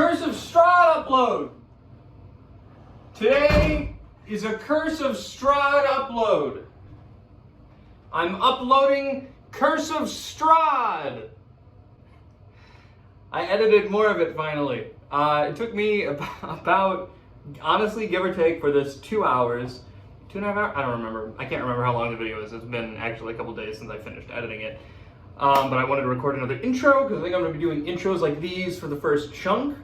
Curse of Strahd upload. Today is a Curse of Strahd upload. I'm uploading Curse of Strahd. I edited more of it finally. It took me about, honestly, give or take, for this 2 hours. 2.5 hours? I don't remember. I can't remember how long the video is. It's been actually a couple days since I finished editing it. But I wanted to record another intro because I think I'm going to be doing intros like these for the first chunk.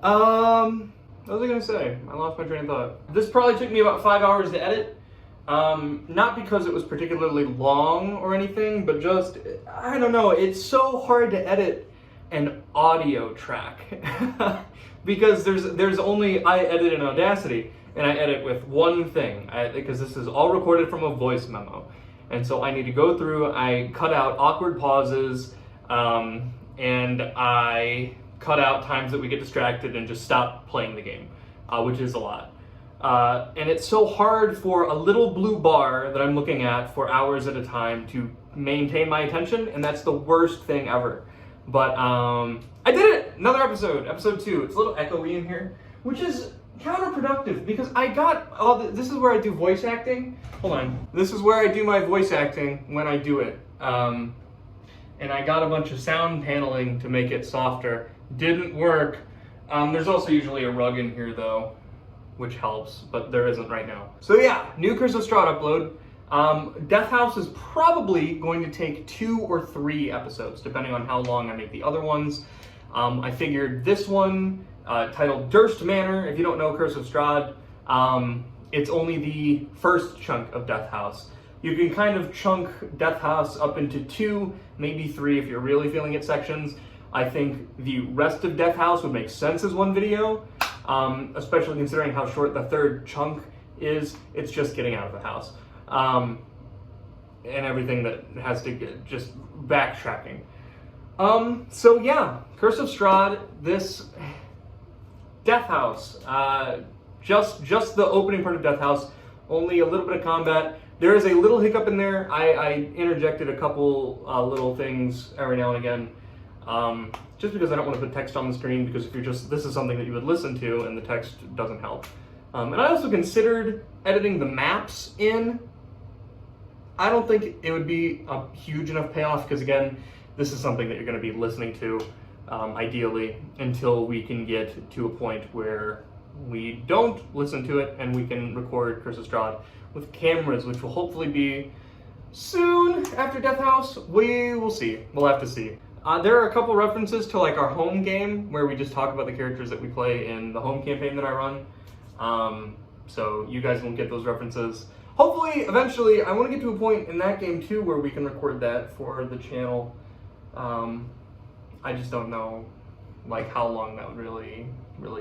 What was I going to say? I lost my train of thought. This probably took me about 5 hours to edit. Not because it was particularly long or anything, but just, I don't know, it's so hard to edit an audio track. Because there's only, I edit in Audacity, and I edit with one thing, because this is all recorded from a voice memo. And so I need to go through, I cut out awkward pauses, and I cut out times that we get distracted and just stop playing the game, which is a lot. And it's so hard for a little blue bar that I'm looking at for hours at a time to maintain my attention, and that's the worst thing ever. But I did it! Another episode, episode 2. It's a little echoey in here, which is counterproductive because I got, this is where I do voice acting. Hold on. This is where I do my voice acting when I do it. And I got a bunch of sound paneling to make it softer. Didn't work. There's also usually a rug in here though, which helps, but there isn't right now. So yeah, new Curse of Strahd upload. Death House is probably going to take 2 or 3 episodes, depending on how long I make the other ones. I figured this one, titled Durst Manor, if you don't know Curse of Strahd, it's only the first chunk of Death House. You can kind of chunk Death House up into 2, maybe 3 if you're really feeling it sections. I think the rest of Death House would make sense as one video, especially considering how short the third chunk is. It's just getting out of the house. And everything that has to get just backtracking. So yeah, Curse of Strahd, this Death House, just the opening part of Death House, only a little bit of combat. There is a little hiccup in there. I interjected a couple little things every now and again, just because I don't want to put text on the screen, because if you're just, this is something that you would listen to and the text doesn't help. And I also considered editing the maps in. I don't think it would be a huge enough payoff, because again, this is something that you're going to be listening to, ideally, until we can get to a point where we don't listen to it and we can record Curse of Strahd with cameras, which will hopefully be soon after Death House. We will see. We'll have to see. There are a couple references to like our home game where we just talk about the characters that we play in the home campaign that I run. So you guys won't get those references. Hopefully, eventually, I want to get to a point in that game too where we can record that for the channel. I just don't know like how long that would really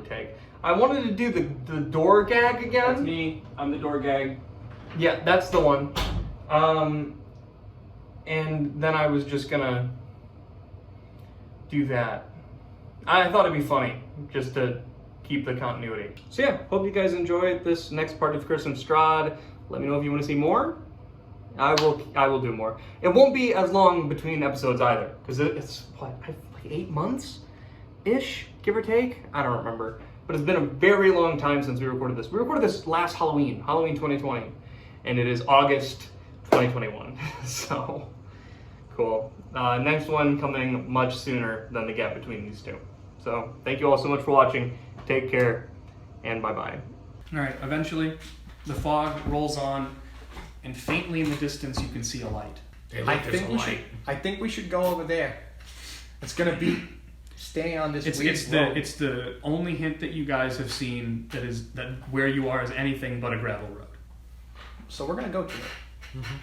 take. I wanted to do the door gag again. That's me. I'm the door gag. Yeah, that's the one. And then I was just gonna do that. I thought it'd be funny just to keep the continuity. So yeah, hope you guys enjoyed this next part of Curse of Strahd. Let me know if you want to see more. I will do more. It won't be as long between episodes either, because it's what, like 8 months-ish, give or take? I don't remember. But it's been a very long time since we recorded this. We recorded this last Halloween 2020, and it is August 2021. So, cool. Next one coming much sooner than the gap between these two. So, thank you all so much for watching. Take care, and bye-bye. All right, eventually, the fog rolls on, and faintly in the distance you can see a light. I think we should go over there. It's gonna be staying on this road. It's the only hint that you guys have seen that where you are is anything but a gravel road. So we're gonna go to it. Mm-hmm.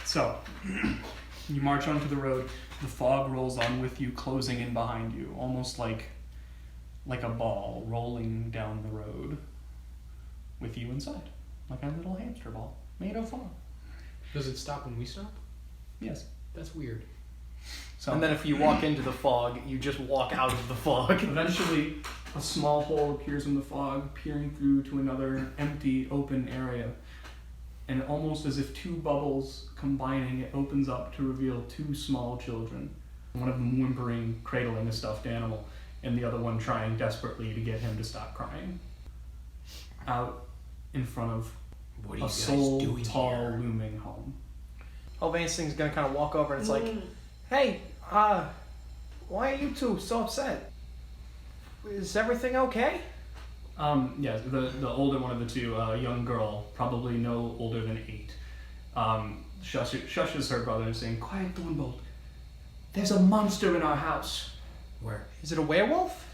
So you march onto the road. The fog rolls on with you, closing in behind you, almost like a ball rolling down the road with you inside, like a little hamster ball made of fog. Does it stop when we stop? Yes. That's weird. So, and then if you walk into the fog, you just walk out of the fog. Eventually, a small hole appears in the fog, peering through to another empty, open area. And almost as if 2 bubbles combining, it opens up to reveal 2 small children. One of them whimpering, cradling a stuffed animal, and the other one trying desperately to get him to stop crying. Out in front of What are you a guys soul doing tall here? looming home. Helvansing's gonna kind of walk over and it's like, hey, why are you two so upset? Is everything okay? Yes, the older one of the two, a young girl, probably no older than 8, shushes her brother and saying, "Quiet, Thornbolt. There's a monster in our house." Where? Is it a werewolf?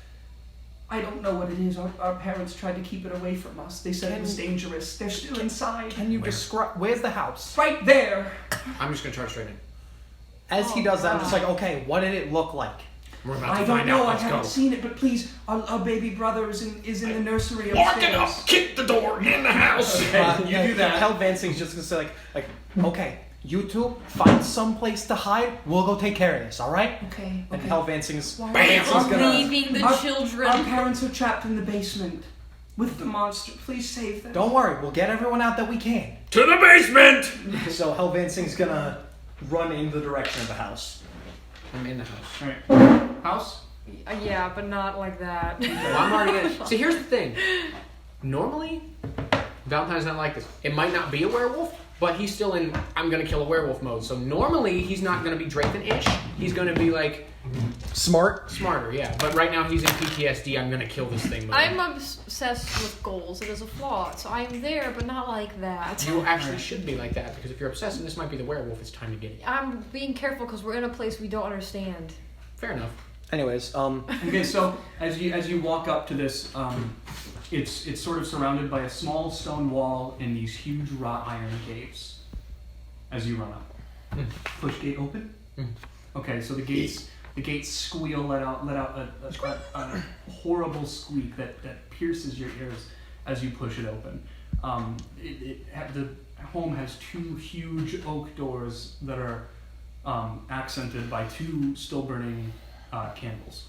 I don't know what it is. Our parents tried to keep it away from us. They said it was dangerous. They're still inside. Can you Where? describe? Where's the house? Right there. I'm just gonna charge straight in. As he does that, I'm just like, okay, what did it look like? We're about I to don't find know. out. I Let's haven't go. seen it, but please, our baby brother is in the nursery Lock upstairs. it up! Kick the door in the house! You do that. Helvansing's just gonna say like, okay, you two find some place to hide. We'll go take care of this. All right? Okay. And Helvansing's Bam! Leaving the children. Our parents are trapped in the basement with the monster. Please save them. Don't worry, we'll get everyone out that we can. To the basement! So Helvansing's gonna run in the direction of the house. I'm in the house. All right. House. Yeah, but not like that. Well, I'm already in. See, here's the thing. Normally, Valentine's not like this. It might not be a werewolf, but he's still in I'm gonna kill a werewolf mode. So normally he's not gonna be Draken-ish. He's gonna be like smarter, yeah. But right now he's in PTSD. I'm gonna kill this thing mode. I'm obsessed with goals. It is a flaw. So I'm there, but not like that. You actually should be like that because if you're obsessed and this might be the werewolf, it's time to get it. I'm being careful because we're in a place we don't understand. Fair enough. Anyways, Okay, so as you walk up to this, it's sort of surrounded by a small stone wall and these huge wrought iron gates. As you run up, push gate open. Okay, so the gates squeal, let out a horrible squeak that pierces your ears as you push it open. The home has 2 huge oak doors that are accented by 2 still burning candles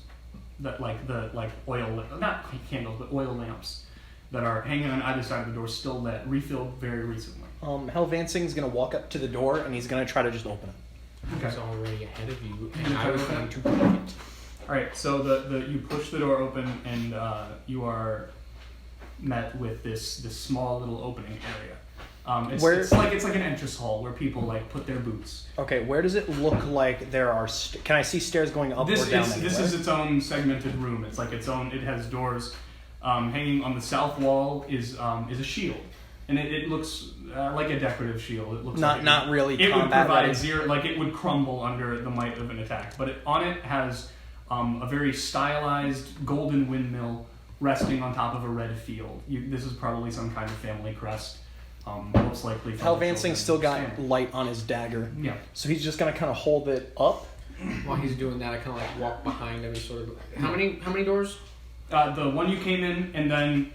that like oil, not candles but oil lamps that are hanging on either side of the door, still lit, refilled very recently. Helvansing's gonna walk up to the door and he's gonna try to just open it. I was already ahead of you, and I was going to break it. All right, so you push the door open and you are met with this small little opening area. It's like an entrance hall where people like put their boots. Okay, where does it look like there are? Can I see stairs going up or down? This is its own segmented room. It's like its own. It has doors. Hanging on the south wall is a shield, and it looks like a decorative shield. It looks not really. It would combat provide ready. zero, like it would crumble under the might of an attack. But on it has a very stylized golden windmill resting on top of a red field. This is probably some kind of family crest. Most likely. Helvansing still got Stand. light on his dagger. Yeah. So he's just gonna kind of hold it up. While he's doing that, I kind of like walk behind him and sort of. How many doors? The one you came in, and then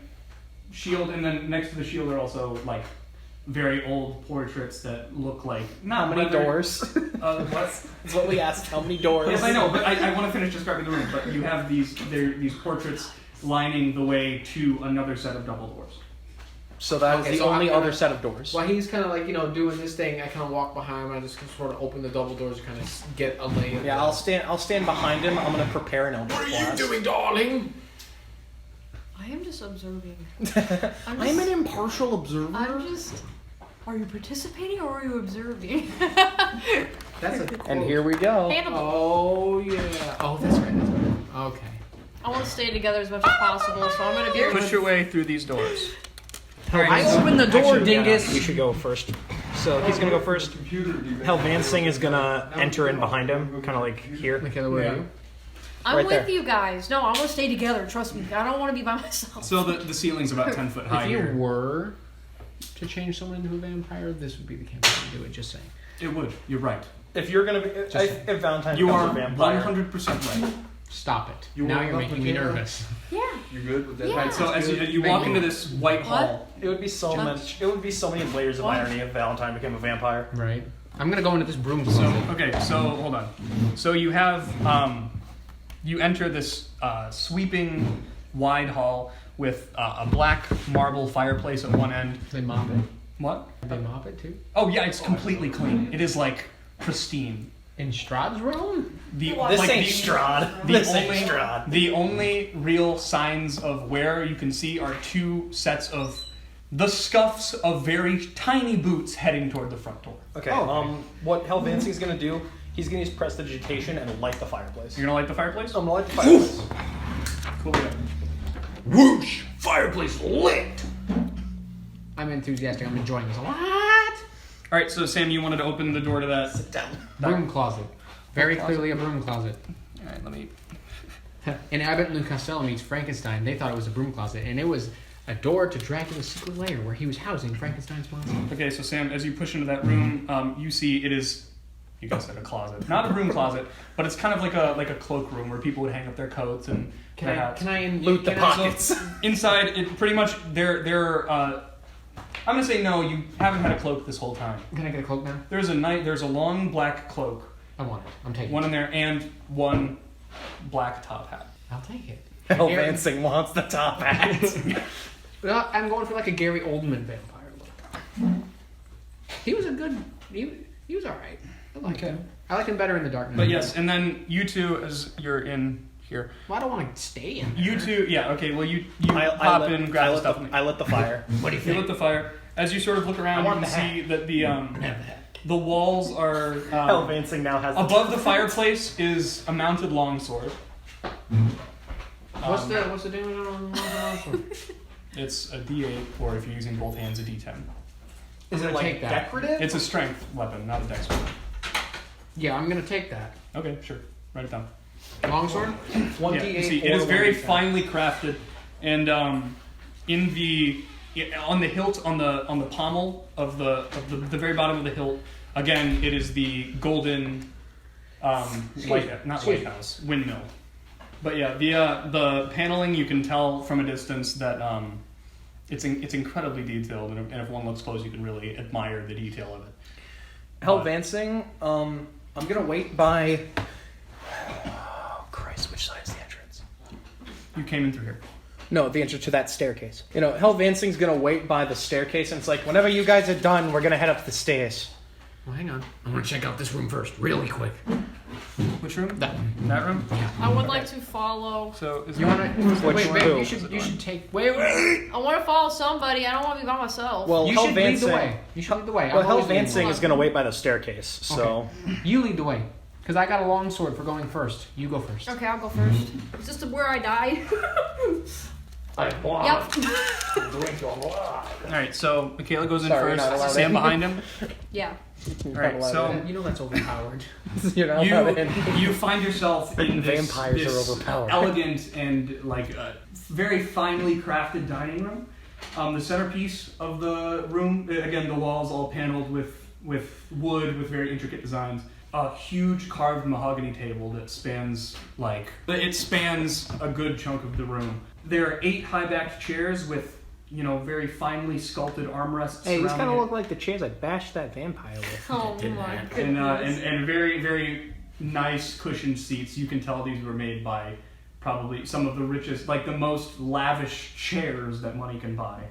shield, and then next to the shield are also like very old portraits that look like How many doors? What? That's what we asked. How many doors? Yes, I know, but I want to finish describing the room. But you have these portraits lining the way to another set of double doors. So that is Okay, the so only I'm gonna- other set of doors. While he's kind of like doing this thing, I kind of walk behind him. I just sort of open the double doors, and kind of get a lay. Of Yeah, I'll stand behind him. I'm gonna prepare an Eldritch What are you Blast. doing, darling? I am just observing. I'm an impartial observer. Are you participating or are you observing? That's a quote. And here we go. Hannibal. Oh yeah. Oh, that's right. That's right. Okay. I want to stay together as much as possible, so I'm going to be able Push to... your way through these doors. I opened the door, dingus. You should go first. So he's gonna go first. Helvansing is gonna enter in behind him, kind of like here. Michaela, where are you? I'm right with there. you guys. No, I want to stay together. Trust me. I don't want to be by myself. So the ceiling's about 10 foot high If you here. were to change someone into a vampire, this would be the campaign to do it. Just saying. It would. You're right. If you're gonna be, if Valentine You becomes are a vampire, 100% right. Stop it. You now want you're to making me complicate it? nervous. Yeah. You're good with that? Yeah. Right. So as you walk into this white hall, it would be so much. It would be so many layers of What? irony if Valentine became a vampire. Right. I'm gonna go into this broom So closet. okay, so hold on. So you have you enter this sweeping wide hall with a black marble fireplace at one end. They mop it. What? They mop it too. Oh yeah, it's completely clean. It is like pristine. In Strahd's realm? This ain't Strahd. This ain't Strahd. The only real signs of where you can see are two sets of the scuffs of very tiny boots heading toward the front door. Okay. Oh. What Helvancing's gonna do? He's gonna use prestidigitation and light the fireplace. You're gonna light the fireplace? I'm gonna light the fireplace. Cool. Whoosh! Fireplace lit! I'm enthusiastic. I'm enjoying this a lot. All right, so Sam, you wanted to open the door to that. Sit down. Broom closet. Very clearly a broom closet. All right, let me. In Abbott and Costello meets Frankenstein, they thought it was a broom closet, and it was a door to Dracula's secret lair where he was housing Frankenstein's monster. Okay, so Sam, as you push into that room, you see it is. You guys said a closet, not a broom closet, but it's kind of like a cloakroom where people would hang up their coats and their hats. Loot the pockets. So inside, it pretty much they're. I'm gonna say no. You haven't had a cloak this whole time. Can I get a cloak now? There's a long black cloak. I want it. I'm taking One it. in there and one black top hat. I'll take it. Helvancing wants the top hat. Well, I'm going for like a Gary Oldman vampire look. He was a good. He was all right. I like him. I like him better in the darkness. But yes, and then you two, as you're in here, Well, I don't want to stay in there. you two, yeah, okay. Well, you I pop lit- in, grab I the lit stuff. I lit the fire. What do you You think? lit the fire. As you sort of look around, I you want can the hat. see that the Have that. the walls are Helvancing now has above the fireplace is a mounted longsword. What's the damage on the longsword? It's a D8, or if you're using both hands, a D10. Is I'm it gonna like take that. decorative? It's a strength weapon, not a dex weapon. Yeah, I'm gonna take that. Okay, sure. Write it down. Longsword? One Yeah, D8. you see, it or is very 1d10. finely crafted, and on the hilt, on the pommel of the very bottom of the hilt, again, it is the golden lighthouse windmill. But yeah, the paneling, you can tell from a distance that it's incredibly detailed, and if one looks close, you can really admire the detail of it. Helvancing, I'm gonna wait by. Oh Christ! Which side is the entrance? You came in through here. No, the entrance to that staircase. You know, Helvancing's gonna wait by the staircase, and it's like, whenever you guys are done, we're gonna head up the stairs. Well, hang on. I want to check out this room first, really quick. Which room? That one. That room? I would like to follow. So is You there- want to? Which Wait, one? babe. You should take. Wait. I want to follow somebody. I don't want to be by myself. Well, You should lead the Helvancing. way. You should lead the way. Well, I'm always leading the Helvancing way. is gonna wait by the staircase, so. You lead the way, because I got a long sword for going first. You go first. Okay, I'll go first. Is this where I died? Yep. All right, so Michaela goes in Sorry, you're not first. allowed Sam in. behind him. Yeah. All right, so You know that's overpowered. You're not allowed in. you find yourself in this, Vampires are this overpowered. elegant and very finely crafted dining room. The centerpiece of the room, again, the walls all paneled with wood with very intricate designs. A huge carved mahogany table that spans a good chunk of the room. There are 8 high-backed chairs with very finely sculpted armrests. Hey, these surrounding kind of it. look like the chairs I bashed that vampire with. Oh didn't my happen. goodness. and very, very nice cushioned seats. You can tell these were made by probably some of the richest, like the most lavish chairs that money can buy.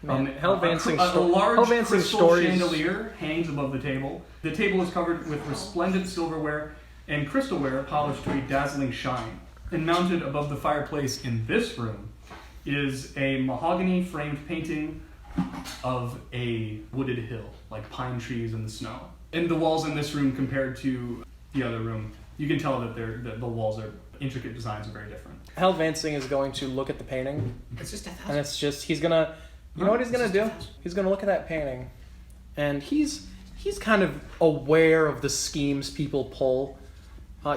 Man, a Helvancing large Helvancing crystal stories. chandelier hangs above the table. The table is covered with resplendent silverware and crystalware polished to a dazzling shine. And mounted above the fireplace in this room is a mahogany framed painting of a wooded hill, like pine trees in the snow. And the walls in this room compared to the other room, you can tell that the walls are intricate designs are very different. Helvancing is going to look at the painting, It's just and it's just he's gonna. You know what he's gonna do? He's gonna look at that painting, and he's kind of aware of the schemes people pull.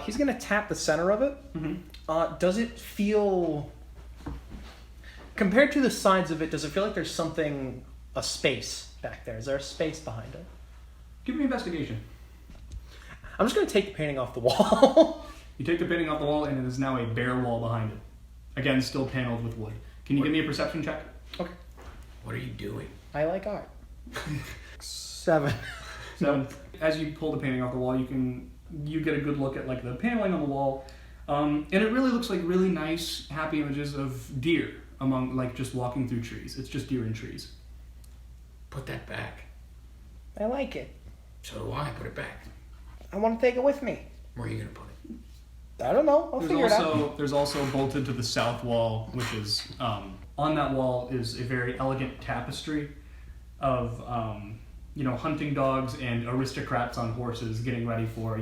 He's gonna tap the center of it. Mm-hmm. Does it feel, compared to the sides of it, does it feel like there's a space back there? Is there a space behind it? Give me investigation. I'm just gonna take the painting off the wall. You take the painting off the wall, and it is now a bare wall behind it. Again, still paneled with wood. Can you give me a perception check? Okay. What are you doing? I like art. 7. So as you pull the painting off the wall, you get a good look at the paneling on the wall, and it really looks like really nice, happy images of deer among just walking through trees. It's just deer and trees. Put that back. I like it. So do I. Put it back. I want to take it with me. Where are you gonna put it? I don't know. I'll figure it out. There's also bolted to the south wall, which is on that wall is a very elegant tapestry of hunting dogs and aristocrats on horses getting ready for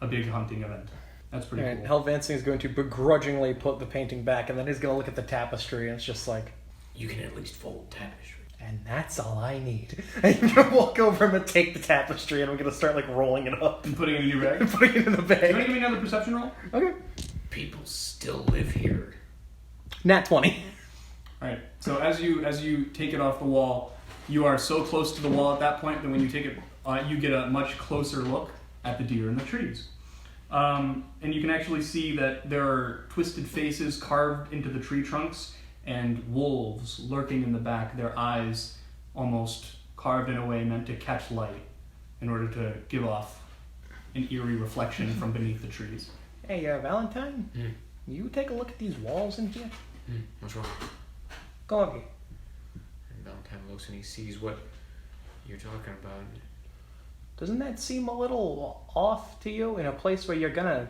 a big hunting event. That's pretty And cool. Helvancing is going to begrudgingly put the painting back, and then he's going to look at the tapestry, and it's just like, You can at least fold tapestry. and that's all I need. And you're going to walk over him and take the tapestry, and we're going to start like rolling it up And putting it in your bag. and putting it in the You want to bag. give me another perception roll? Okay. People still live here. Nat 20. All right. So as you take it off the wall, you are so close to the wall at that point that when you take it, you get a much closer look at the deer in the trees. And you can actually see that there are twisted faces carved into the tree trunks and wolves lurking in the back, their eyes almost carved in a way meant to catch light in order to give off an eerie reflection from beneath the trees. Hey, Valentine, you take a look at these walls in here? What's wrong? Go over here. And Valentine looks and he sees what you're talking about. Doesn't that seem a little off to you in a place where you're gonna,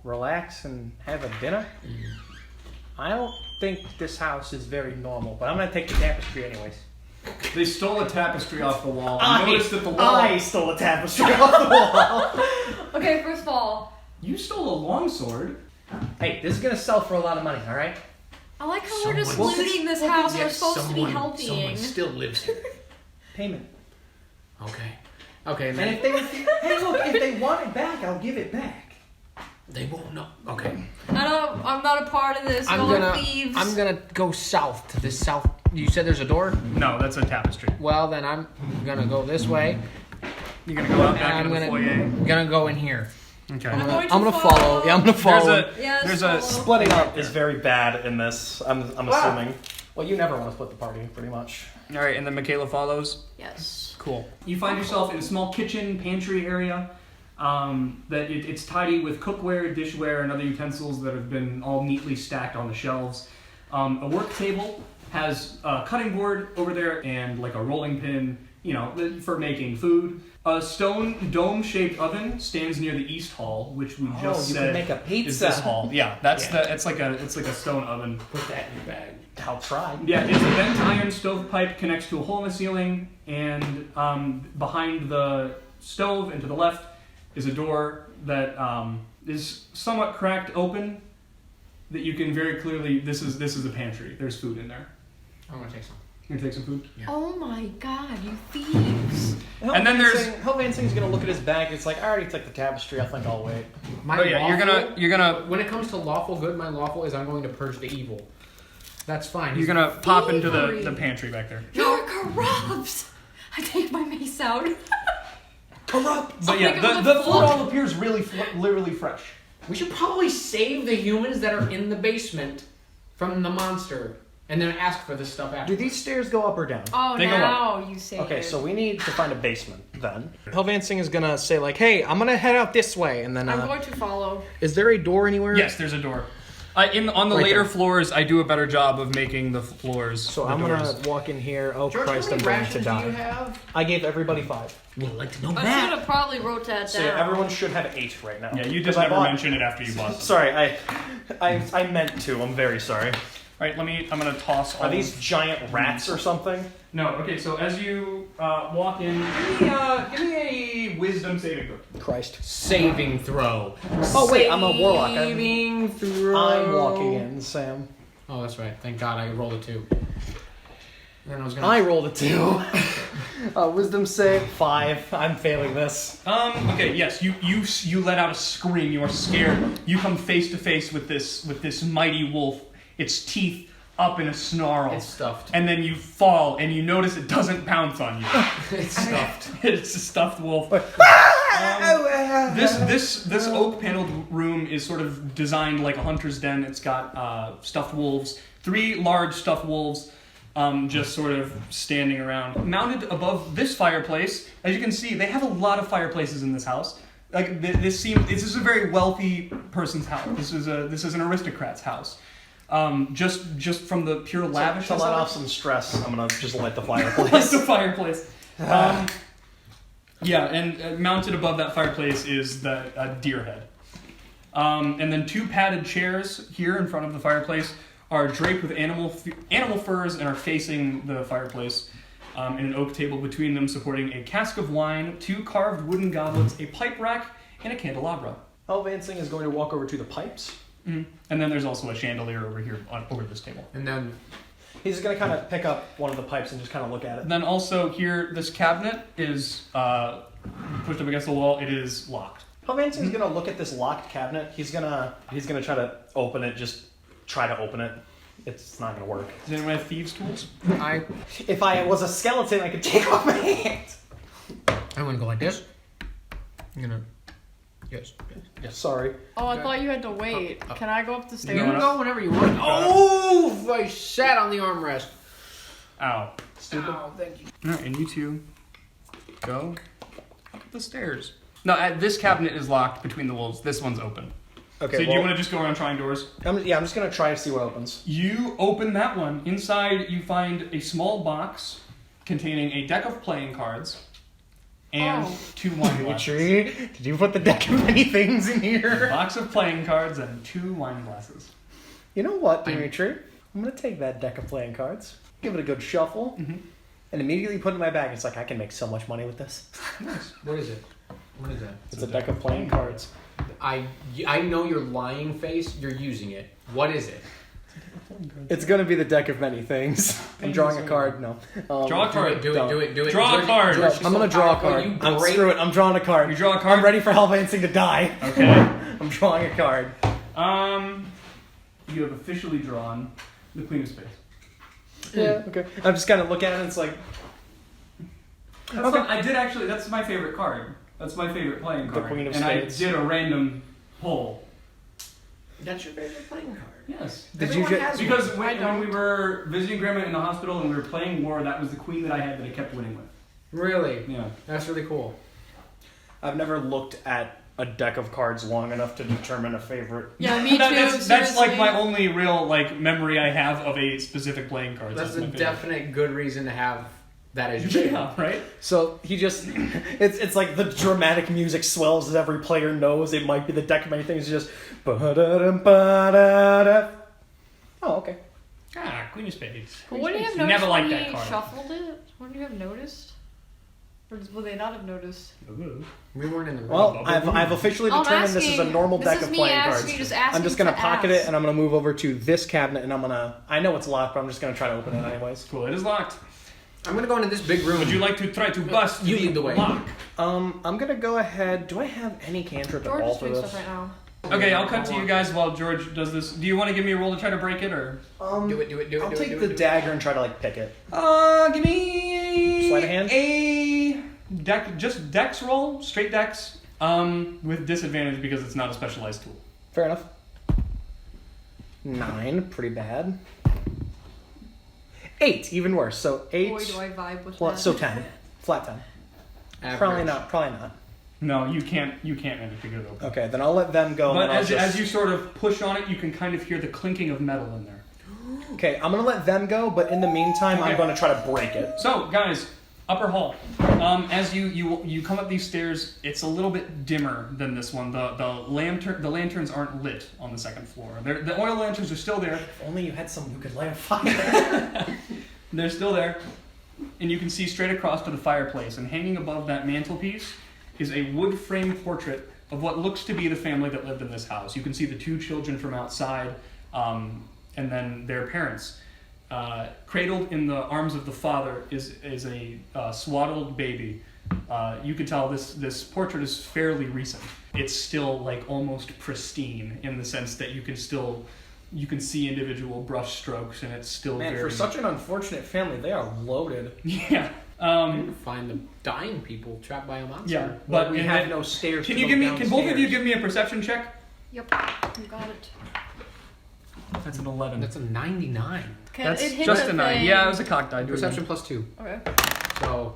relax and have a dinner? I don't think this house is very normal, but I'm gonna take the tapestry anyways. They stole a tapestry off the wall. You noticed that the wall... I stole a tapestry off the wall. Okay, first of all, You stole a longsword. Hey, this is gonna sell for a lot of money, all right? I like how we're just Someone- looting this house. We're Yet supposed to be someone helping. still lives here. Payment. Okay, And then if they hey, look, if they want it back, I'll give it back. they won't know. Okay. I'm not a part of this. Y'all are thieves. I'm gonna go south to this south. You said there's a door? No, that's a tapestry. Well, then I'm gonna go this way. You're gonna go out back And into the foyer. gonna go in here. Okay. I'm going to I'm gonna follow. Yeah, I'm gonna follow. Yes, There's a follow. Splitting up is very bad in this, I'm assuming. Well, you never want to split the party, pretty much. All right, and then Michaela follows. Yes. Cool. You find yourself in a small kitchen pantry area. It's tidy with cookware, dishware, and other utensils that have been all neatly stacked on the shelves. A work table has a cutting board over there and like a rolling pin, for making food. A stone dome-shaped oven stands near the east hall, which we just you said can make a pizza. is this hall. Yeah, it's like a stone oven. Put that in your bag. I'll try. Yeah, it's a bent iron stovepipe connects to a hole in the ceiling, and behind the stove and to the left is a door that is somewhat cracked open. That you can very clearly this is a pantry. There's food in there. I'm gonna take some. You gonna take some food? Oh my god, you thieves. And then there's- Helvancing's gonna look at his bag. It's like, I already took the tapestry. I think I'll wait. My Oh yeah, you're gonna When it comes to lawful good, my lawful is I'm going to purge the evil. That's fine. you're gonna pop into Thievery. the pantry back there. You're corrupt. I take my mace out. Corrupt. But yeah, I'll make the him food look all appears literally fresh. We should probably save the humans that are in the basement from the monster, and then ask for this stuff after. Do these stairs go up or down? Oh, They go now you say Okay, it. so we need to find a basement then. Helvancing is gonna say like, hey, I'm gonna head out this way, and then I'm going to follow. is there a door anywhere? Yes, there's a door. On the Right later there. floors, I do a better job of making the floors. So the I'm doors. gonna walk in here. Oh George, Christ, how I'm many going to rations do you die. have? I gave everybody 5. Would like to know I should have probably wrote that So down. yeah, everyone should have 8 right now. Yeah, you 'Cause just I never bought- mention it after you bought them. Sorry, I meant to. I'm very sorry. All right, I'm gonna toss. All Are these giant rats or something? No. Okay, so as you walk in, give me a wisdom saving throw. Christ. Saving throw. Oh wait, I'm a warlock. Saving throw. I'm walking in, Sam. Oh, that's right. Thank God I rolled a 2. Then I was gonna. I rolled a 2. Wisdom save 5. I'm failing this. Okay. Yes. You let out a scream. You are scared. You come face to face with this mighty wolf. Its teeth up in a snarl. It's stuffed. And then you fall, and you notice it doesn't pounce on you. It's stuffed. It's a stuffed wolf. This oak paneled room is sort of designed like a hunter's den. It's got stuffed wolves, 3 large stuffed wolves, just sort of standing around. Mounted above this fireplace, as you can see, they have a lot of fireplaces in this house. Like this is a very wealthy person's house. This is an aristocrat's house. Just from the pure lavishness To let of it. off some stress, I'm gonna just light the Like fireplace. the fireplace. Yeah, and mounted above that fireplace is the deer head. And then 2 padded chairs here in front of the fireplace are draped with animal furs and are facing the fireplace. And an oak table between them supporting a cask of wine, 2 carved wooden goblets, a pipe rack, and a candelabra. Elvansing is going to walk over to the pipes. Mm-hmm. And then there's also a chandelier over here over this table. And then He's going to kind of pick up one of the pipes and just kind of look at it. And then also here, this cabinet is pushed up against the wall. It is locked. Elvansing's going to look at this locked cabinet. He's gonna try to open it. Just try to open it. It's not going to work. Does anyone have thieves' tools? If I was a skeleton, I could take off my hands. I'm gonna go like this. I'm gonna. Yes. Sorry. Oh, I thought you had to wait. Can I go up the You stairs? can go whenever you want. Oh! I sat on the armrest. Ow. Stupid. Oh, thank you. Alright, and you two go up the stairs. No, this cabinet is locked between the walls. This one's open. Okay. So do you want to just go around trying doors? I'm just going to try to see what opens. You open that one. Inside, you find a small box containing a deck of playing cards and 2 wine glasses. Dimitri, did you put the deck of many things in A here? box of playing cards and 2 wine glasses. You know what, Dimitri? I'm going to take that deck of playing cards, give it a good shuffle, and immediately put it in my bag. It's like, I can make so much money with this. Nice. What is it? What is that? It's a deck of playing cards. I know your lying face. You're using it. What is it? It's going to be the deck of many things. I'm drawing a card. No. Draw a card. Do it. Draw a card. I'm going to draw a card. Screw it. I'm drawing a card. You draw a card? I'm ready for Helvansing to die. Okay. I'm drawing a card. You have officially drawn the Queen of Spades. Yeah, okay. I'm just kind of looking at it and it's like... I did actually, that's my favorite card. That's my favorite playing The card. Queen of and Spades. I did a random pull. That's your favorite playing card. Yes. Did you Everyone get... has Because one. when we were visiting Grandma in the hospital and we were playing War, that was the queen that I had that I kept winning with. Really? Yeah. That's really cool. I've never looked at a deck of cards long enough to determine a favorite. Yeah, me too. That's like seriously. my only real memory I have of a specific playing card. That's my a favorite. definite good reason to have that as your favorite. Yeah, right? So he just... It's like the dramatic music swells as every player knows it might be the deck of many things. It's just... ba-da-dum-ba-da-da. Oh, okay. Ah, Queen of Spades. But wouldn't you have Never noticed liked when that he card. shuffled it? Wouldn't you have noticed? Or would they not have noticed? We weren't in the room. Well, I've officially I'm determined this is a asking- normal this deck is of me playing asking, cards. just asking I'm just gonna to pocket ask. it and I'm gonna move over to this cabinet and I know it's locked, but I'm just gonna try to open it anyways. Cool, it is locked. I'm gonna go into this big room. Would you like to try to bust You lead the way. lock? I'm gonna go ahead. Do I have any cantrip at George all is for doing this? stuff right now. Okay, I'll cut to you guys while George does this. Do you want to give me a roll to try to break it, or? Do it. I'll take the dagger and try to pick it. Give me Sleight of hand? a deck, just dex roll, straight dex, with disadvantage because it's not a specialized tool. Fair enough. 9, pretty bad. 8, even worse. So 8 Boy, do I vibe with plus, that. so 10, flat 10. Probably not. No, you can't manage to get it open. Okay, then I'll let them go. But and then as you sort of push on it, you can kind of hear the clinking of metal in there. Okay, I'm gonna let them go, but in the meantime, Okay. I'm gonna try to break it. So, guys, upper hall. As you come up these stairs, it's a little bit dimmer than this one. The lanterns aren't lit on the second floor. The oil lanterns are still there. If only you had someone who could light a fire. They're still there, and you can see straight across to the fireplace. And hanging above that mantelpiece is a wood frame portrait of what looks to be the family that lived in this house. You can see the 2 children from outside, and then their parents. Cradled in the arms of the father is a swaddled baby. You can tell this portrait is fairly recent. It's still almost pristine in the sense that you can see individual brush strokes, and it's still Man, very... for such an unfortunate family, they are loaded. Yeah. Find the dying people trapped by a monster. Yeah, But but we have no stairs. Can to you go give me? Can both of you downstairs. give me a perception check? Yep, you got it. That's an 11. That's a 99. Okay, That's it hit just the a 9. thing. Yeah, it was a cocked die. Do it Perception again. +2. Okay. So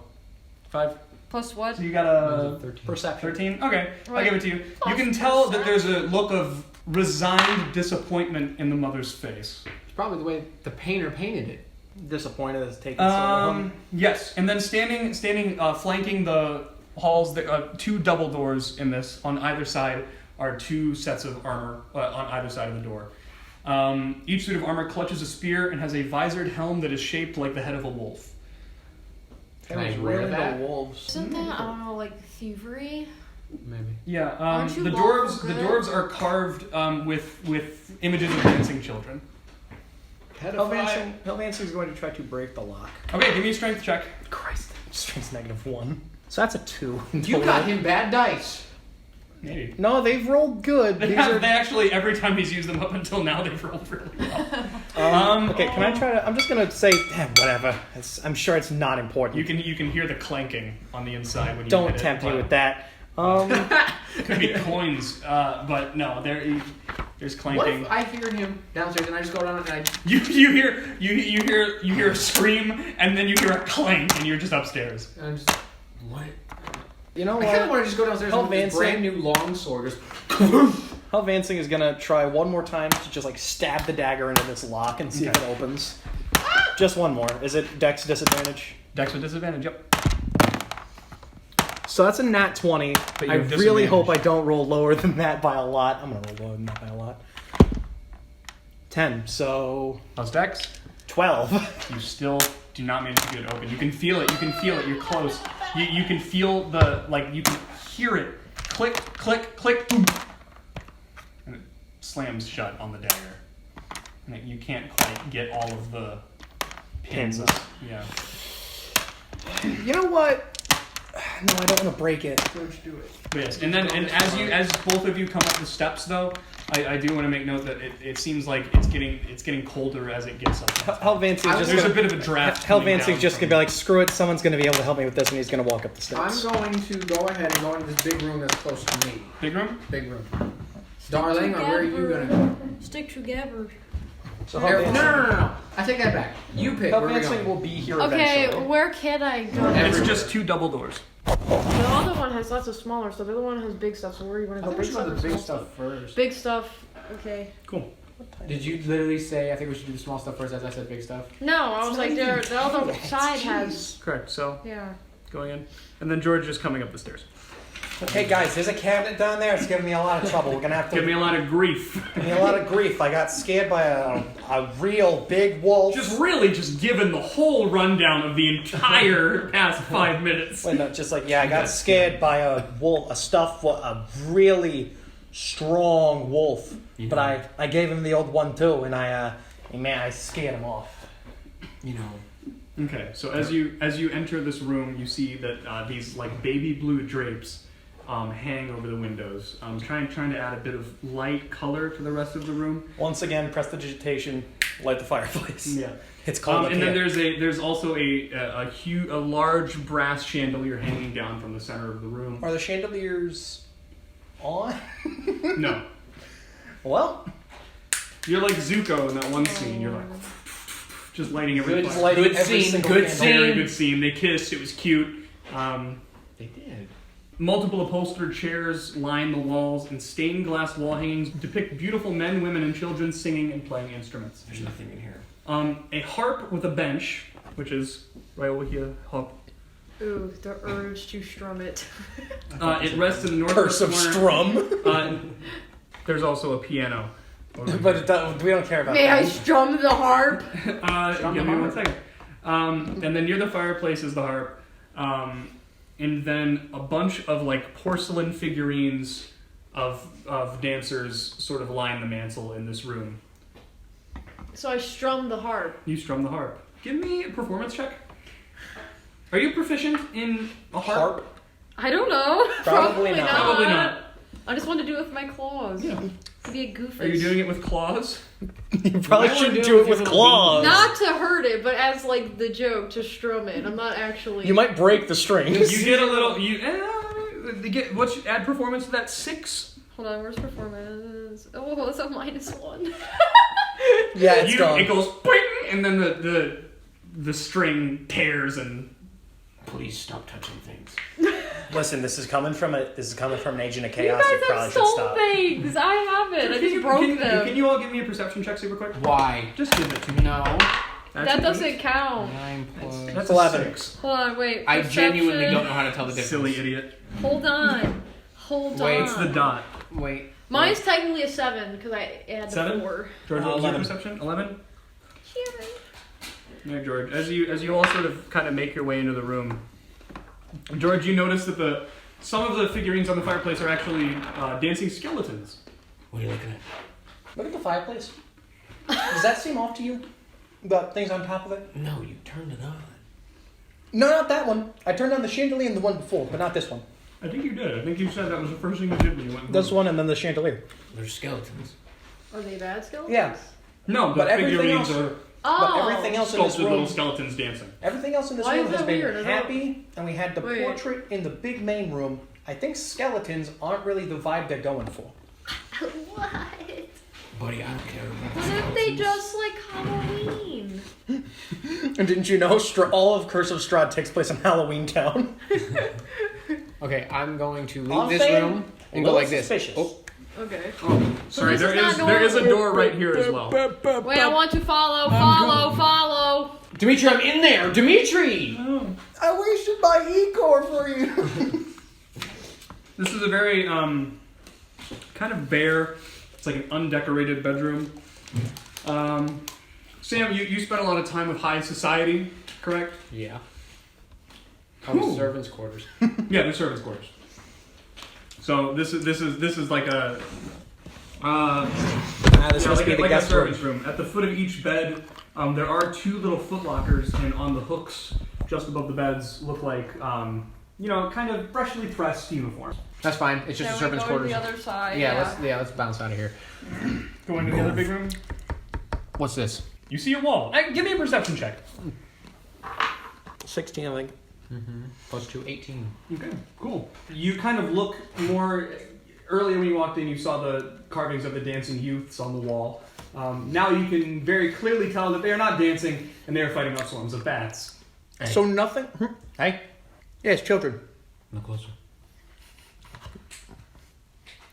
5. Plus what? So you got a 13. Perception. 13. Okay, I'll Right. give it to you. You Plus can tell that perception. there's a look of resigned disappointment in the mother's face. It's probably the way the painter painted it. Disappointed it's taken so long. Yes, and then standing, flanking the halls. There are 2 double doors in this. On either side are 2 sets of armor on either side of the door. Each suit of armor clutches a spear and has a visored helm that is shaped like the head of a wolf. Can I was wear really that? the wolves. Isn't that, I don't know, like thievery? Maybe. Yeah, Aren't you the lawful dwarves good? are carved with images of dancing children. Helvancing is going to try to break the lock. Okay, give me a strength check. Christ, strength's -1. So that's a 2. You got him bad dice. Maybe. No, they've rolled good. They actually, every time he's used them up until now, they've rolled really well. Okay, can I try to? I'm just gonna say whatever. I'm sure it's not important. You can hear the clanking on the inside when you Don't hit tempt it, me with that. It could be coins, but no, there's What clanking. if I hear him downstairs and I just go down and I... You hear a scream and then you hear a clank and you're just upstairs. And I'm just... What? You know I kind of what? want to just go downstairs with this Helvancing. brand new long sword. Just... Helvancing is gonna try one more time to just like stab the dagger into this lock and see if it opens. Just one more. Is it Dex disadvantage? Dex with disadvantage. Yep. So that's a nat 20. But you I have really disadvantage. hope I don't roll lower than that by a lot. I'm gonna roll lower than that by a lot. 10. So How's Dex? 12. You still do not manage to get it open. You can feel it. You're close. You can feel you can hear it. Click, click, click, boom. And it slams shut on the dagger. And you can't quite get all of the pins up. Yeah. You know what? No, I don't want to break it. George, do it. Yes, and as both of you come up the steps, though, I do want to make note that it seems like it's getting colder as it gets up. Helvancing's just There's gonna, a bit of a draft. coming Helvancing's down just from- gonna be like, screw it, someone's gonna be able to help me with this, and he's gonna walk up the I'm steps. going to go ahead and go into this big room that's close to me. Big room. Big room. Darling, or where are you going to go? Stick together. So No, no. I take that back. You pick. Where are we Helvancing going? will be here Okay, eventually. where can I go? It's just 2 double doors. The other one has lots of smaller stuff. The other one has big stuff. So where are you going to I go? think we should go or the big small stuff first. Big stuff. Okay. Cool. Did you literally say, I think we should do the small stuff first as I said big stuff? No, I was like, the other side has. Correct. So Yeah. going in, and then George is coming up the stairs. Okay, guys, there's a cabinet down there. It's giving me a lot of trouble. We're gonna have to Give me a lot of grief. give me a lot of grief. I got scared by a real big wolf. Just given the whole rundown of the entire past 5 minutes. Wait, no, just like I got scared by a wolf, a really strong wolf. But I gave him the old one too, and I scared him off. You know. Okay, so as you enter this room, you see that these like baby blue drapes hang over the windows, trying to add a bit of light color to the rest of the room. Once again, prestidigitation, light the fireplace. Yeah. It's cold up and here. then there's also a large brass chandelier hanging down from the center of the room. Are the chandeliers on? No, Well, you're like Zuko in that one scene. You're like just lighting every Good fire. lighting Good every scene, single good candle. scene. Very good scene. They kissed. It was cute. They did. Multiple upholstered chairs line the walls, and stained glass wall hangings depict beautiful men, women, and children singing and playing instruments. There's nothing in here. A harp with a bench, which is right over here. Harp. Ooh, the urge to strum it. It rests in the Curse northwest of corner. Strum. There's also a piano. over But here. we don't care about May I that. strum the harp? Give me 1 second. And then near the fireplace is the harp. And then a bunch of like porcelain figurines of dancers sort of line the mantle in this room. So I strum the harp. You strum the harp. Give me a performance check. Are you proficient in a harp? I don't know. Probably not. Probably not. I just want to do it with my claws. Yeah. To be a goofus. Are you doing it with claws? You probably Why shouldn't would do you it with do it with claws. Not to hurt it, but as like the joke to strum it. I'm not actually. You might break the strings. You get a little. Add performance to that 6. Hold on, where's performance? Oh, it's a -1. Yeah, it's gone. It goes boing, and then the string tears and. Please stop touching things. Listen, this is coming from an agent of You chaos. guys You probably have should stole stop. things. I haven't. I just broke them. Can you all give me a perception check super quick? Why? Just give it to me. No. That doesn't count. 9 plus. That's 11. 6. Hold on, wait. I genuinely perception. don't know how to tell the difference. Silly idiot. Hold on. Hold Wait, on. It's the dot. Wait. Mine's technically a 7 because I had the 7? 4. George, what was your 11. perception? 11? Yeah. No, George. As you all sort of kind of make your way into the room, George, you notice that some of the figurines on the fireplace are actually dancing skeletons. What are you looking at? Look at the fireplace. Does that seem off to you? The things on top of it? No, you turned it on. No, not that one. I turned on the chandelier and the one before, but not this one. I think you did. I think you said that was the first thing you did when you went. This one and then the chandelier. They're skeletons. Are they bad skeletons? Yeah. No, the But everything figurines else- are Oh. But everything else in this sculpted little room, skeletons dancing. everything else in this Why room is has that been weird? I don't- happy, and we had the Wait. portrait in the big main room. I think skeletons aren't really the vibe they're going for. What? Buddy, I don't care about What if they just like Halloween? And didn't you know all of Curse of Strahd takes place in Halloween Town? Okay, I'm going to leave I'm this saying room a and go little like this. suspicious. Oh, Okay. Sorry, this is not there is a normal. door right here as well. Wait, I want to follow. Dimitri, I'm in there! Dimitri! I wasted my E-core for you. This is a very kind of bare. It's like an undecorated bedroom. Sam, you spent a lot of time with high society, correct? Yeah. Cool. Servants' quarters. Yeah, the servants' quarters. So this is like a This must be the like a guest room. servants' room. At the foot of each bed, there are 2 little foot lockers, and on the hooks just above the beds look like kind of freshly pressed uniforms. That's fine. It's just Can the we servants' go to quarters. the other side? Let's bounce out of here. Going to the other big room. What's this? You see a wall. Give me a perception check. 16, I think. Plus 2, 18. Okay, cool. You kind of look more. Earlier when you walked in, you saw the carvings of the dancing youths on the wall. Now you can very clearly tell that they are not dancing, and they are fighting off swarms of bats. Hey. So nothing? Hey. Yes, children. No closer.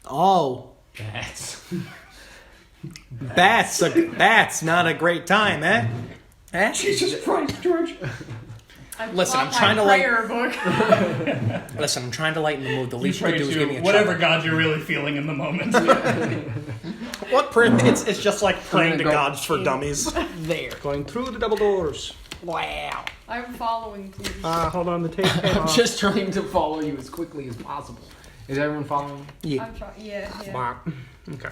Oh. Bats. That's not a great time, eh? Eh? Jesus Christ, George! Listen, I'm trying to Listen, I'm trying to lighten the mood. The least you Pray can do is give me to a whatever chocolate. God you're really feeling in the moment. What it's just like praying to go gods for dummies. There. Going through the double doors. Wow. I'm following, please. Hold on, the tape. I'm just trying to follow you as quickly as possible. Is everyone following? Yeah. I'm trying. Yeah. Okay.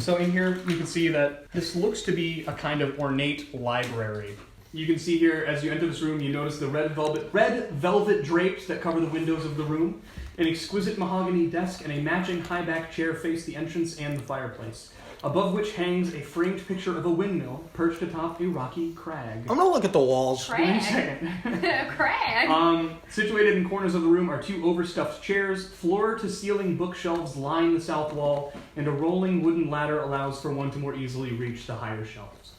So in here, you can see that this looks to be a kind of ornate library. You can see here, as you enter this room, you notice the red velvet drapes that cover the windows of the room. An exquisite mahogany desk and a matching high-back chair face the entrance and the fireplace, above which hangs a framed picture of a windmill perched atop a rocky crag. I'm gonna look at the walls. Give me a Crag. second. Crag. Situated in corners of the room are 2 overstuffed chairs, floor-to-ceiling bookshelves line the south wall, and a rolling wooden ladder allows for one to more easily reach the higher shelves.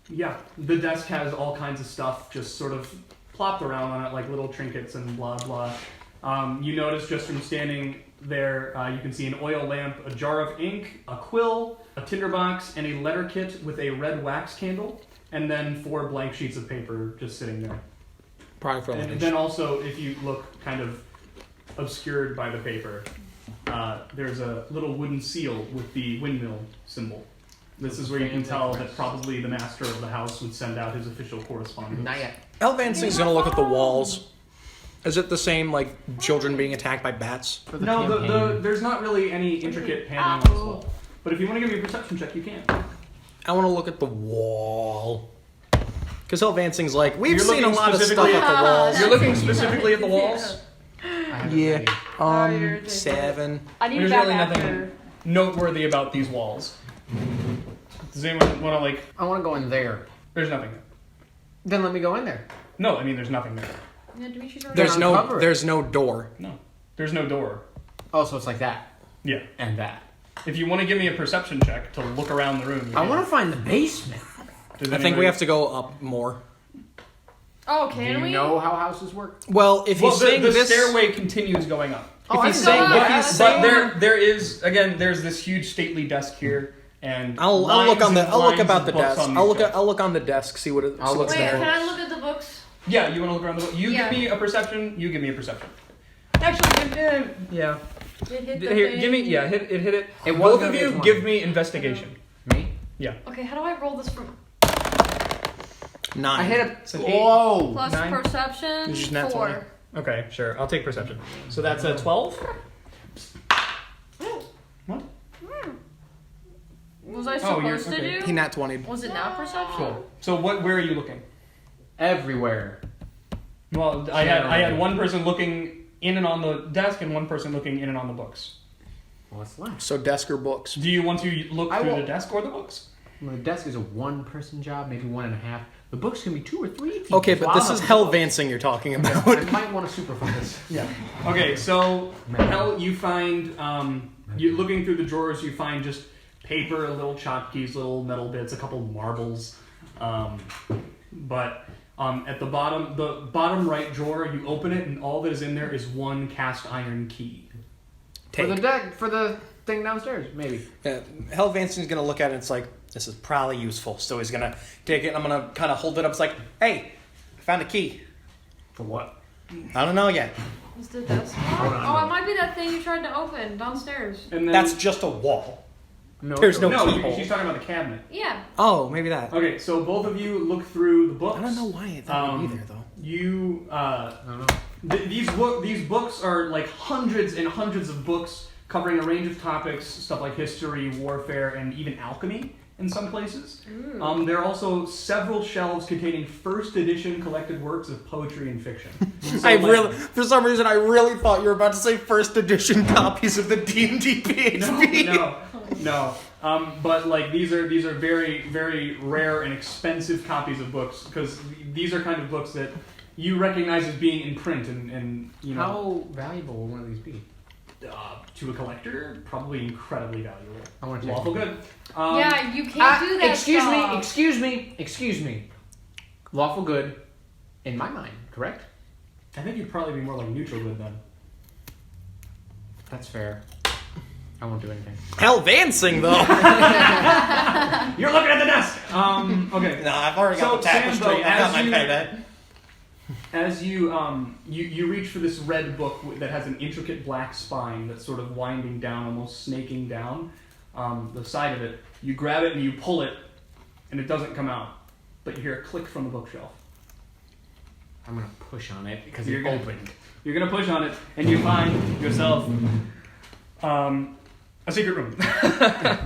Yeah, the desk has all kinds of stuff just sort of plopped around on it, like little trinkets and blah blah. You notice just from standing there, you can see an oil lamp, a jar of ink, a quill, a tinderbox, and a letter kit with a red wax candle, and then 4 blank sheets of paper just sitting there. Probably for And then also, if you look kind of obscured by the paper, there's a little wooden seal with the windmill symbol. This is where you can tell that probably the master of the house would send out his official correspondence. Not yet. Elvansing's gonna look at the walls. Is it the same, like, children being attacked by bats? For the No, campaign. there's not really any intricate paneling on this wall. But if you want to give me a perception check, you can. I want to look at the wall. Because Elvansing's like, we've You're seen a looking lot of stuff specifically at the walls. You're looking specifically at the walls? I haven't Yeah. read it. you're 7. I need There's that really after. nothing noteworthy about these walls. Does anyone want to, like... I want to go in there. There's nothing there. Then let me go in there. No, I mean, there's nothing there. Yeah, Dimitri's already There's no, uncover it. there's no door. No. There's no door. Oh, so it's like that. Yeah. And that. If you want to give me a perception check to look around the room, you I can. want to find the basement. Does I think anybody- we have to go up more. Oh, Do can you we? know how houses work? Well, if Well, he's the saying this... stairway continues going up. Oh, If I he's know saying- that. if he's But saying- there is, again, there's this huge stately desk here. and I'll look on the. I'll look about the desk. I'll look. At, I'll look on the desk. See what. I'll look Wait, there. can I look at the books? Yeah, you want to look around the book. You Yeah. give me a perception. You give me a perception. Actually, yeah. It hit the Here, thing. give me. Yeah, hit it. It Both wasn't of gonna you be a give 20. me investigation. Me? Okay, how do I roll this from 9. I hit a. It's an 8. Whoa! plus 9? perception? It's just nat 4. 20. Okay, sure. I'll take perception. So that's a 12. What? Was I Oh, you're- supposed okay. to He do? nat 20. Was it not perception? Cool. So where are you looking? Everywhere. Well, I had one person looking in and on the desk and one person looking in and on the books. What's left? So desk or books. Do you want to look I through will- the desk or the books? Well, the desk is a one-person job, maybe 1.5. The books can be 2 or 3 people. Okay, so but this I'll is have hell the books. vancing you're talking about. I might want to supervise. Yeah. Okay, so hell, you find you looking through the drawers, you find just paper, little tchotchkes, little metal bits, a couple marbles, but at the bottom right drawer, you open it, and all that is in there is one cast iron key. For the deck, for the thing downstairs, maybe. Hell vancing's gonna look at it. And it's like, this is probably useful. So he's gonna take it. And I'm gonna kind of hold it up. It's like, hey, I found a key. For what? I don't know yet. Is the desk Hold on, Oh, no. it might be that thing you tried to open downstairs. And then, That's just a wall. No. There's no no. keyhole. She's talking about the cabinet. Yeah. Oh, maybe that. Okay, so both of you look through the books. I don't know why that would be there though. You I don't know. these books are like hundreds and hundreds of books covering a range of topics, stuff like history, warfare, and even alchemy in some places. There are also several shelves containing first edition collected works of poetry and fiction. So, For some reason, I really thought you were about to say first edition copies of the D&D PHP. no. But like these are very, very rare and expensive copies of books because these are kind of books that you recognize as being in print and you know. How valuable will one of these be? To a collector, probably incredibly valuable. I want to check. Lawful good. Yeah, you can't do that Excuse me. Lawful good, in my mind, correct? I think you'd probably be more like neutral good then. That's fair. I won't do anything. Hell vancing though. You're looking at the desk. Okay. No, I've already got So, the tapestry. Sam, though, I got my as you- payday. As you reach for this red book that has an intricate black spine that's sort of winding down, almost snaking down the side of it, you grab it and you pull it, and it doesn't come out, but you hear a click from the bookshelf. I'm gonna push on it because You're it gonna- opened. You're gonna push on it, and you find yourself a secret room. That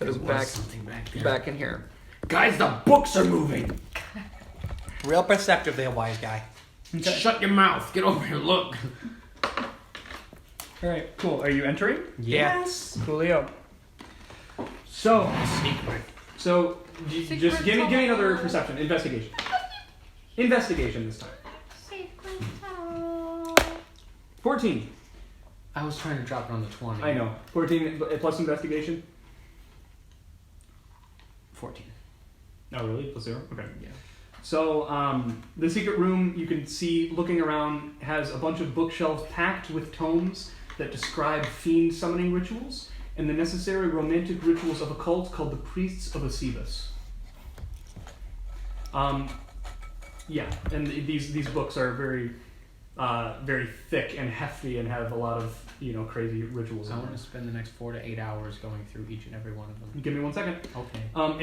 is something back there. back in here. Guys, the books are moving. Real perceptive there, wise guy. Okay. Shut your mouth. Get over here. Look. All right, cool. Are you entering? Yes. Coolio. So, Secret just give me another tunnel. perception, investigation. Investigation this time. Secret tunnel. 14. I was trying to drop it on the 20. I know. 14 plus investigation. 14. Oh, really? Plus 0? Okay. Yeah. So, the secret room, you can see, looking around, has a bunch of bookshelves packed with tomes that describe fiend summoning rituals and the necessary romantic rituals of a cult called the Priests of Asebus. Yeah, and these books are very, very thick and hefty and have a lot of, crazy rituals I in want them. to spend the next 4 to 8 hours going through each and every one of them. Give me 1 second. Okay.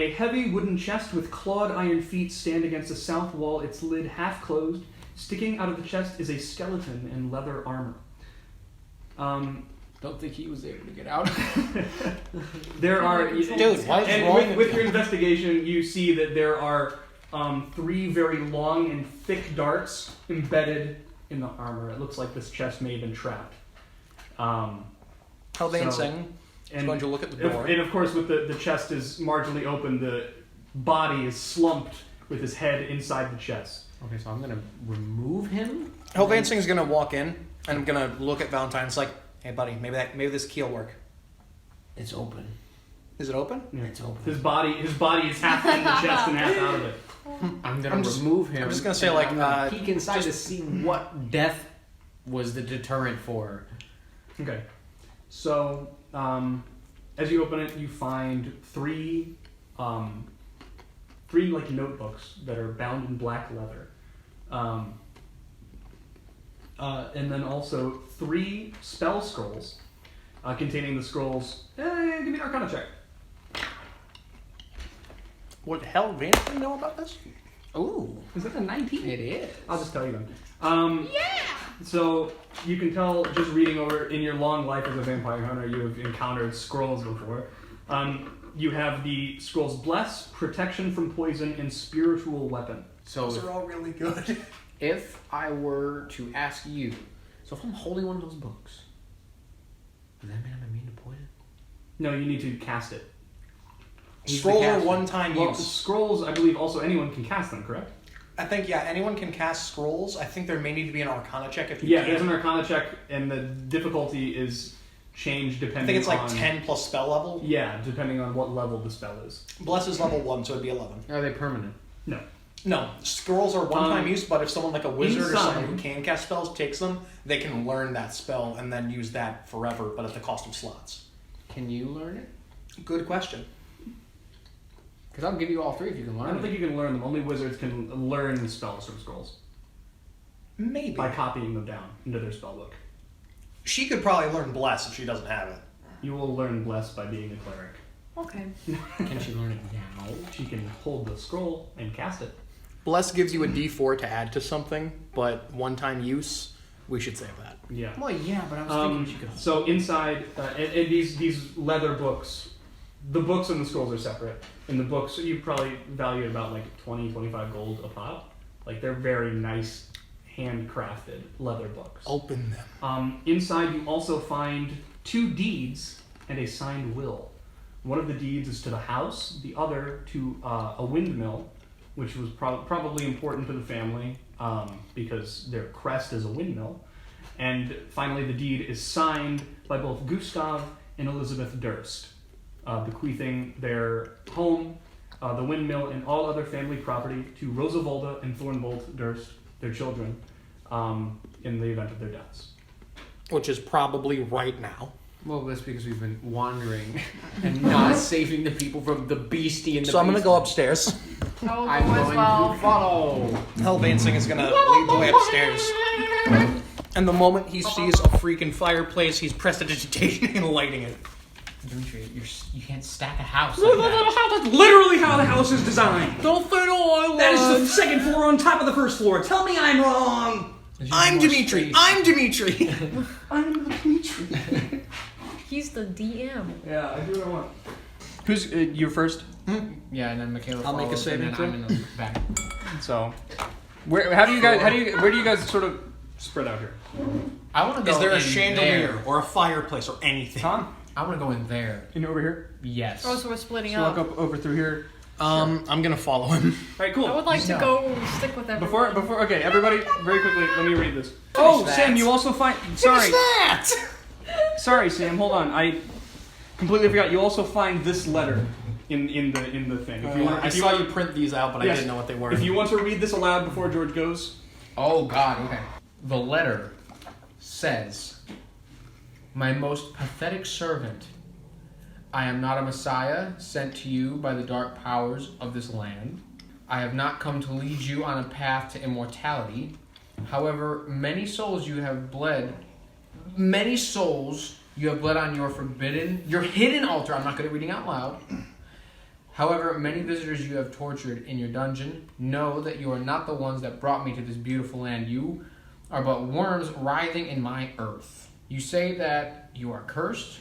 A heavy wooden chest with clawed iron feet stand against the south wall, its lid half closed. Sticking out of the chest is a skeleton in leather armor. Don't think he was able to get out. There are... Dude, why is And wrong with your investigation, you see that there are 3 very long and thick darts embedded in the armor. It looks like this chest may have been trapped. Hell vancing. And, going to look at the door. And of course, with the chest is marginally open, the body is slumped with his head inside the chest. Okay, so I'm going to remove him. Hell vancing is gonna walk in and I'm gonna look at Valentine. It's like, hey buddy, maybe this key will work. It's open. Is it open? Yeah. It's open. His body is half in the chest and half out of it. I'm going to remove him. I'm just gonna say, and like, I'm gonna peek peek inside to see what death was the deterrent for. Okay. So, as you open it, you find three like notebooks that are bound in black leather. And then also 3 spell scrolls containing the scrolls. Give me an Arcana check. What the hell, Vance, do you know about this? Ooh, Is that a 19? it is. I'll just tell you then. So you can tell just reading over in your long life as a vampire hunter, you have encountered scrolls before. You have the scrolls Bless, Protection from Poison, and Spiritual Weapon. So Those are all really good. if I were to ask you, so if I'm holding one of those books, does that mean I'm immune to poison? No, you need to cast it. Who's Scrolls the are caster? one-time Well, use. scrolls, I believe, also anyone can cast them, correct? I think, yeah, anyone can cast scrolls. I think there may need to be an Arcana check if you Yeah, can. there's an Arcana check, and the difficulty is changed depending on... I think it's like 10 plus spell level. Yeah, depending on what level the spell is. Bless is level 1, so it'd be 11. Are they permanent? No. No, scrolls are one-time use, but if someone like a wizard or inside- someone who can cast spells takes them, they can learn that spell and then use that forever, but at the cost of slots. Can you learn it? Good question. Because I'll give you all 3 if you can learn I don't it. think you can learn them. Only wizards can learn the spells from scrolls Maybe. by copying them down into their spellbook. She could probably learn Bless if she doesn't have it. You will learn Bless by being a cleric. Okay. Can she learn it now? She can hold the scroll and cast it. Bless gives you a d4 to add to something, but one-time use, we should save that. Yeah. Well, yeah, but I was thinking she could. So inside, and these leather books, the books and the scrolls are separate. In the books, you probably value about like 20, 25 gold a pop. Like they're very nice, handcrafted leather books. Open them. Inside, you also find 2 deeds and a signed will. One of the deeds is to the house, the other to a windmill, which was probably important to the family because their crest is a windmill. And finally, the deed is signed by both Gustav and Elizabeth Durst, bequeathing their home, the windmill, and all other family property to Rosavolda and Thornbolt Durst, their children, in the event of their deaths. Which is probably right now. Well, that's because we've been wandering and not saving the people from the beastie and the So I'm going to go beast. upstairs. I will go I'm as going well. to follow. Hellvansing is going to lead the way upstairs. And the moment he sees a freaking fireplace, he's prestidigitation and lighting it. Dimitri, you can't stack a house like that. That's literally how the house is designed. Don't think I That is the second floor on top of the first floor. Tell me I'm wrong. I'm Dimitri. I'm Dimitri. I'm Dimitri. He's the DM. Yeah, I do what I want. Who's you first? Yeah, and then Michaela I'll make a follows, saving and then I'm in the back. So, where do you guys sort of spread out here? I want to go Is there a in chandelier there. or a fireplace or anything? Tom, I want to go in there. in over here. Yes. Oh, so we're splitting So walk up. up over through here. I'm gonna follow him. All right, cool. I would like to No. go stick with everyone. Before, okay, everybody, very quickly, let me read this. Oh, that. Sam, you also find. Sorry, that? sorry, Sam. Hold on, I completely forgot. You also find this letter in the thing. If you want, I if you saw want, you print these out, but Yes. I didn't know what they were. if you want to read this aloud before George goes. Oh, God, okay. The letter says, "My most pathetic servant, I am not a messiah sent to you by the dark powers of this land. I have not come to lead you on a path to immortality. However, many souls you have bled on your hidden altar." I'm not good at reading out loud. "However, many visitors you have tortured in your dungeon know that you are not the ones that brought me to this beautiful land. You are but worms writhing in my earth. You say that you are cursed,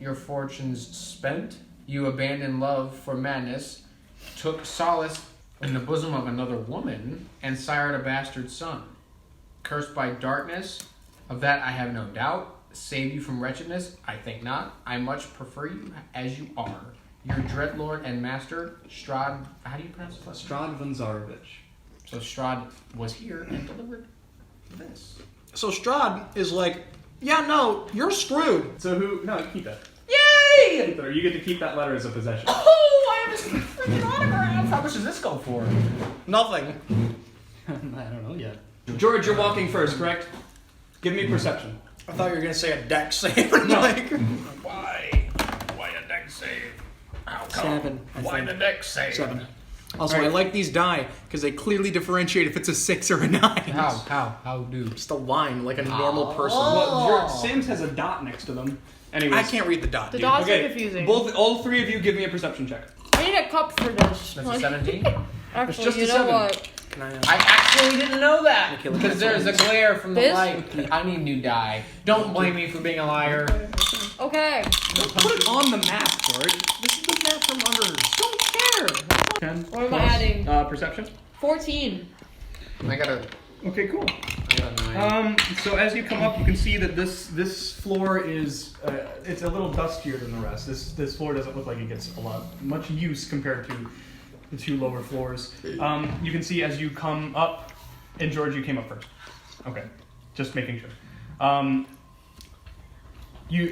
your fortunes spent, you abandoned love for madness, took solace in the bosom of another woman, and sired a bastard son. Cursed by darkness, of that I have no doubt. Save you from wretchedness? I think not. I much prefer you as you are. Your dreadlord and master, Strahd." How do you pronounce his last name? Strahd Vanzarovich. So Strahd was here and delivered this. So Strahd is like, yeah, no, you're screwed. So who? No, keep that. Yay! Keep that. You get to keep that letter as a possession. Oh, I have a freaking autograph! How much does this go for? Nothing. I don't know yet. George, you're walking first, correct? Give me perception. I thought you were gonna say a deck save. No. Like, Why a deck dex save. How come? 7. Why the dex save? 7. Also, All right. I like these die because they clearly differentiate if it's a 6 or a 9. How do? Just a line like a normal person. Well, Sam's has a dot next to them. Anyways. I can't read the dot. The dude. dots Okay, are confusing. all three of you give me a perception check. I need a cup for this. That's a 17. Actually, just a you know 7. what? Can I, I actually didn't know that Okay, look because at there's a this. glare from the This? light. I need new dye. Don't blame me for being a liar. Okay. Put it on the map, George. This is the map from under. Don't care. 10. What am I adding? Perception. 14. I got a Okay, cool. 9. So as you come up, you can see that this floor is it's a little dustier than the rest. This floor doesn't look like it gets much use compared to the two lower floors. You can see as you come up, and George, you came up first. Okay, just making sure.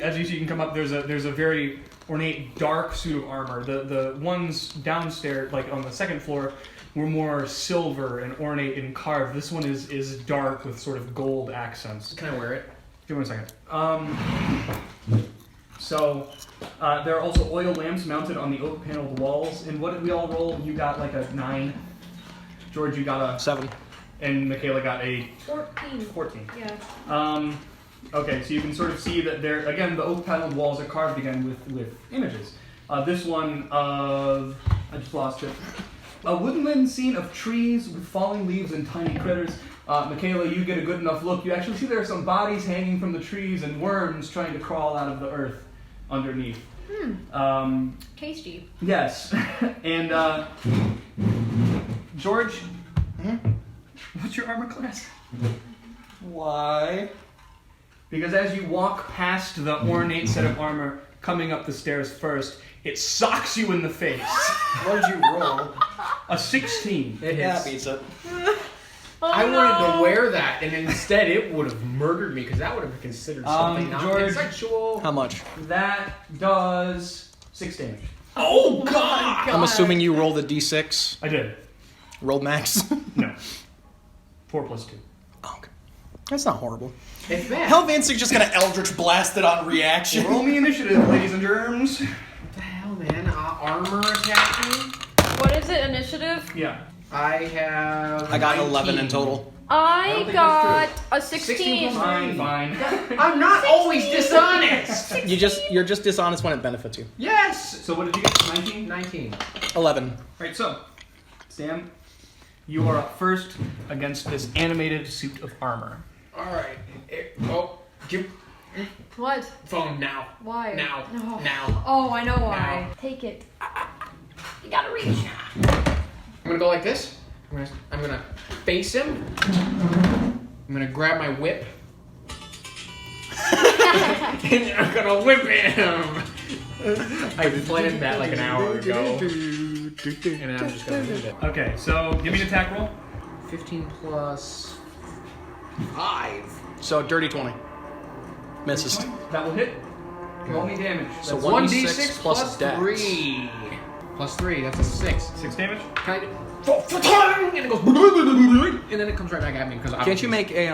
As you see, you can come up. There's a very ornate dark suit of armor. The ones downstairs, like on the second floor, were more silver and ornate and carved. This one is dark with sort of gold accents. Can I wear it? Give me a second. There are also oil lamps mounted on the oak paneled walls. And what did we all roll? You got like a 9. George, you got a 7. And Michaela got a 14. 14. Yeah. Okay, so you can sort of see that there again the oak paneled walls are carved again with images. This one of I just lost it. A woodland scene of trees with falling leaves and tiny critters. Michaela, you get a good enough look. You actually see there are some bodies hanging from the trees and worms trying to crawl out of the earth underneath. Tasty. Yes. And George, what's your armor class? Why? Because as you walk past the ornate set of armor coming up the stairs first, it socks you in the face. What did you roll? A 16. It Yeah, hits. beats it. I wanted to wear that, and instead it would have murdered me because that would have been considered something not George- sexual. How much? That does 6 damage. Oh God! I'm assuming you rolled a d6. I did. Rolled max. No. 4 plus 2. Oh, okay. That's not horrible. It's bad. Hell, Vince's just gonna Eldritch blast it on reaction. Roll me initiative, ladies and germs. What the hell, man? Armor attacking? What is it? Initiative? Yeah. I have. I got 19. 11 in total. I don't I think got that's a 16 16. plus Fine, fine. I'm not always dishonest. You're just dishonest when it benefits you. Yes. So what did you get? 19? 19. 11. Right, so, Sam, you are up first against this animated suit of armor. All right. Give What? phone now. Why? Now. No. Now. Oh, I know why. Now. Take it. You gotta reach. I'm gonna go like this. I'm gonna face him. I'm gonna grab my whip. And I'm gonna whip him. I planned that like an hour ago. And I'm just gonna do it. Okay, so give me an attack roll. 15 plus 5. So dirty 20. Misses. That will hit. Roll me damage. So That's 1d6 plus dex. 3. Plus 3, that's a 6. 6 damage? Kind of. And it goes. And then it comes right back at me because Can't you make a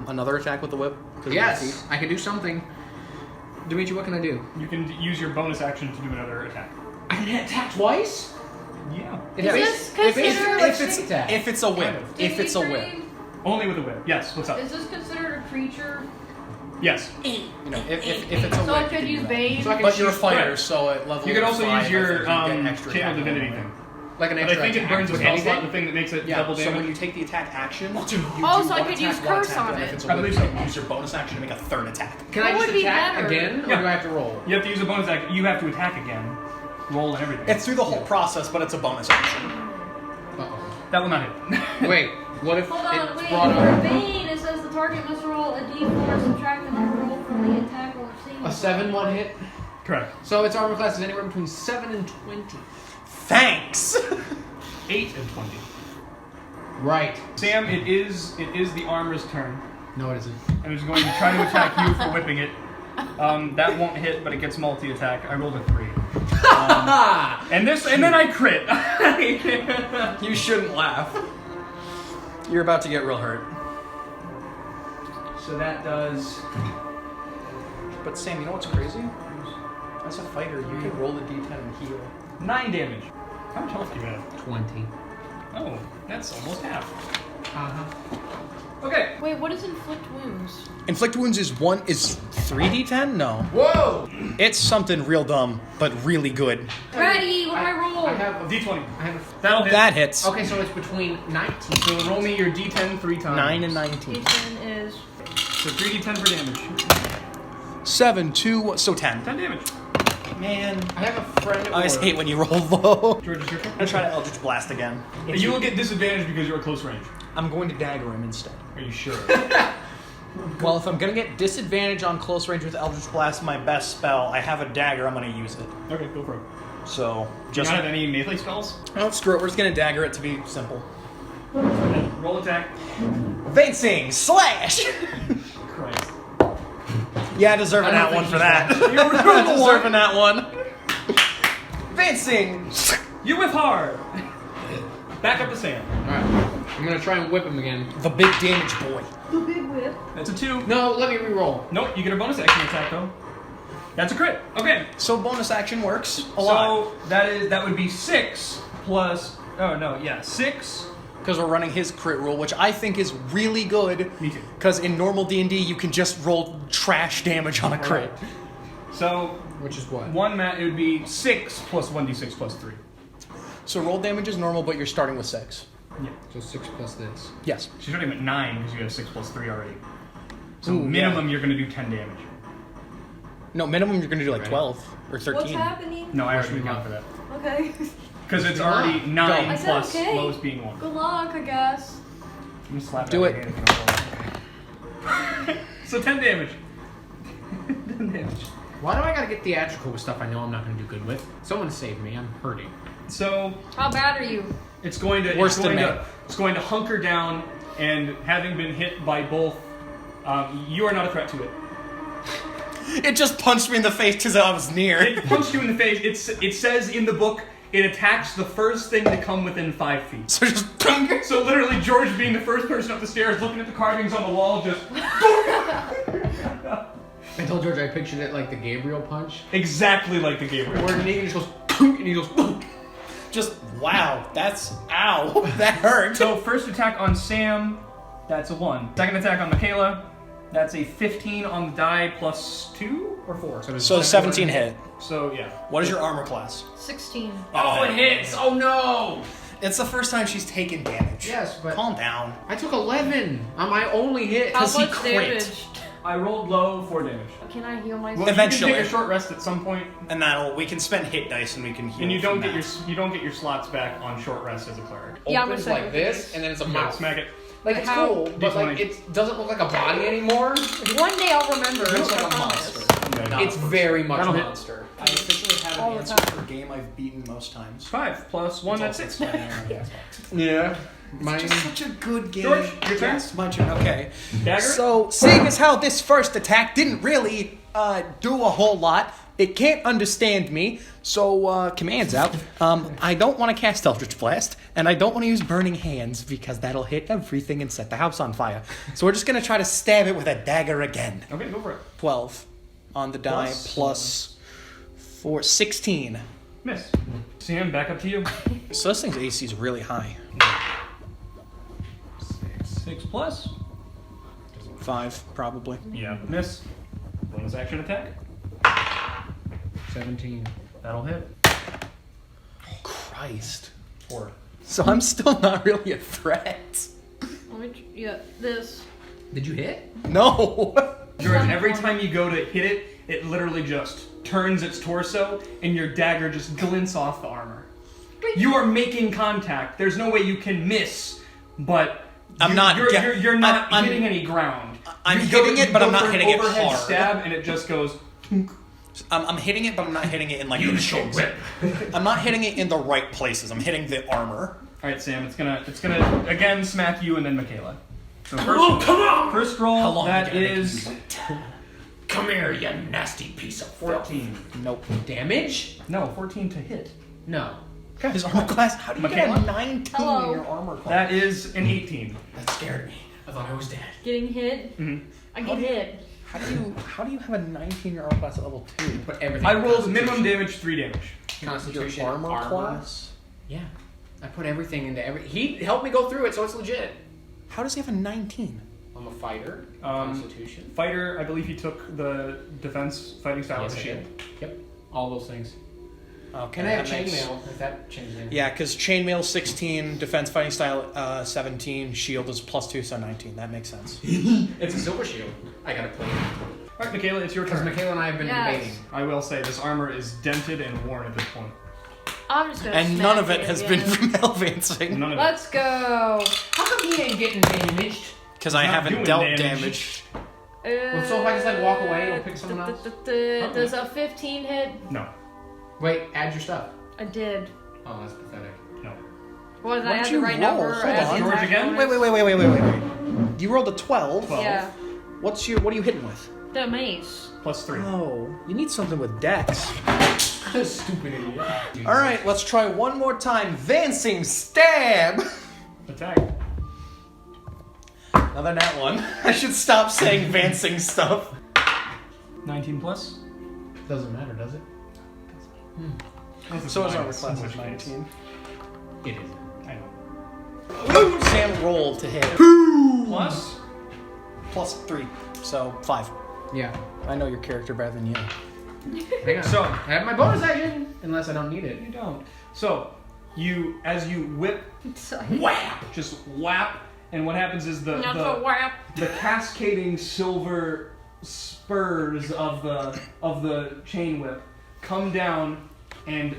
another attack with the whip? 'Cause of your Yes, teeth? I can do something. Dimitri, what can I do? You can use your bonus action to do another attack. I can attack twice? Yeah. Is this considered If it's a whip. If it's a whip. Only with a whip. Yes, what's up? Is this considered a creature? Yes. You know, if it's a So whip. I you could can use do that. Bane? So I can But you're a shoot fighter, Right. so at level You can also 5, use your I think you get extra channel attack divinity level. thing. like an But I extra think it attack burns the with spell slot, the anything. thing that makes it Yeah, double so damage. when you take the attack action, you Oh, do so I one could attack, use one Curse attack, on and it. if it's a I whip, believe you so. can use your bonus action to make a third attack. Can I What just would be attack better? again, or Yeah. do I have to roll? You have to use a bonus action. You have to attack again. Roll and everything. It's through the whole process, but it's a bonus action. Uh-oh. That will not hit. Wait, what if Hold on, it's wait. brought For up Bane, it says the target must roll a d4, subtract the number rolled from the attack roll received. a 7-1 hit? Correct. So its armor class is anywhere between 7 and 20. Thanks! 8 and 20. Right. Sam, it is the armor's turn. No, it isn't. And it's going to try to attack you for whipping it. That won't hit, but it gets multi-attack. I rolled a 3. And then I crit. You shouldn't laugh. You're about to get real hurt. So that does. But Sam, you know what's crazy? As a fighter, you can roll the d10 and heal. 9 damage. How much health do you have? 20. Oh, that's almost half. Uh-huh. Okay. Wait, what is inflict wounds? Inflict wounds is 3d10? No. Whoa! It's something real dumb, but really good. Ready? What do I roll? I have a D20. I have That'll hit. That hits. Okay, so it's between 19. So roll me your D10 3 times. 9 and 19. D10 is. So 3D10 for damage. 7, 2, so 10. 10 damage. Man. I have a friend at I just work. hate when you roll low. George, is your turn? I'm gonna try to Eldritch Blast again. You will get disadvantage because you're at close range. I'm going to dagger him instead. Are you sure? Well, if I'm gonna get disadvantage on close range with Eldritch Blast, my best spell, I have a dagger, I'm gonna use it. Okay, go for it. So, Do you not have any melee spells? Oh, screw it, we're just gonna dagger it to be simple. Roll attack. Fencing! Slash! Christ. Yeah, I deserve I that don't one think for that. he's You're deserving that one. Fencing! You whip hard. Back up to Sam. Alright. I'm gonna try and whip him again. The big damage boy. The big whip. That's a 2. No, let me re-roll. Nope, you get a bonus action attack though. That's a crit. Okay. So bonus action works a lot. So that would be 6 plus. Oh no, yeah, 6. Because we're running his crit rule, which I think is really good. Me too. Because in normal D&D, you can just roll trash damage on a crit. So Which is what? it would be 6 plus 1d6 plus 3. So roll damage is normal, but you're starting with 6. Yeah. So 6 plus this. Yes. She's already at 9 because you have 6 plus 3 already. So Ooh, minimum you're gonna do 10 damage. No, minimum you're going to do like Ready? 12 or 13. What's happening? No, I Where's already your account for that. Okay. Because it's Good already luck. 9 I said plus okay. lowest being 1. Good luck, I guess. I'm gonna slap Do that it. hand if you don't roll. So 10 damage. 10 damage. Why do I gotta get theatrical with stuff I know I'm not gonna do good with? Someone save me, I'm hurting. So How bad are you? it's going to Worse than me. it's going to hunker down, and having been hit by both, you are not a threat to it. It just punched me in the face because I was near. It punched you in the face. It says in the book it attacks the first thing to come within 5 feet. So just... So literally, George being the first person up the stairs, looking at the carvings on the wall, just I told George I pictured it like the Gabriel punch. exactly like the Gabriel. Where Negan just goes, and he goes, Just, wow, that's... Ow. That hurt. So first attack on Sam, that's a 1. Second attack on Michaela, that's a 15 on the die plus 2 or 4. So 17 hit. So yeah. What is your armor class? 16. oh, it hits! Oh no! It's the first time she's taken damage. Yes, but Calm down. I took 11 on my only hit. How 'Cause he much crit. damage? I rolled low 4 damage. Can I heal Well, myself? Eventually. you can take a short rest at some point, And we can spend hit dice and we can heal. and you don't from get that. your slots back on short rest as a cleric. Yeah, I'm gonna Opens say like this, and then it's a Yeah, mouth. smack it. Like it's How- cool, but like D20. it doesn't look like a body anymore. One day I'll remember. It's like I a promise. monster. Okay. It's very much That'll a hit. monster. I officially have All an the answer time. for a game I've beaten most times. 5 plus 1, that's 6. Yeah. Mine. It's just such a good game. George, your turn. Yes, my turn. Okay. Dagger? So, seeing as how this first attack didn't really do a whole lot, it can't understand me, so commands out. I don't want to cast Eldritch Blast, and I don't want to use Burning Hands because that'll hit everything and set the house on fire. So we're just going to try to stab it with a dagger again. Okay, go for it. 12 on the die plus 4, 16. Miss. Sam, back up to you. So this thing's AC is really high. 6 plus. 5, probably. Yeah, miss. Bonus action attack. 17. That'll hit. Christ. 4. So I'm still not really a threat. Yeah, this. Did you hit? No. George, every time you go to hit it, it literally just turns its torso, and your dagger just glints off the armor. You are making contact. There's no way you can miss, but I'm you- not You're, get- you're, you're not I'm- hitting any ground. I'm You go- hitting it, you but go I'm not for an hitting it overhead hard. stab, and it just goes. I'm hitting it, but I'm not hitting it in like the shins. I'm not hitting it in the right places. I'm hitting the armor. All right, Sam. It's gonna again smack you and then Michaela. So first, come on! First How roll. long That you gotta is Come here, you nasty piece of 14. Nope. damage. No, 14 to hit. No. His armor class. How do you Michaela? get a 19 Hello. in your armor class? That is an 18. That scared me. I thought I was dead. Getting hit. Mhm. I get hit. How do you have a 19 in your armor class at level 2? Put everything. I in rolled Constitution. minimum damage 3 damage. Constitution. Your armor class? Yeah. I put everything into every. He helped me go through it, so it's legit. How does he have a 19? I'm a fighter. Constitution. Fighter, I believe he took the defense fighting style Yes, of I the shield. did. Yep. All those things. Okay. And I have that makes- chainmail, if that changes anything. Yeah, because chainmail 16, defense fighting style 17, shield is +2, so 19. That makes sense. It's a silver shield. I gotta play it. Alright, Michaela, it's your Because turn. Michaela and I have been Yes. debating. I will say this armor is dented and worn at this point. I'm just gonna. And none of smack it has again. been from Hellvancing. None of Let's go. How come he ain't getting damaged? Because I Not haven't doing dealt damage. damage. Well, so if I just, like, walk away, it'll pick someone else? Does a 15 hit? it. No. Wait, add your stuff. I did. Oh, that's pathetic. No. What did I What'd have the you right roll? number? Hold I have on. the George attack again? bonus. Wait. You rolled a 12. Yeah. What are you hitting with? The mace. +3. Oh, you need something with dex. Stupid idiot. Dude. All right, let's try one more time. Vancing stab. Attack. Another nat one. I should stop saying vancing stuff. 19 plus. Doesn't matter, does it? So is armor Minus, class in of which case. 19. It is. I know. Sam rolled to hit. Plus? +3, so 5. Yeah. I know your character better than you. Hang on. So- I have my bonus action, unless I don't need it. You don't. So, as you whip, Whap! just whap, and what happens is Not so whap. the cascading silver spurs of the chain whip come down and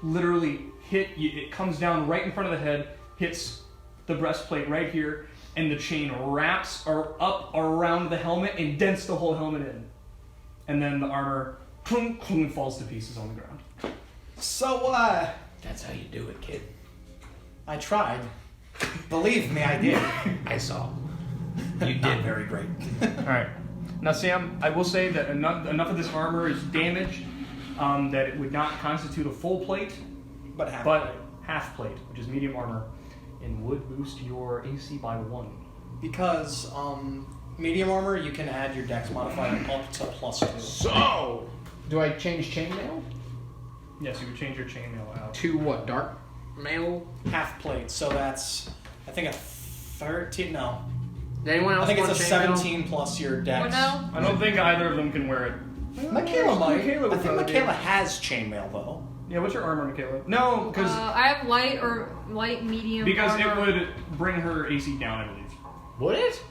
literally hit you. It comes down right in front of the head, hits the breastplate right here, and the chain wraps up around the helmet and dents the whole helmet in. And then the armor clunk, clunk, falls to pieces on the ground. So, That's how you do it, kid. I tried. Believe me, I did. I saw. You did very great. Alright. Now, Sam, I will say that enough of this armor is damaged that it would not constitute a full plate, But half. but half plate, which is medium armor, and would boost your AC by 1. Because medium armor, you can add your dex modifier up to +2. So, do I change chainmail Yes, you would change your chainmail out. to what? Dark mail? Half plate, so that's I think a 13. No, Did anyone else I think it's want a chainmail? 17 plus your dex. What now? I don't think either of them can wear it. Michaela might. Michaela I would think probably Michaela be- has chainmail though. Yeah, what's your armor, Michaela? No, because I have light, medium. it armor. would bring her AC down, I believe. Would it?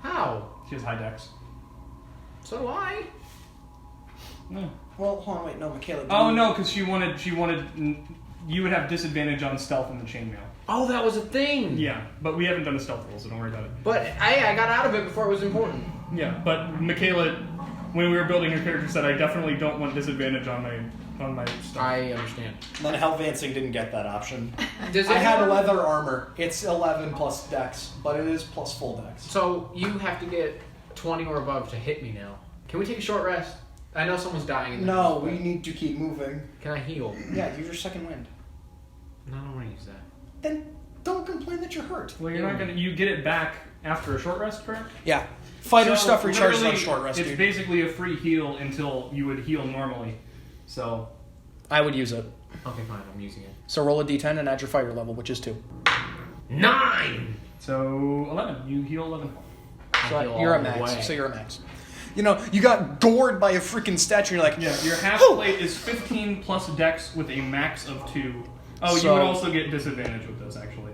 How? She has high dex. So do I. No. Well, hold on, wait, no, Michaela. Oh no, because she wanted. You would have disadvantage on stealth in the chainmail. Oh, that was a thing. Yeah, but we haven't done a stealth roll, so don't worry about it. But I got out of it before it was important. Yeah, but Michaela, when we were building her character, said I definitely don't want disadvantage on my stuff. I understand. Then Hellvancing didn't get that option. Does I had anyone- leather armor. It's 11 plus dex, but it is plus full dex. So you have to get 20 or above to hit me now. Can we take a short rest? I know someone's dying in the No, house, we but need to keep moving. Can I heal? Yeah, use your second wind. No, I don't want to use that. Then don't complain that you're hurt. Well, you're not gonna. You get it back after a short rest, correct? Yeah. Fighter So, stuff recharges on literally, short rest, It's dude. basically a free heal until you would heal normally. So I would use it. Okay, fine. I'm using it. So roll a d10 and add your fighter level, which is 2. 9. so 11. You heal 11. So heal you're all a the max. way. So you're a max. You know, you got gored by a freaking statue, and you're like, Yeah, your half "Whew." plate is 15 plus dex with a max of 2. Oh, you So- would also get disadvantage with this, actually.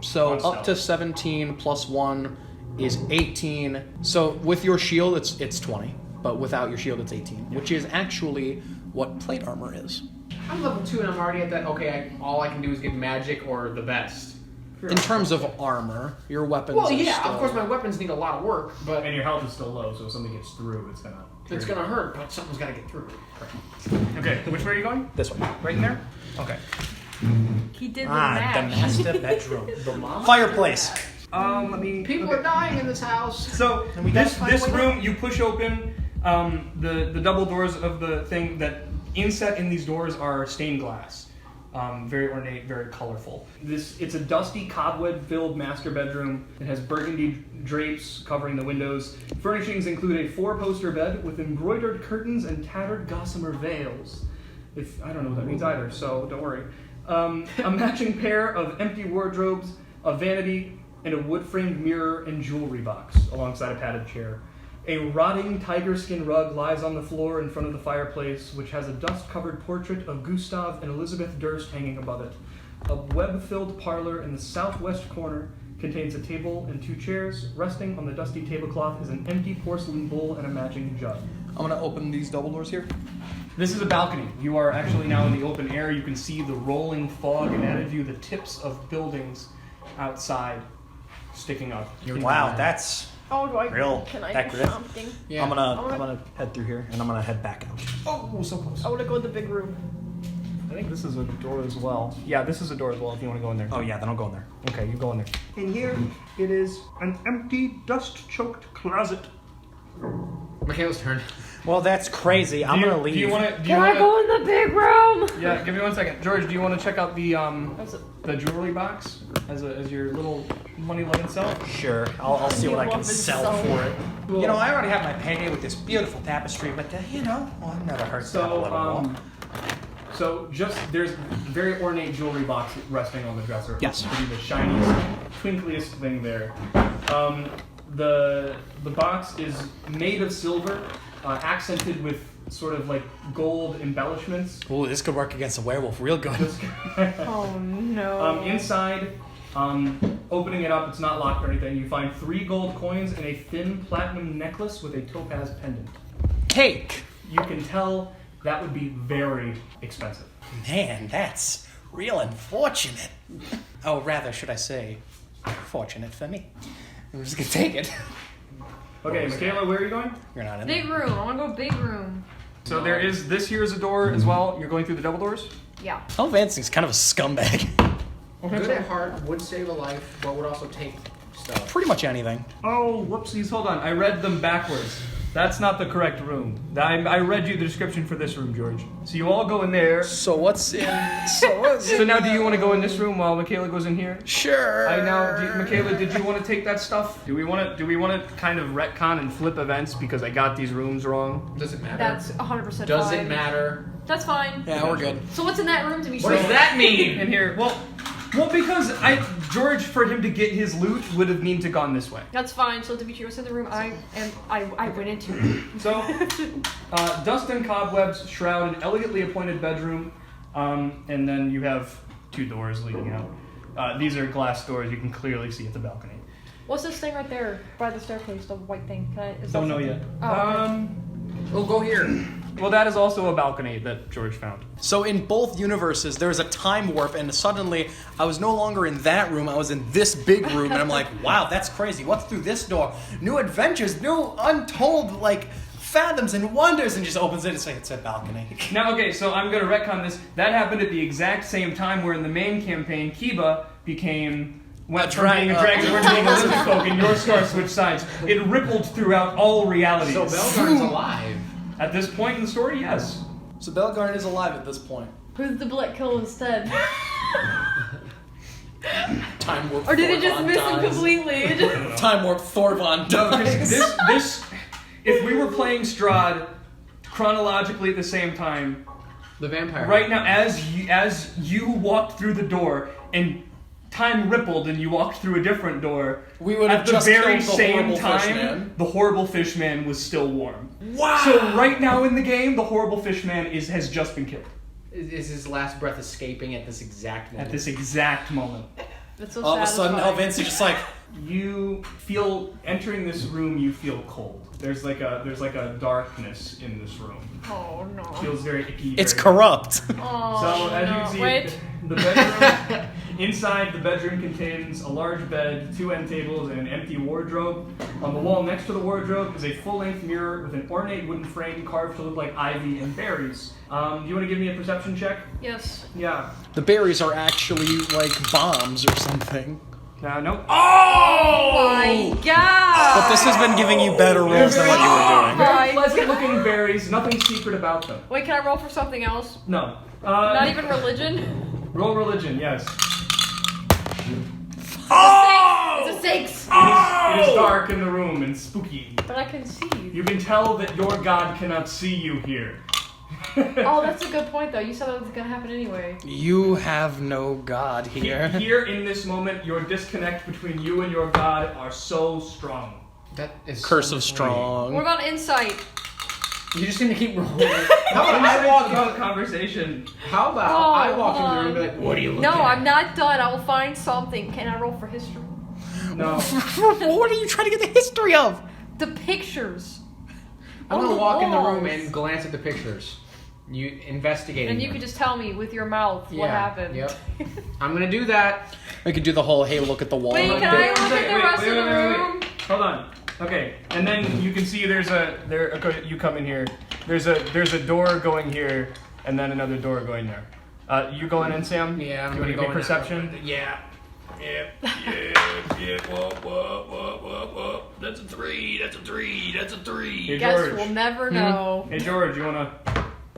So On up to stealth. 17 plus 1 is 18. So with your shield, it's 20, but without your shield, it's 18, which is actually what plate armor is. I'm level 2 and I'm already at that. Okay, all I can do is get magic or the best. In terms of armor, your weapons. Well, are yeah, still- of course my weapons need a lot of work, but And your health is still low, so if something gets through, it's gonna hurt. But something's got to get through. Okay, which way are you going? This one. Right in there? Okay. He did the Ah, the match. master bedroom. The mama? Fireplace. Let me. People okay. are dying in this house. So we this gotta find a way room, you push open the double doors of the thing. That inset in these doors are stained glass. Very ornate, very colorful. It's a dusty, cobweb-filled master bedroom. It has burgundy drapes covering the windows. Furnishings include a 4-poster bed with embroidered curtains and tattered gossamer veils. I don't know what that means either, so don't worry. A matching pair of empty wardrobes, a vanity, and a wood-framed mirror and jewelry box alongside a padded chair. A rotting tiger skin rug lies on the floor in front of the fireplace, which has a dust-covered portrait of Gustav and Elizabeth Durst hanging above it. A web-filled parlor in the southwest corner contains a table and 2 chairs. Resting on the dusty tablecloth is an empty porcelain bowl and a matching jug. I'm gonna open these double doors here. This is a balcony. You are actually now in the open air. You can see the rolling fog and added view, the tips of buildings outside sticking up. Wow, that's Oh, do I? real. Can I do decorative. something? Yeah. I'm gonna head through here and I'm gonna head back out. Oh, so close. I want to go in the big room. I think this is a door as well. Yeah, this is a door as well if you want to go in there. Oh yeah, then I'll go in there. Okay, you go in there. In here, it is an empty, dust-choked closet. Michaela's turn. Well, that's crazy. I'm gonna leave. Do you want to? Can I go in the big room? Yeah, give me 1 second. George, do you want to check out the That's it. the jewelry box as your little money-loving self? Sure, I'll see what I can love his sell soul. for it. You know, I already have my payday with this beautiful tapestry, but well, it never hurts to have a little more. So there's very ornate jewelry box resting on the dresser. Yes. To be the shiniest, twinkliest thing there. The box is made of silver, accented with sort of like gold embellishments. Ooh, this could work against a werewolf real good. Oh no. Inside, opening it up, it's not locked or anything. You find 3 gold coins and a thin platinum necklace with a topaz pendant. Cake! You can tell that would be very expensive. Man, that's real unfortunate. Oh, rather, should I say, fortunate for me. I'm just gonna take it. Okay, Michaela, where are you going? You're not in Big there. room. I want to go big room. So there is, this here is a door as well. You're going through the double doors? Yeah. Oh, Vansing's kind of a scumbag. Good at heart, would save a life, but would also take stuff. Pretty much anything. Oh, whoopsies, hold on. I read them backwards. That's not the correct room. I read you the description for this room, George. So you all go in there. So what's in... So now do you want to go in this room while Michaela goes in here? Sure. Michaela, did you want to take that stuff? Do we want to kind of retcon and flip events because I got these rooms wrong? Does it matter? That's 100% fine. Does it matter? That's fine. Yeah, we're good. So what's in that room to be What does that mean? In here, well, because George, for him to get his loot, would have needed to gone this way. That's fine. So to be sure, what's in the room I went into. So, dust and cobwebs shroud an elegantly appointed bedroom, and then you have 2 doors leading out. These are glass doors. You can clearly see at the balcony. What's this thing right there by the staircase? The white thing. Don't know yet. Oh, Oh, go here. Well, that is also a balcony that George found. So in both universes, there was a time warp, and suddenly I was no longer in that room. I was in this big room, and I'm like, wow, that's crazy. What's through this door? New adventures, new untold, fathoms and wonders, and just opens it. It's a balcony. Now, okay, so I'm going to retcon this. That happened at the exact same time where in the main campaign, Kiba went from being a dragonborn to being a living folk, and your star switched sides. It rippled throughout all realities. So Belgarn's alive. At this point in the story, yes. So Belgarn is alive at this point. who's the Black Kill instead? Time warp. Or did it just Thorvon miss him dies. completely? Time warp. Thorvon No, dies. because this, if we were playing Strahd chronologically at the same time, The vampire. right now, as you walked through the door and time rippled and you walked through a different door, We would have at the just very killed the same horrible time, fishman. the horrible fishman was still warm. Wow. So right now in the game, the horrible fishman has just been killed Is his last breath escaping at this exact moment? at this exact moment. That's so All of a sudden, satisfying. Elvin's just like, You feel entering this room. You feel cold. There's like a darkness in this room. Oh no. Feels very icky. it's very- corrupt. Oh, So as you no. can see, Wait. the bedroom inside the bedroom contains a large bed, 2 end tables, and an empty wardrobe. On the wall next to the wardrobe is a full-length mirror with an ornate wooden frame carved to look like ivy and berries. Do you want to give me a perception check? Yes. Yeah. The berries are actually like bombs or something. No. Oh my god! But this has been giving you better rolls than what you were doing. Very my pleasant-looking berries. Nothing secret about them. Wait, can I roll for something else? No. Not even religion? Roll religion, yes. It's a 6. It is dark in the room and spooky. But I can see. You can tell that your god cannot see you here. Oh, that's a good point, though. You said that was gonna happen anyway. You have no god here. Here in this moment, your disconnect between you and your god are so strong. That is Curse so of annoying. Strahd. What about insight? You just need to keep rolling. How about I walk about in? conversation? How about Oh, I walk hold in the room and be on. like, what are you looking No, at? I'm not done. I will find something. Can I roll for history? No. What are you trying to get the history of? The pictures. I'm on gonna the walk in the walls. room and glance at the pictures. You investigate. And you could just tell me with your mouth what happened. Yep. I'm gonna do that. We could do the whole, hey, look at the wall. Wait, can I look at the rest of the room? Hold on. Okay, and then you can see okay, you come in here. There's a door going here, and then another door going there. You going in, Sam? Yeah, I'm You want gonna to give go me in perception? that- Yeah. Whoa. That's a 3. Hey, Guess George. we'll never know. Hey, George, you wanna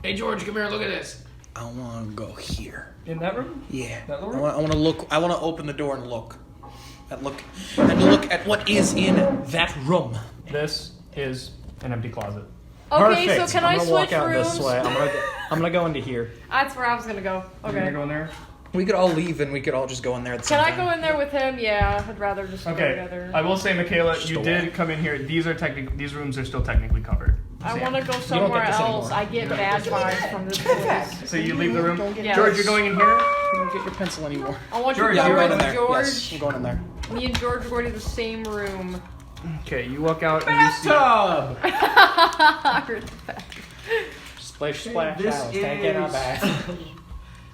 Hey George, come here. Look at this. I want to go here. in that room? Yeah. That I room? want to look. I want to open the door and look. Look at what is in that room. This is an empty closet. Okay, Perfect. so can I'm I gonna walk switch out rooms? this way. I'm gonna go into here. That's where I was gonna go. You Okay. wanna go in there? We could all leave and we could all just go in there at the Can same I time. go in there with him? Yeah, I'd rather just go Okay. together. I will say, Michaela, Just you a did walk. come in here. These rooms are still technically covered. I Sam. want to go don't somewhere get this else. anymore. I get bad vibes from this place. So you leave the room. Yeah. George, you're going in here. You don't get your pencil anymore. I want George, you to you're go right with in there. George. Yes, I'm going in there. Me and George are going to the same room. Okay, you walk out and you see. Bathtub. Splish, splash, This house, take it out is- back.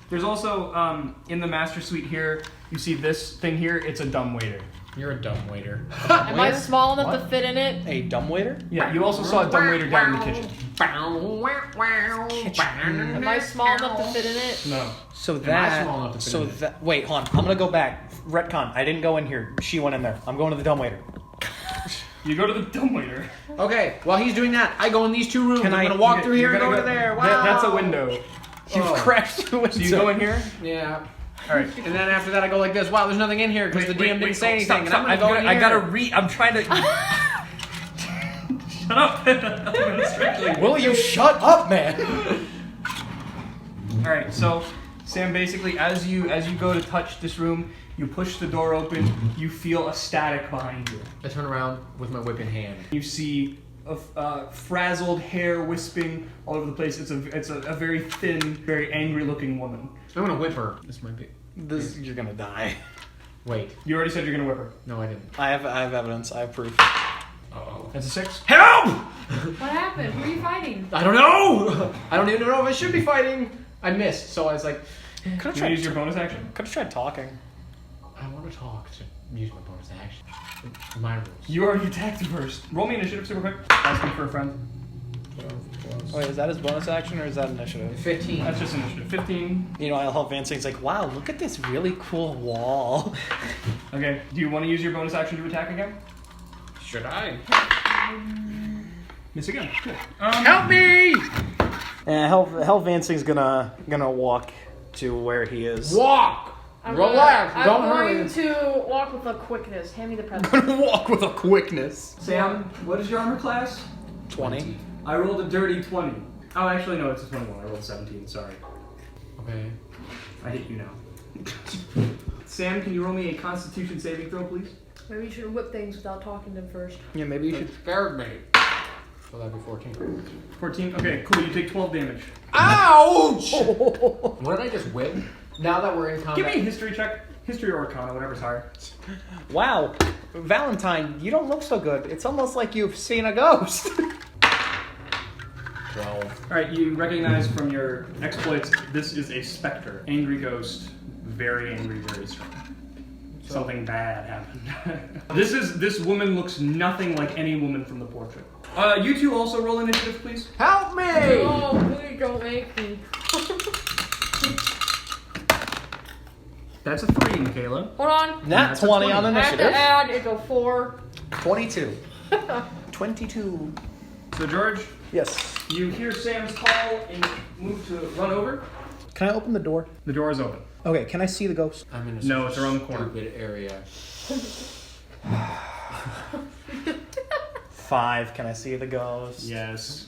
There's also in the master suite here. You see this thing here. It's a dumbwaiter. You're a dumb waiter. Am I small enough to What? fit in it? A dumbwaiter? Yeah, you also saw a dumbwaiter down in the kitchen. Am I small enough to fit in it? No. So I that. small enough to fit So in it? that. Wait, hold on. I'm gonna go back. Retcon. I didn't go in here. She went in there. I'm going to the dumbwaiter. You go to the dumbwaiter. Okay, while he's doing that, I go in these two rooms. Can I'm I- gonna walk Okay, through here you're and go gonna to there. Wow. That's a window. You've Oh. crashed through it. So you go in here. Yeah. All right. And then after that, I go like this. Wow, there's nothing in here because the DM didn't say anything. Stop, and stop. I'm gonna go in here. I gotta read. I'm trying to. Shut up. I'm gonna strike you. Will you shut up, man? All right. So, Sam, basically, as you go to touch this room, you push the door open. You feel a static behind you. I turn around with my whip in hand. You see a frazzled hair wisping all over the place. It's a very thin, very angry-looking woman. I'm gonna whip her. This might be. You're gonna die. Wait. You already said you're gonna whip her. No, I didn't. I have evidence. I have proof. Uh-oh. That's a 6. Help! What happened? Who are you fighting? I don't know! I don't even know if I should be fighting. I missed, so I was like, Could have You wanna tried. use your bonus action. Could have tried talking. I want to talk to use my bonus action. My rules. You already attacked first. Roll me initiative super quick. Asking for a friend. Wait, is that his bonus action or is that initiative? 15. That's just initiative. 15. You know, I'll help Vance. He's like, wow, look at this really cool wall. Okay. Do you want to use your bonus action to attack again? Should I? Miss again. Cool. Help me! And Hell Vancing's gonna walk to where he is. Walk! Relax. I'm Don't going hurry. to walk with a quickness. Hand me the present. Gonna walk with a quickness. Sam, what is your armor class? 20. I rolled a dirty 20. Oh, actually, no, it's a 21. I rolled 17. Sorry. Okay. I hit you now. Sam, can you roll me a Constitution saving throw, please? Maybe you should whip things without talking to them first. Yeah, maybe you That should. scared me. So that'd be 14. 14. Okay, cool. You take 12 damage. Ouch! What did I just whip? Now that we're in combat. Give me a history check. History or Arcana, whatever's higher. Wow, Valentine, you don't look so good. It's almost like you've seen a ghost. 12. All right, you recognize from your exploits this is a specter, angry ghost, very angry, very strong. Something bad happened. This woman looks nothing like any woman from the portrait. You two also roll initiative, please. Help me! Oh, please don't make me. That's a 3, Michaela. Hold on. Nat That's a 20 20. on I have to initiative. add. It's a 4. 22. 22. So George, Yes. you hear Sam's call and move to run over. Can I open the door? The door is open. Okay, can I see the ghost? I'm in a No, it's around the corner. stupid area. 5. Can I see the ghost? Yes.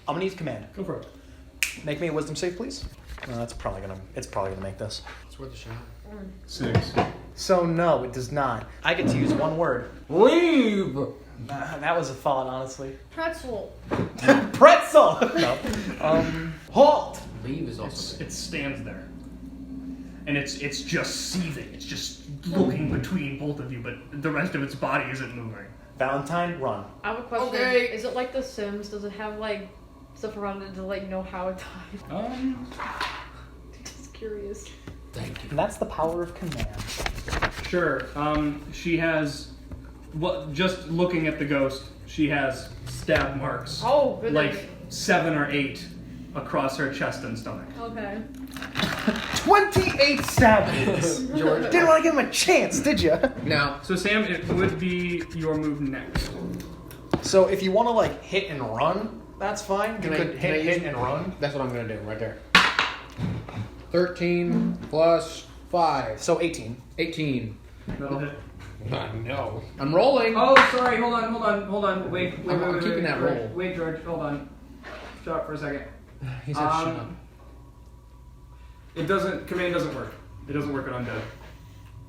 I'm gonna use command. Go for it. Make me a wisdom save, please. No, it's probably gonna make this. It's worth a shot. 6. So no, it does not. I get to use one word. Leave! That was a thought, honestly. Pretzel. Pretzel. No. Halt. Leave is also. It stands there. And it's just seething. It's just looking between both of you, but the rest of its body isn't moving. Valentine, run. I have a question. Okay. Is it like The Sims? Does it have like stuff around it to like know how it dies? Just curious. Thank you. And that's the power of command. Sure. She has, just looking at the ghost, she has stab marks. Oh, goodness. Like 7 or 8 across her chest and stomach. Okay. 28 stab wounds. George. Didn't want to give him a chance, did you? Now, So Sam, it would be your move next. So if you want to like hit and run, that's fine. You could can I hit use- and run. that's what I'm gonna do right there. 13 plus 5. So 18. 18. That'll hit. No. I'm rolling. Oh, sorry. Hold on. Wait. I'm keeping that George. roll. Wait, George. Hold on. Stop for a second. He said shut up. It doesn't. Command doesn't work. It doesn't work on undead.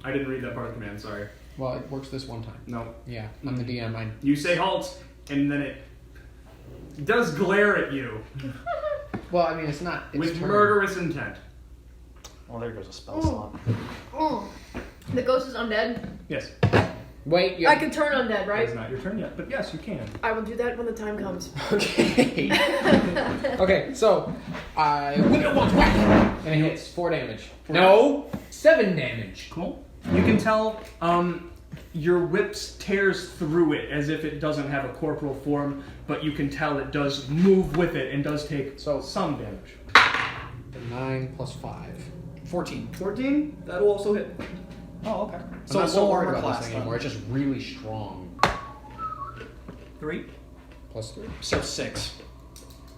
I didn't read that part of the command. Sorry. Well, it works this one time. No. Yeah, I'm the DM. You say halt, and then it does glare at you Well, I mean, it's not. It's with turn. murderous intent. Well, there goes a spell Ooh. slot. Oh. The ghost is undead. Yes. Wait, I can turn undead, right? It's not your turn yet, but yes, you can. I will do that when the time comes. Okay. Okay, so I whip it once, whack, and it hits 4 damage. No, 7 damage. Cool. You can tell your whips tears through it as if it doesn't have a corporal form, but you can tell it does move with it and does take some damage. 9 plus 5. 14. 14? That'll also hit. Oh, okay. So I'm not so low worried armor about class this thing then. anymore. It's just really strong. 3. Plus 3. So 6.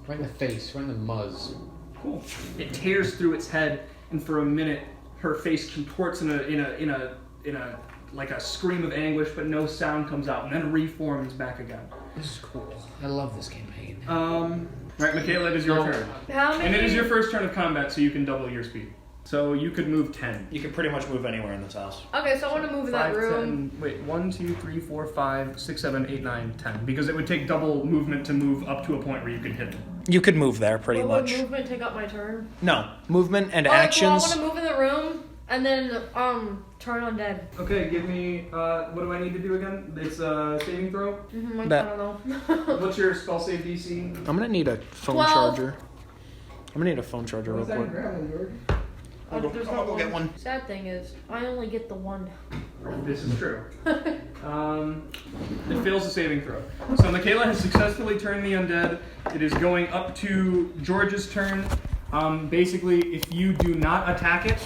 Right in the face, right in the muzz. Cool. It tears through its head, and for a minute, her face contorts in a like a scream of anguish, but no sound comes out, and then reforms back again. This is cool. I love this campaign. Right, Michaela, it is your turn. How many? And it is your first turn of combat, so you can double your speed. So you could move 10. You can pretty much move anywhere in this house. Okay, so I want to move in that 5, room. 10, wait, 1, 2, 3, 4, 5, 6, 7, 8, 9, 10. Because it would take double movement to move up to a point where you could hit it. You could move there pretty Will much. movement take up my turn? No, movement and Well, I actions. want to move in the room and then turn undead. Okay, give me, what do I need to do again? It's a saving throw. I That- don't know. What's your spell save DC? I'm gonna need a phone 12. charger. I'm gonna need a phone charger real quick. I'll go- There's I'll not go get one. Sad thing is, I only get the one. This is true. It fails the saving throw. So Michaela has successfully turned the undead. It is going up to George's turn. Basically, if you do not attack it,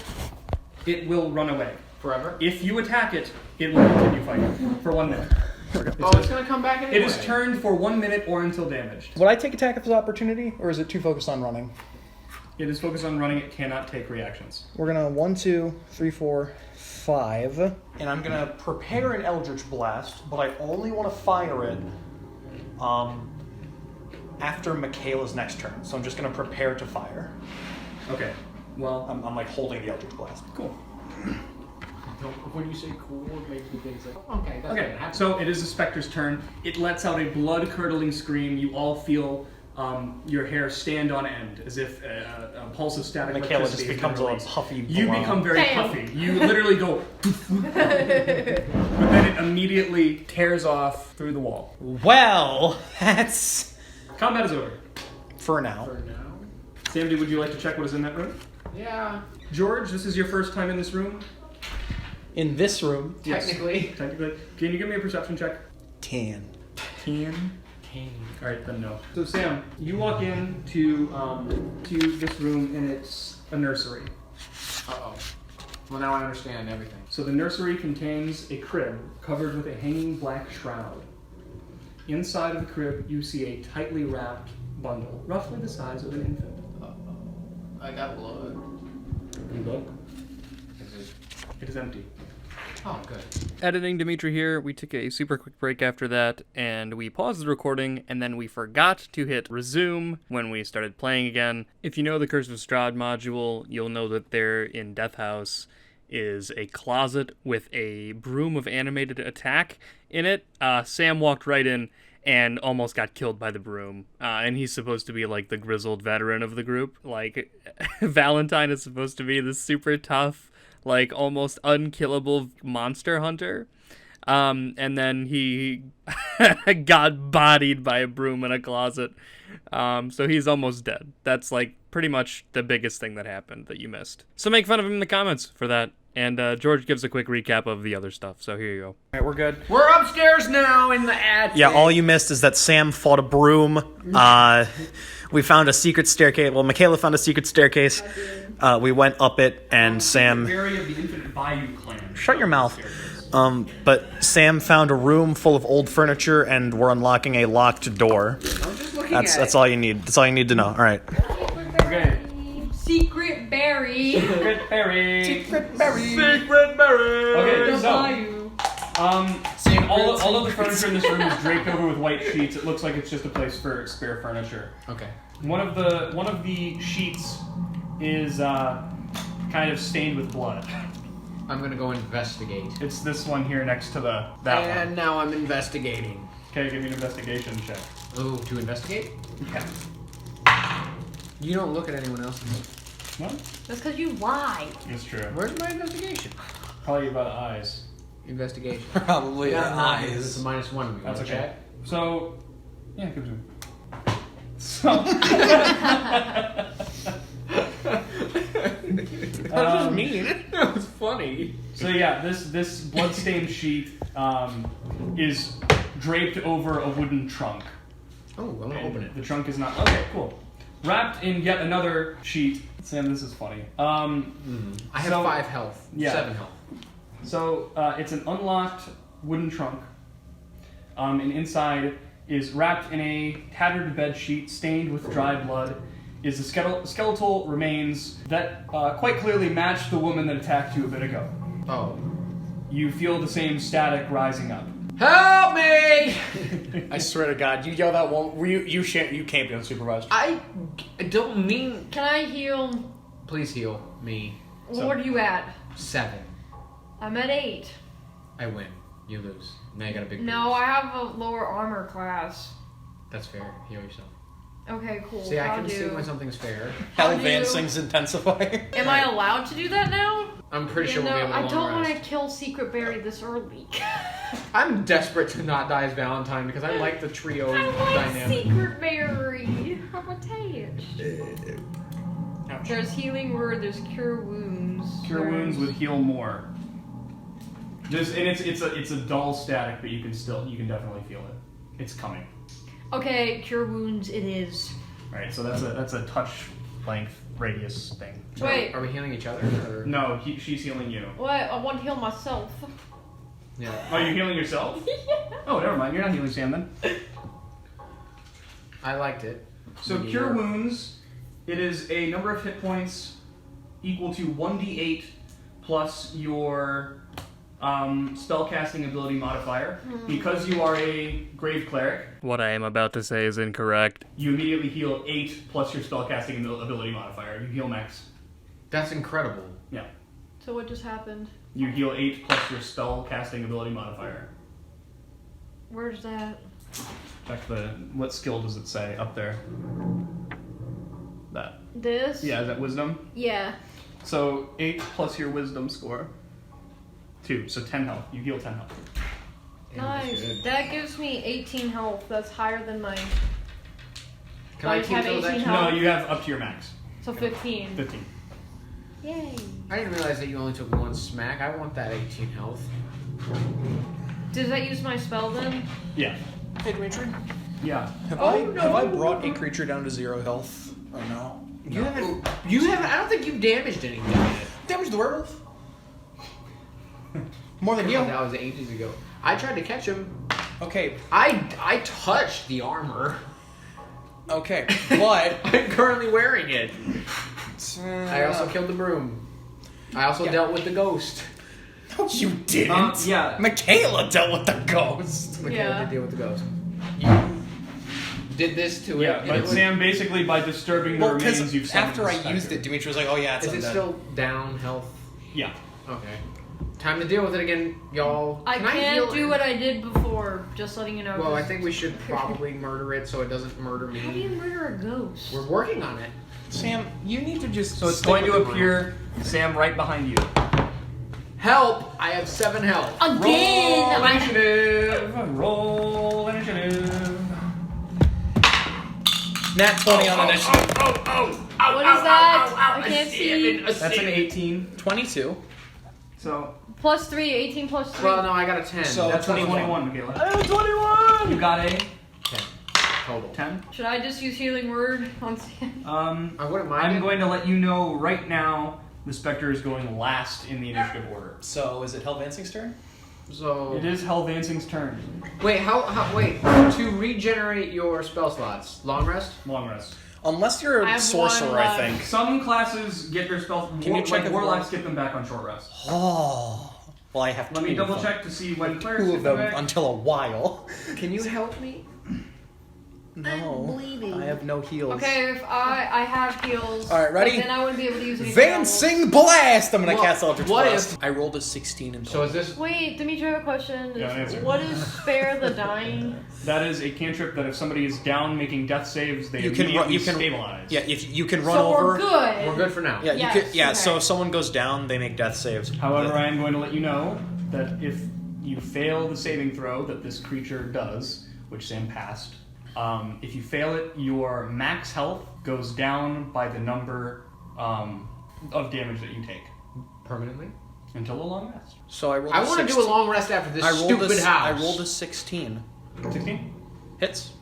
it will run away. Forever? If you attack it, it will continue fighting for 1 minute. Oh, it's gonna come back anyway. It is turned for 1 minute or until damaged. Would I take attack of this opportunity, or is it too focused on running? It is focused on running. It cannot take reactions. We're gonna 1, 2, 3, 4, 5, and I'm gonna prepare an Eldritch Blast, but I only want to fire it after Michaela's next turn. So I'm just gonna prepare to fire. Okay. Well, I'm like holding the Eldritch Blast. cool. When you say cool, it makes me think like, okay, that's Okay, gonna happen. so it is the Spectre's turn. It lets out a blood-curdling scream. You all feel your hair stand on end, as if a pulse of static Michaela electricity just has been becomes a released. puffy You blob. become very Damn. puffy. You literally go, but then it immediately tears off through the wall. Well, that's Combat is over. for now. For now? Samdi, would you like to check what is in that room? Yeah. George, this is your first time in this room? In this room, Yes. Technically. Technically. Can you give me a perception check? 10. 10. All right, then no. So Sam, you walk in to this room, and it's a nursery. Uh-oh. Well, now I understand everything. So the nursery contains a crib covered with a hanging black shroud. Inside of the crib, you see a tightly wrapped bundle, roughly the size of an infant. I got blood. In the book? It is empty. Oh, good. Editing Dimitri here. We took a super quick break after that, and we paused the recording, and then we forgot to hit resume when we started playing again. If you know the Curse of Strahd module, you'll know that there in Death House is a closet with a broom of animated attack in it. Sam walked right in and almost got killed by the broom. And he's supposed to be like the grizzled veteran of the group. Like, Valentine is supposed to be this super tough, like almost unkillable monster hunter. And then he got bodied by a broom in a closet. So he's almost dead. That's like pretty much the biggest thing that happened that you missed. So make fun of him in the comments for that. And George gives a quick recap of the other stuff. So here you go. All right, we're good. We're upstairs now in the attic. Yeah, all you missed is that Sam fought a broom. We found a secret staircase. Well, Michaela found a secret staircase. We went up it, and Sam... Very of the Infinite Bayou clan. Shut your mouth. But Sam found a room full of old furniture, and we're unlocking a locked door. I'm just looking That's all you need. That's all you need to know. All right. Okay. Secret berry. Secret berry. Secret berry. Secret berry! Okay, The so... bayou. all of the furniture in this room is draped over with white sheets. It looks like it's just a place for spare furniture. Okay. One of the sheets is kind of stained with blood. I'm gonna go investigate. It's this one here next to that And one. now I'm investigating. Okay, give me an investigation check. Oh, to investigate? Yeah. You don't look at anyone else's. What? That's because you lied. It's true. Where's my investigation? Probably by the eyes. Investigation. Probably Yeah, the not here. eyes. This is -1. We That's wanna okay. check? So, yeah, give it to me. So... That was mean. That was funny. So yeah, this bloodstained sheet is draped over a wooden trunk. Oh, I'm gonna open it. The trunk is not... Okay, cool. Wrapped in yet another sheet. Sam, this is funny. I have So- 5 health. Yeah. 7 health. So it's an unlocked wooden trunk. And inside is wrapped in a tattered bed sheet stained with dry blood. Is the skeletal remains that quite clearly match the woman that attacked you a bit ago. Oh. You feel the same static rising up. Help me! I swear to God, you yell that one. You can't be unsupervised. I don't mean... Can I heal? Please heal me. What are you at? 7. I'm at 8. I win. You lose. Now you got a big No, lose. I have a lower armor class. That's fair. Heal yourself. Okay, cool. See, I I'll can see do. when something's fair. I'll Hell do- Vansing's intensifying. Am I allowed to do that now? I'm pretty sure You we'll know, be able to I don't want to rest. kill Secret Berry this early. I'm desperate to not die as Valentine because I like the trio I want dynamic. Secret Berry. I'm attached. Ouch. There's healing word. There's cure wounds. Cure wounds with heal more. It's a dull static, but you can definitely feel it. It's coming. Okay, cure wounds. It is. Right, so that's a touch length radius thing. Wait. Are we healing each other? Or? No, she's healing you. What? I want to heal myself. Yeah. Oh, you're healing yourself? Yeah. Oh, never mind. You're not healing Sam then. I liked it. So When you cure were- wounds, it is a number of hit points equal to 1d8 plus your spellcasting ability modifier. Because you are a grave cleric, What I am about to say is incorrect. you immediately heal 8 plus your spellcasting ability modifier. You heal max. That's incredible. Yeah. So what just happened? You heal 8 plus your spellcasting ability modifier. Where's that? Check what skill does it say up there? That. This? Yeah, is that wisdom? Yeah. So 8 plus your wisdom score. 2, so 10 health. You heal 10 health. Nice. That gives me 18 health. That's higher than mine. Can I I have keep those 18 extra? health. No, you have up to your max. So 15. 15. Yay. I didn't realize that you only took 1 smack. I want that 18 health. Does that use my spell then? Yeah. Hey, Dimitri. Yeah. Have Oh, I brought a creature down to 0 health or no? You haven't. You haven't. I don't think you've damaged anything yet. Damage the werewolf. More than you. That was ages ago. I tried to catch him. Okay. I touched the armor. Okay. But I'm currently wearing it. I also killed the broom. I also dealt with the ghost. No, you didn't. Yeah. Michaela dealt with the ghost. Michaela did deal with the ghost. You did this to it. Yeah, and but it was- Sam, basically, by disturbing the Well, remains, because you've summoned after the I specter. used it, Dimitri was like, "Oh yeah, it's Is it undead." still down health? Yeah. Okay. Time to deal with it again, y'all. I Can heal can't do it? what I did before, just letting you know. Well, I think we should probably murder it so it doesn't murder me. How do you murder a ghost? We're working on it. Sam, you need to just. So it's stick going to with the appear, Sam, right behind you. Help! I have 7 health. Again! Roll initiative. Roll initiative. Nat 20 on initiative. What is that? I can't see. That's an 18. 22. So Plus 3, 18 plus 3. Well, no, I got a 10. So That's 21, Michaela. I have 21. you got a 10 total. 10. Should I just use healing word on Sam? I wouldn't mind. I'm it. going to let you know right now the Spectre is going last in the initiative order. So is it Hellvancing's turn? So It is Hellvancing's turn. wait, wait. To regenerate your spell slots, long rest. Long rest. Unless you're I a have sorcerer, one I left. think. Some classes get their spells. Can you check like if warlocks one- get them back on short rest. Oh. Well, I have Let me two of double them. check to see when clerics Two get of them them back. until a while. Can you help me? No. bleeding. I have no heals. Okay, if I have heals. All right, ready? But then I wouldn't be able to use anything else. Vancing Blast! I'm gonna Well, cast Eldritch what Blast. I rolled a 16 in So total. is this? Wait, Dimitri, I have a question. Yeah, answer. What is Spare the Dying? That is a cantrip that if somebody is down making death saves, they You can immediately you can stabilize. Yeah, if you can run So over. we're good. We're good for now. Yeah, Yes, you could. Yeah, okay. so if someone goes down, they make death saves. However, I am going to let you know that if you fail the saving throw that this creature does, which Sam passed, if you fail it, your max health goes down by the number of damage that you take Permanently. until a long rest. So I rolled. I want to do a long rest after this stupid house. I rolled a 16. 16? Hits.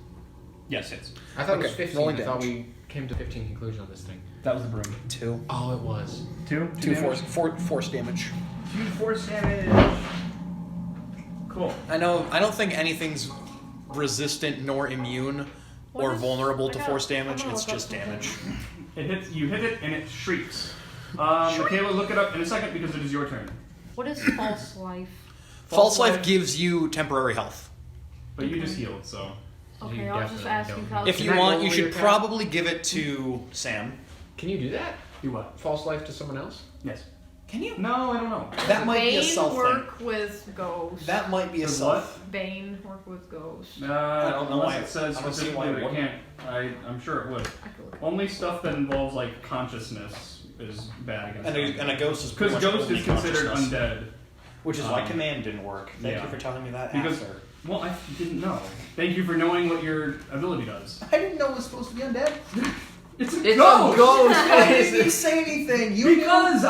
Yes, hits. I thought it was Okay, 15. rolling I thought damage. we came to 15 conclusion on this thing. That was the broom. 2. Oh, it was. 2? 2 damage? force damage. 2 force damage. Cool. I know. I don't think anything's resistant nor immune What or is- vulnerable to I force gotta- damage. I'm gonna It's look just up something. damage. It hits. You hit it and it shrieks. Michaela, look it up in a second because it is your turn. What is False Life? False life gives you temporary health. But you just healed, so. Okay, You I was just definitely asking. don't. If I was If Can you I want, roll you your should attack? probably give it to Sam. Can you do that? You what? False life to someone else? Yes. Can you? No, I don't know. That might be a Bane self thing. work with ghosts. That might be a Does self. Bane work with ghosts. I don't know unless why- it says I don't see specifically why that it it can't. I'm sure it would. I could look. Only stuff that involves like consciousness is bad against. And a ghost is pretty Because much ghost only is considered consciousness. undead. Which is why Um, command didn't work. Thank yeah. you for telling me that Because after. well, I didn't know. Thank you for knowing what your ability does. I didn't know it was supposed to be undead. It's a It's ghost. a ghost! Why didn't you say anything? You Because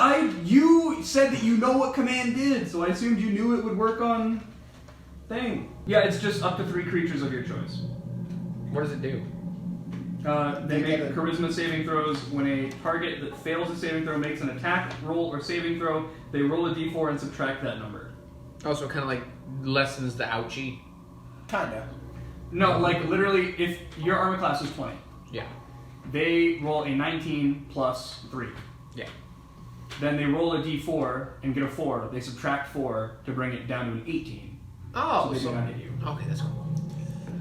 you said that you know what command did, so I assumed you knew it would work on thing. Yeah, it's just up to 3 creatures of your choice. What does it do? They You make get it. charisma saving throws. When a target that fails a saving throw makes an attack, roll, or saving throw, they roll a d4 and subtract that number. Oh, so it kind of like lessens the ouchie. Kinda. No, like literally, if your armor class is 20, Yeah. they roll a 19 plus 3. Yeah. Then they roll a d4 and get a 4. They subtract 4 to bring it down to an 18. Oh, So they do not hit you. Okay, that's cool.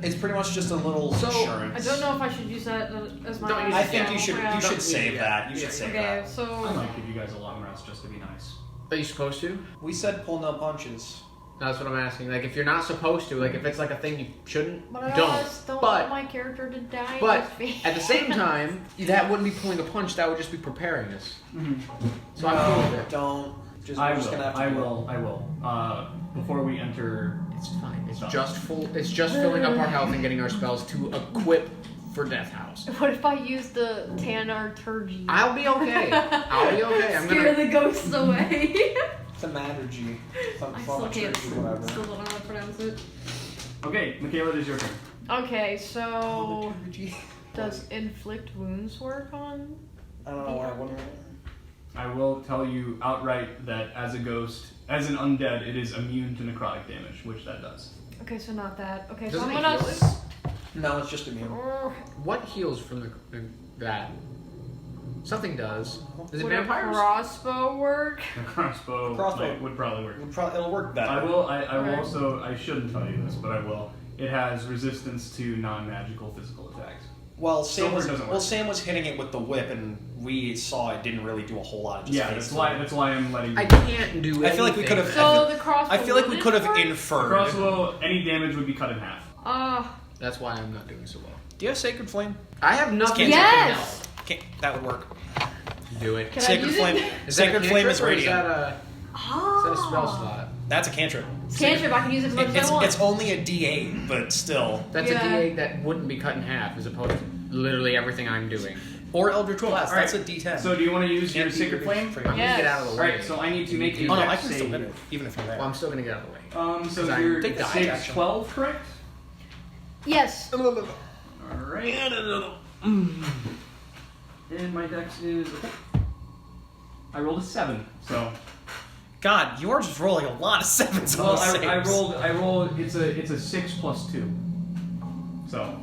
It's pretty much just a little So, I insurance. don't know if I should use that as my. Don't use I it. think you should Yeah. you should Don't- save yeah. that. You Yeah. should save Okay, that. I so might give you guys a long rest just to be nice. Are you supposed to? We said pull no punches. That's what I'm asking. Like, if you're not supposed to, like, if it's like a thing you shouldn't, but I don't. almost don't But- want my character to die. in But this phase. at the same time, that wouldn't be pulling a punch. That would just be preparing us. Mm-hmm. So I'm cool with it. Don't. Just, I we're just will. gonna have to I do it. will. I will. Before we enter. It's fine. It's Stop. just full. It's just filling up our health and getting our spells to equip for Death House. What if I use the Tanarturgy? I'll be okay. I'll be okay. I'm Scare gonna. the ghosts away. Thaumaturgy. I still can't. Whatever. Still don't know how to pronounce it. Okay, Michaela, it is your turn. Okay, so Thaumaturgy. does inflict wounds work on? I don't know why I wouldn't. I will tell you outright that as a ghost, as an undead, it is immune to necrotic damage, which that does. Okay, so not that. Okay, so Doesn't I'm it gonna. heal it? No, it's just immune. What heals from that? Something does. Is it Would a vampires? crossbow work? A crossbow, Crossbow. would probably work. It'll work better. I will. I will Okay. also. I shouldn't tell you this, but I will. It has resistance to non-magical physical attacks. Well, Sam was Silver doesn't work. hitting it with the whip, and we saw it didn't really do a whole lot. It just Yeah, faced that's why I'm letting you. I can't do I feel like we could have- So the crossbow. I feel like we wouldn't could have work? inferred. crossbow. Any damage would be cut in half. That's why I'm not doing so well. Do you have Sacred Flame? I have nothing. Yes! Okay, that would work. Do it. Can I Sacred use Flame. it? Is that a Sacred Flame cantrip is or radiant. Is that a spell slot? That's a cantrip. Cantrip, I can use it as much as I want. It's only a D8, but still. That's Yeah. a D8 that wouldn't be cut in half, as opposed to literally everything I'm doing. Or Eldritch Blast. Alright, That's a D10. So do you want to use your Can't be Sacred Flame? Eldritch I'm gonna get out of the way. Alright, so I need to make a Oh no, I dex can still save. hit it, even if you're there. Well, I'm still gonna get out of the way. So 'Cause I you're take the save action. 12, correct? Yes. Alright. And my dex is... I rolled a 7, so... God, you are just rolling a lot of sevens on Well, those saves. I rolled, it's a 6 plus 2. So...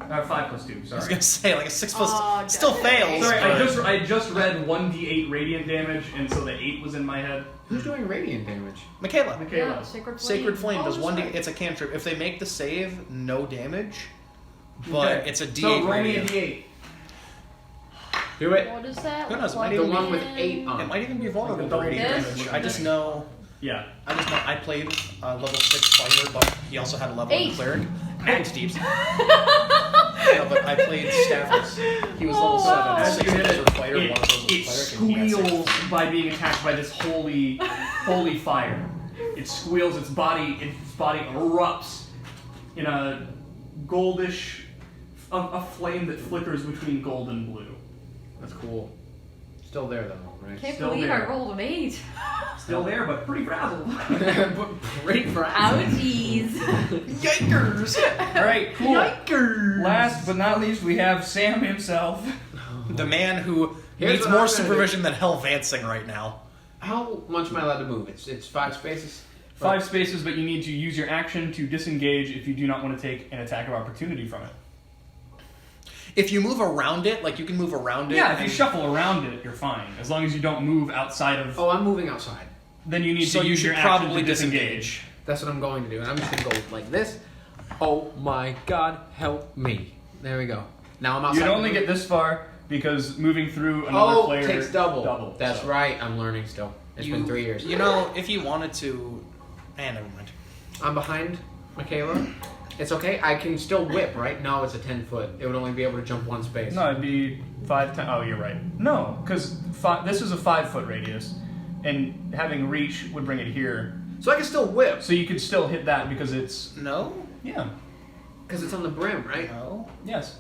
5 plus 2, I was sorry. gonna say, like a 6 plus... Oh, still dang. fails. Sorry, but- I just read 1d8 radiant damage, and so the 8 was in my head. Who's doing radiant damage? Michaela. Michaela. Yeah, Sacred Flame. Sacred Flame does Oh, 1d... sorry. It's a cantrip. If they make the save, no damage. But Okay. it's a D8 So roll me a radiant. d8. Do it. What is that? Who knows, it might Plug even The in. one with 8 on It might even be vulnerable to Double radiant this? damage. I just know... Yeah. I played level 6 fighter, but he also had a level 8. 1 cleric. And Steve's. No, but I played Stafford's. He was level 7. Oh. As 6 you hit was it, a fighter, 1 of those was it cleric, and he had 6. squeals by being attacked by this holy fire. It squeals, its body erupts in a goldish, a flame that flickers between gold and blue. That's cool. Still there though, right? Can't Still believe there. I rolled an 8. Still there, but pretty frazzled. Great for Ouchies. Yikers! Alright, cool. Yikers! Last but not least, we have Sam himself. The man who Here's needs what more I'm gonna supervision than hell vancing right now. How much am I allowed to move? It's 5 spaces. 5 spaces, but you need to use your action to disengage if you do not want to take an attack of opportunity from it. If you move around it, like you can move around it. Yeah, if you and- shuffle around it, you're fine. As long as you don't move outside of... Oh, I'm moving outside. Then you need So to you use should your action probably to disengage. That's what I'm going to do, and I'm just gonna go like this. Oh my God, help me! There we go. Now I'm outside. You'd only get this far because moving through another Oh, player takes double. That's so. right. I'm learning still. It's been 3 years. You know, if you wanted to... never mind. I'm behind Michaela. It's okay. I can still whip, right? No, it's a 10-foot. It would only be able to jump 1 space. No, it'd be 5, 10. Oh, you're right. No, because this is a 5-foot radius, and having reach would bring it here. So I can still whip So you could still hit that because it's No? yeah. because it's on the brim, right? No? Yes.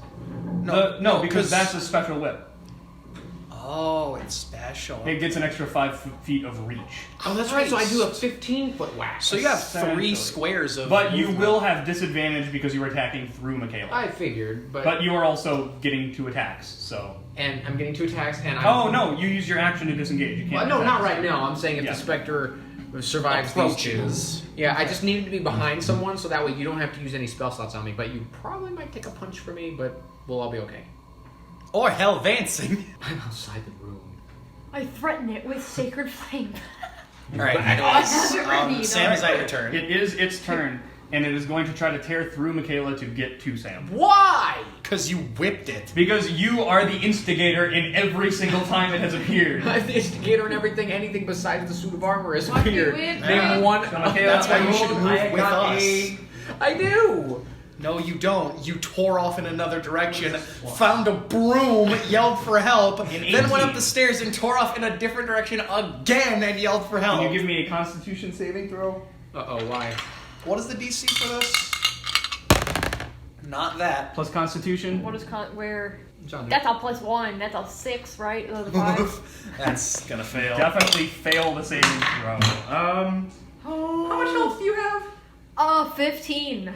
No, No, because that's a special whip. Oh, it's special. It gets an extra 5 feet of reach. Oh, that's right. So I do a 15-foot whack. So you have Essentially. 3 squares of But you movement. will have disadvantage because you're attacking through Michaela. I figured, But you are also getting 2 attacks, so. and I'm getting 2 attacks, and I'm. Oh no, you use your action to disengage. You can't. Well, no, attack. not right now. I'm saying if Yeah. the specter survives these 2. Approaches. Yeah, I just needed to be behind someone so that way you don't have to use any spell slots on me. But you probably might take a punch for me, but we'll all be okay. Or hell vancing. I'm outside the room. I threaten it with Sacred Flame. Alright, Ready, Sam, no. is that your turn? It is its turn, and it is going to try to tear through Michaela to get to Sam. Why? Because you whipped it. Because you are the instigator in every single time it has appeared. I'm the instigator and everything. Anything besides the suit of armor has Lucky appeared. win. Name one. So Michaela, That's why I you should rolled- move I with got us. a- I do. No, you don't. You tore off in another direction, found a broom, yelled for help, An then went 18. up the stairs and tore off in a different direction again and yelled for help. Can you give me a Constitution saving throw? Uh-oh, why? What is the DC for this? Not that. Plus Constitution. What is where? John, That's a +1. That's a 6, right? The 5. That's gonna fail. Definitely fail the saving throw. How much health do you have? 15.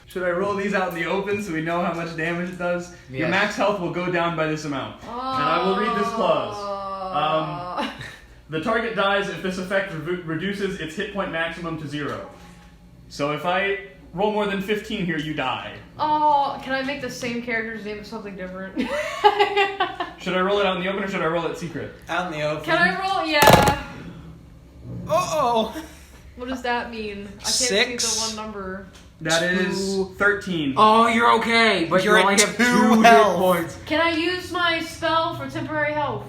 Should I roll these out in the open so we know how much damage it does? Your Yes. max health will go down by this amount. And I will read this clause. The target dies if this effect reduces its hit point maximum to 0. So if I roll more than 15 here, you die. Oh, can I make the same character's name something different? Should I roll it out in the open or should I roll it secret? Out in the open. Can I roll? Yeah. Uh-oh. What does that mean? I can't see 6. the one number. That is 13. Oh, you're okay, but You're you only at have 2 2 hit health. points. Can I use my spell for temporary health?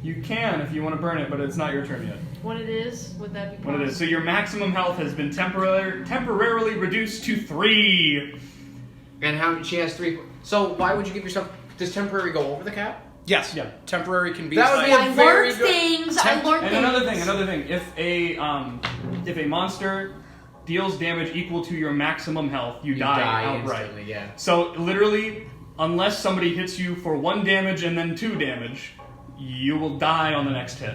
You can if you want to burn it, but it's not your turn yet. What it is? Would that be possible? What it is. So your maximum health has been temporarily reduced to 3. And how she has 3. So why would you give yourself? Does temporary go over the cap? Yes. Yeah. Temporary can be. That would be I a very learned good. things. I learned And things. another thing. If a monster deals damage equal to your maximum health, you die outright. Instantly, yeah. So literally, unless somebody hits you for 1 damage and then 2 damage, you will die on the next hit.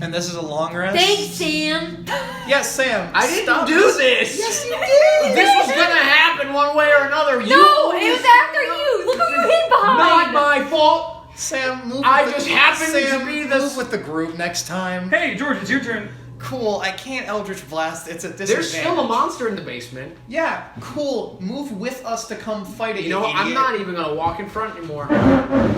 And this is a long rest. Thanks, Sam. Yes, Sam. I didn't stop do this. Yes, you did. This was gonna happen one way or another. No, it was after you. Look who you hid Not behind. my fault. Sam, move. I with just the, happened Sam, to be the. move with the group next time. Hey, George, it's your turn. Cool. I can't Eldritch Blast. It's a disadvantage. There's still a monster in the basement. Yeah. Cool. Move with us to come fight it. You know what? I'm idiot. not even gonna walk in front anymore.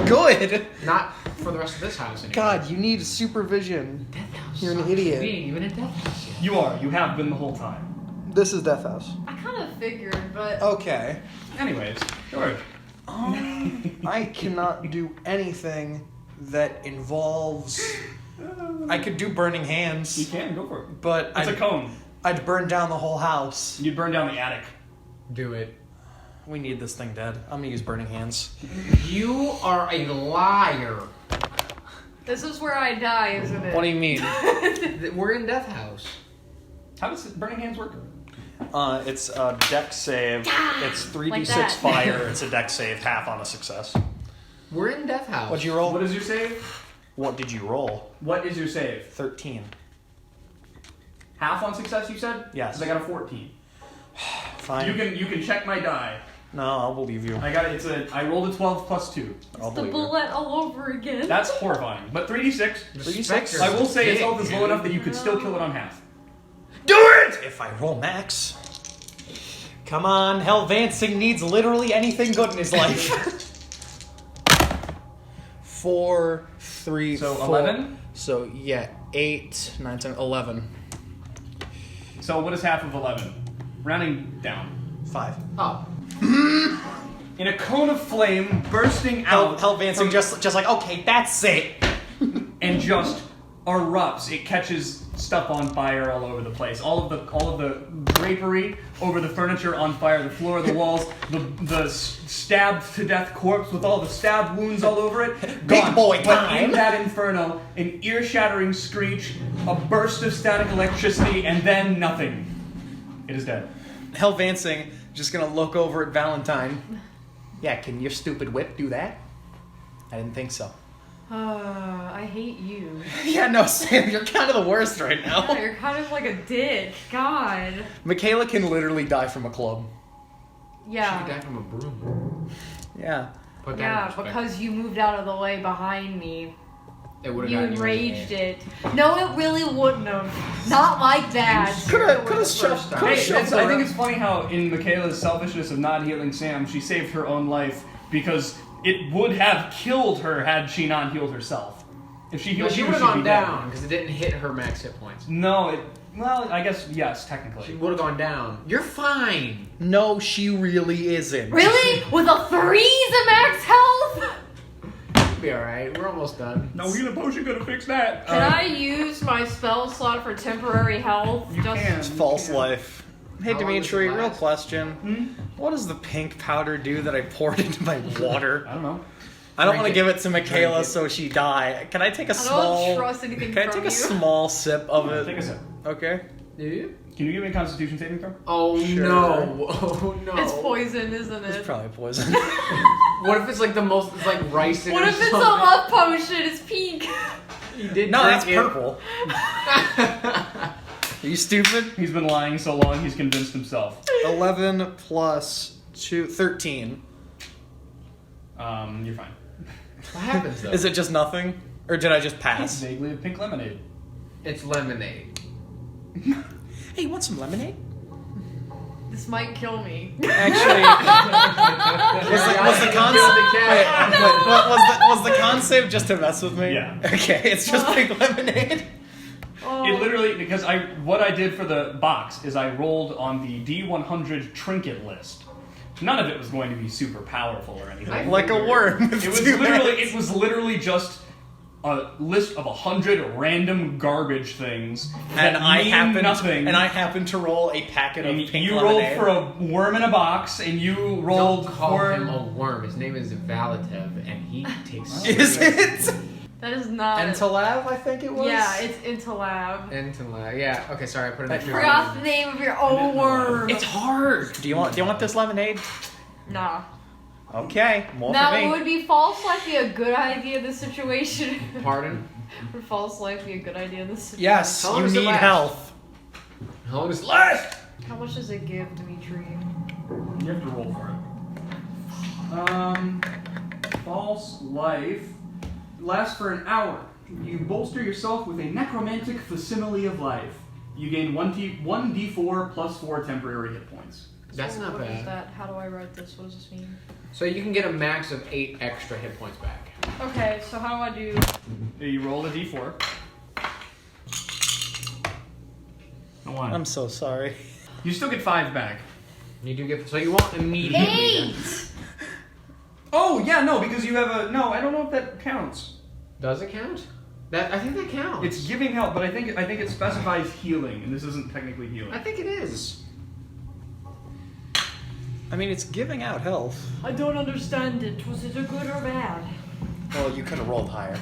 Good. Not for the rest of this house anymore. God, you need supervision. Death house. You're an sucks. idiot. We ain't even in death house yet. You are. You have been the whole time. This is Death House. I kind of figured, but Okay. Anyways, George. I cannot do anything that involves. I could do burning You hands, can. Go for it. but It's a cone. I'd burn down the whole house. You'd burn down the attic. Do it. We need this thing dead. I'm gonna use burning hands. You are a liar. this is where I die, isn't it? What do you mean? We're in death house. How does burning hands work? It's a deck save. It's 3d6 Like that. fire. It's a deck save, half on a success. We're in death house. What'd you roll? What is your save? What did you roll? What is your save? 13. Half on success, you said? Yes. 'Cause I got a 14. Fine. You can check my die. No, I'll believe you. I rolled a 12 plus 2. I'll The believe you. bullet all over again. That's horrifying. But 3d6. 3d6? I will say its big, health is low dude. enough that you could still kill it on half. Do it! If I roll max. Come on, Hellvancing needs literally anything good in his life. 4, 3, So 4. 11? So, yeah, 8, 9, 10, 11. So what is half of 11? Rounding down. 5. Oh. In a cone of flame bursting out Hellvancing from- just like, okay, that's it. and just erupts. It catches stuff on fire all over the place. All of the drapery over the furniture on fire. The floor, the walls, the stabbed to death corpse with all the stab wounds all over it. Big Gone. boy But time. in that inferno, an ear-shattering screech, a burst of static electricity, and then nothing. It is dead. Hellvancing just gonna look over at Valentine. Yeah, can your stupid whip do that? I didn't think so. I hate you. Yeah, no, Sam, you're kind of the worst right Yeah, now. you're kind of like a dick. God. Michaela can literally die from a club. She Yeah. could die from a broom. Yeah. Put that in Yeah, perspective. because you moved out of the way behind me. It would've You gotten you enraged anyway. it. No, it really wouldn't have. Not like that. Could've shoved. Hey, Shoved I her. think it's funny how in Michaela's selfishness of not healing Sam, she saved her own life because it would have killed her had she not healed herself. If she healed But she you, would have she'd gone be dead. down because it didn't hit her max hit points. No, well, I guess yes, She technically. would have gone down. You're fine. No, she really isn't. Really? With a 3 the max health? You'll be alright. We're almost done. No healing potion gonna fix that. Can I use my spell slot for temporary health? You can. It's false life. Hey, How long Dimitri, does it real last? question. What does the pink powder do that I poured into my water? I don't know. I don't Drink want to it. give it to Michaela Drink it. so she die. Can I take a I small... don't trust anything Can I from take you. a small sip of it? Take a sip. Okay. Do you? Can you give me a Constitution saving throw? Oh Sure. no. Oh no. It's poison, isn't It's it? probably poison. What if it's like the most, it's like rice in What or if it's a something? love potion? It's pink. You did No, drink that's it. purple. Are you stupid? He's been lying so long he's convinced himself. 11 plus 2... 13. You're fine. What happens though? Is it just nothing? Or did I just It's pass? vaguely a pink lemonade. It's lemonade. Hey, you want some lemonade? This might kill me. Actually, was the concept? Was the concept just to mess with me? Yeah. Okay, it's just pink lemonade. Oh. It literally, because what I did for the box is I rolled on the D100 trinket list. None of it was going to be super powerful or anything. Like a worm. with It was two literally, heads. it was literally just a list of 100 random garbage things that And I mean happened. nothing. And I happened to roll a packet of And pink you lemonade. rolled for a worm in a box, and you rolled Don't call for. him a worm. His name is Valitev, and he takes. Is it? That is not. Entalab, I think it was. Yeah, it's Intalab. Yeah. Okay. Sorry, I put it I in. Forgot the name of your own worm. It's hard. Do you want this lemonade? Nah. Okay, more Now, for me. would be false life be a good idea in this situation? Pardon? Would false life be a good idea in this situation? Yes, How long you does it need last? health. How long does it last? How much does it give, Dimitri? You have to roll for it. False life lasts for an hour. You bolster yourself with a necromantic facsimile of life. You gain 1d4 plus 4 temporary hit points. That's So not what is bad. that? How do I write this? What does this mean? So you can get a max of 8 extra hit points back. Okay, so how do I do? You roll a d4. A 1. I'm so sorry. You still get 5 back. You do get. So you won't immediately. then. 8! Oh, yeah, no, because you have a... No, I don't know if that counts. Does it count? I think that counts. It's giving help, but I think it specifies healing, and this isn't technically healing. I think it is. I mean, it's giving out health. I don't understand it. Was it a good or bad? Well, you could have rolled higher.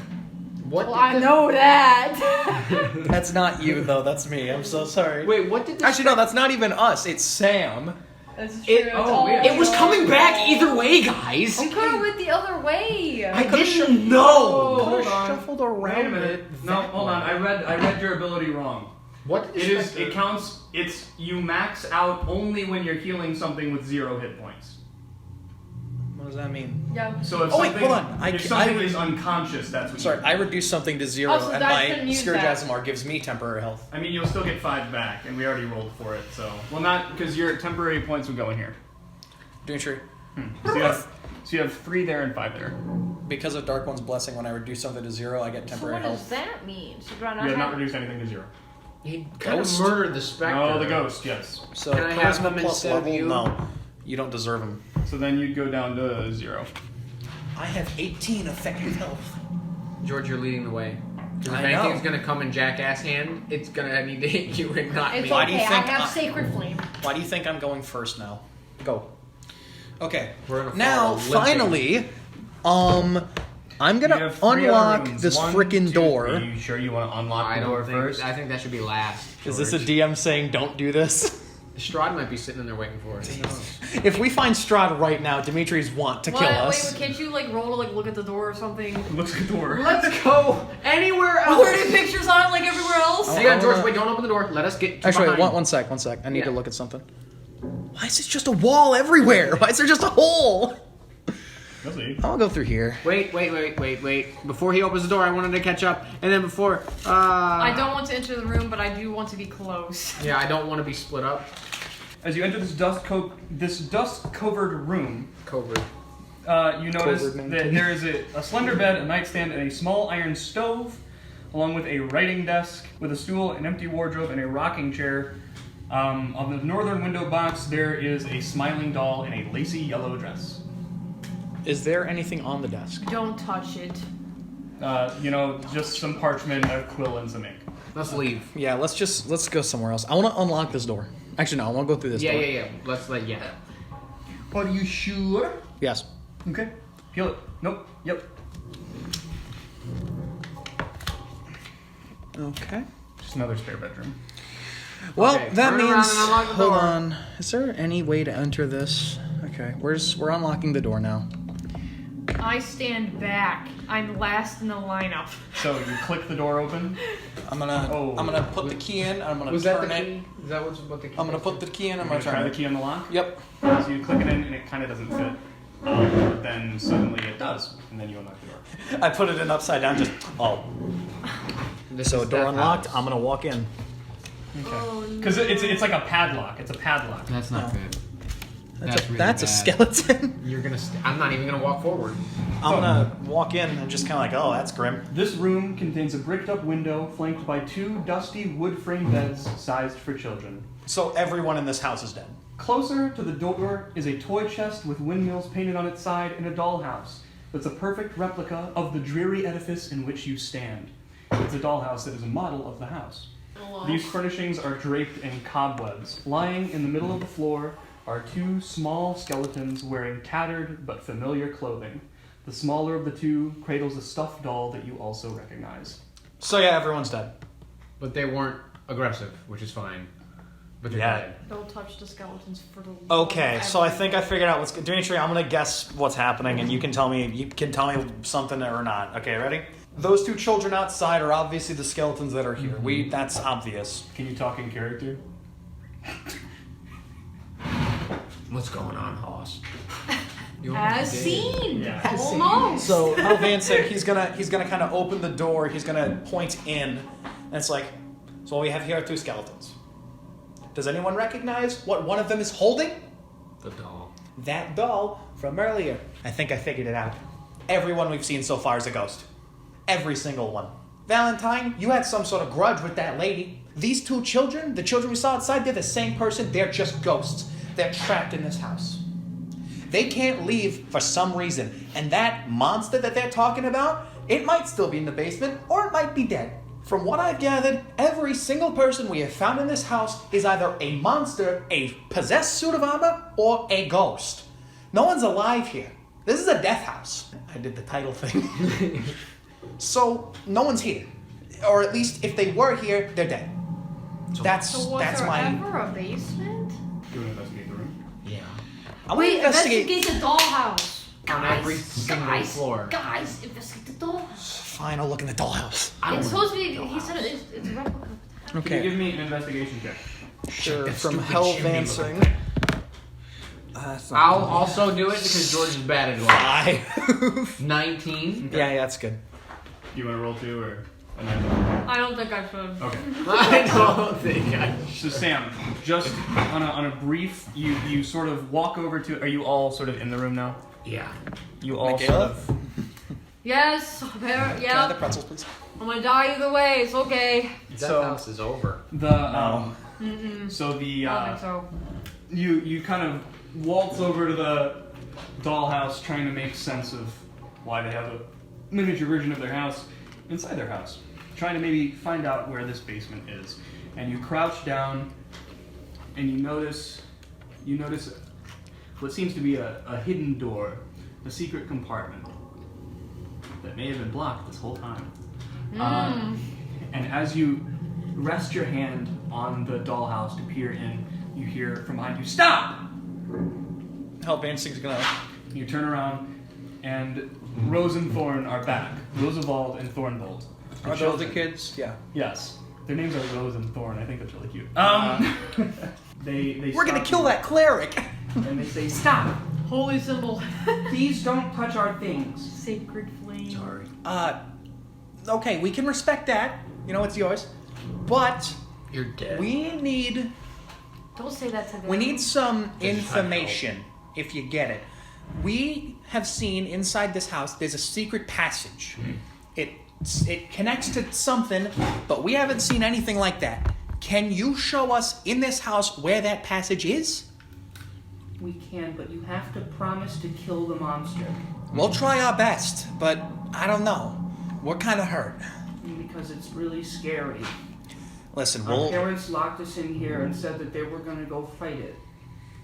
What? Well, did I the- know that. That's not you, though. That's me. I'm so sorry. Wait, what did the Actually, no, that's not even us. It's Sam. That's true. It- It's oh, all yeah. It was yours. coming back either way, guys. You could have went the other way. I didn't know. Could Hold have on. shuffled Wait a around minute. it. No, hold on. I read your ability wrong. What did It the is. specter- It counts. It's you max out only when you're healing something with 0 hit points. What does that mean? Yeah. So if Oh, wait, something, hold on. if something is unconscious, that's what. Sorry, you I reduced something to 0, Oh, so and Dice my couldn't use Scourge that. Azimar gives me temporary health. I mean, you'll still get 5 back, and we already rolled for it. So, well, not because your temporary points would go in here. Dimitri, So you have 3 there and 5 there. because of Dark One's Blessing, when I reduce something to 0, I get So temporary what does health. that mean? So do I You not have have... not reduced anything to 0. He kind of Ghost? murdered the specter. Oh, the ghost. Yes. So Can I have charisma him plus instead of level? you? No, you don't deserve him. So then you'd go down to 0. I have 18 effective health. George, you're leading the way. Because if I know. anything's gonna come in Jackass hand, it's gonna need to hit you and not It's me. Why do you okay, I think have I- Sacred Flame. Why do you think I'm going first now? Go. Okay. We're gonna Now, follow finally, I'm You gonna have 3 other unlock rooms. this 1, freaking 2, door. Are you sure you want to unlock I the door don't think. first? I think that should be last. Is this a George. DM saying don't do this? Strahd might be sitting in there waiting for us. Who knows? If we find Strahd right now, Dimitri's want to kill What? us. Wait, can't you like roll to like look at the door or something? Looks at the door. Let's go anywhere else. Were there pictures on it like everywhere else? Oh. Hang on, George. Wait, don't open the door. Let us get. Actually, behind. one sec. I need to Yeah. look at something. Why is it just a wall everywhere? Why is there just a hole? You'll see. I'll go through here. Wait. Before he opens the door, I wanted to catch up, and then before. I don't want to enter the room, but I do want to be close. Yeah, I don't want to be split up. As you enter this dust-covered room, Covert. you notice COVID-19. that there is a slender bed, a nightstand, and a small iron stove, along with a writing desk with a stool, an empty wardrobe, and a rocking chair. On the northern window box, there is a smiling doll in a lacy yellow dress. Is there anything on the desk? Don't touch it. Just some parchment, a quill, and some ink. Let's leave. Yeah, let's go somewhere else. I want to unlock this door. Actually, no, I want to go through this door. Yeah. Yeah. Are you sure? Yes. Okay. Peel it. Nope. Yep. Okay. Just another spare bedroom. Well, Okay, that turn around means. and unlock the Hold door. on. Is there any way to enter this? Okay, we're unlocking the door now. I stand back. I'm last in the lineup. So you click the door open. I'm gonna put the key in. I'm gonna Was that turn the it. key? Is that what the key? I'm gonna put the key in. I'm You're gonna gonna try turn the it. key on the lock. Yep. So you click it in, and it kind of doesn't fit. But then suddenly it does, and then you unlock the door. I put it in upside down. Just This so is door Death unlocked. House. I'm gonna walk in. Oh, Because it's like a padlock. It's a padlock. That's not No. good. That's really a bad. skeleton. You're gonna. I'm not even gonna walk forward. I'm gonna walk in and just kind of like, oh, that's grim. This room contains a bricked-up window flanked by 2 dusty wood-frame beds sized for children. So everyone in this house is dead. Closer to the door is a toy chest with windmills painted on its side and a dollhouse that's a perfect replica of the dreary edifice in which you stand. It's a dollhouse that is a model of the house. Oh, These furnishings are draped in cobwebs. Lying in the middle of the floor are 2 small skeletons wearing tattered but familiar clothing. The smaller of the 2 cradles a stuffed doll that you also recognize. So yeah, everyone's dead. But they weren't aggressive, which is fine. But they're Yeah. dead. Don't touch the skeletons for the Okay, so I think I figured out what's. Dimitri, I'm gonna guess what's happening, and you can tell me. You can tell me something or not. Okay, ready? Those 2 children outside are obviously the skeletons that are here. That's obvious. Can you talk in character? What's going on, Hoss? You As almost did. seen. Yeah. Almost. So Helvancing, he's gonna kind of open the door. He's gonna point in, and it's like, so what we have here are 2 skeletons. Does anyone recognize what one of them is holding? The doll. That doll from earlier. I think I figured it out. Everyone we've seen so far is a ghost. Every single one. Valentine, you had some sort of grudge with that lady. These 2 children, the children we saw outside, they're the same person. They're just ghosts. They're trapped in this house. They can't leave for some reason. And that monster that they're talking about, it might still be in the basement, or it might be dead. From what I've gathered, every single person we have found in this house is either a monster, a possessed suit of armor, or a ghost. No one's alive here. This is a death house. I did the title thing. So, no one's here. Or at least, if they were here, they're dead. That's So was there my... ever a basement? Do you want to investigate the room? Yeah. I want Wait, to investigate... investigate the dollhouse. On every single floor. Guys, investigate the dollhouse. Fine, I'll look in the dollhouse. It's supposed to be. He said it's a replica. Can you give me an investigation check? Sure. That From stupid Hellvancing. chimney That's not I'll also do it because George is bad at it. 19. Yeah, that's good. You want to roll 2 or another? I don't think I should. Okay. I don't think I So Sam, just on a brief, you sort of walk over to. Are you all sort of in the room now? Yeah. You all Michaela? sort of. Yes. Can I have the Yeah. pretzels, please? I'm gonna die either way. It's okay. That So- house is over. The Mm-mm. so the I don't think so. you kind of waltz over to the dollhouse, trying to make sense of why they have a miniature version of their house inside their house, trying to maybe find out where this basement is. And you crouch down, and you notice what seems to be a hidden door, a secret compartment that may have been blocked this whole time. And as you rest your hand on the dollhouse to peer in, you hear from behind you, "Stop!" Hellvancing's gonna... You turn around, and Rose and Thorn are back. Roosevelt and Thornbolt. Are those children. the kids? Yeah. Yes. Their names are Rose and Thorn. I think that's really cute. They We're gonna stop kill you, that cleric. And they say, "Stop! Holy symbol. Please don't touch our things." Sacred flame. Sorry. Okay, we can respect that. You know, it's yours. But You're dead. we need Don't say that to them. we need some This is information, if you get it. We have seen inside this house there's a secret passage. It connects to something, but we haven't seen anything like that. Can you show us in this house where that passage is? We can, but you have to promise to kill the monster. We'll try our best, but I don't know. We're kind of hurt. Because it's really scary. Listen, Our we'll... parents locked us in here and said that they were going to go fight it.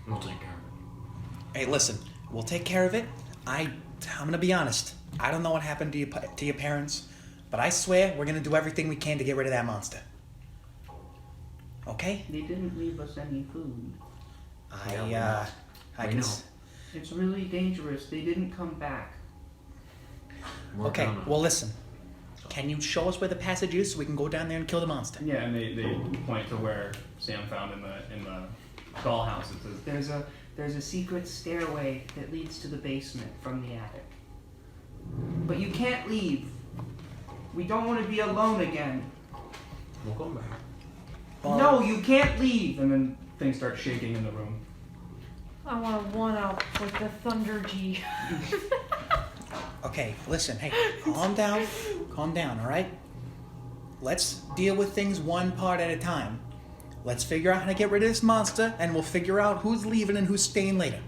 We'll take care of Hey, listen, we'll take care of it. I'm gonna be honest. I don't know what happened to your parents, but I swear we're gonna do everything we can to get rid of that monster. Okay? They didn't leave us any food. I We can... know. It's really dangerous. They didn't come back. it. Okay, well listen. Can you show us where the passage is so we can go down there and kill the monster? Yeah, and they point to where Sam found in the dollhouse. It says, There's a secret stairway that leads to the basement from the attic. But you can't leave. We don't want to be alone again. We'll come back. No, you can't leave! And then things start shaking in the room. I want to one up with the Thunder G. Okay, listen, hey, calm down, all right? Let's deal with things one part at a time. Let's figure out how to get rid of this monster, and we'll figure out who's leaving and who's staying later.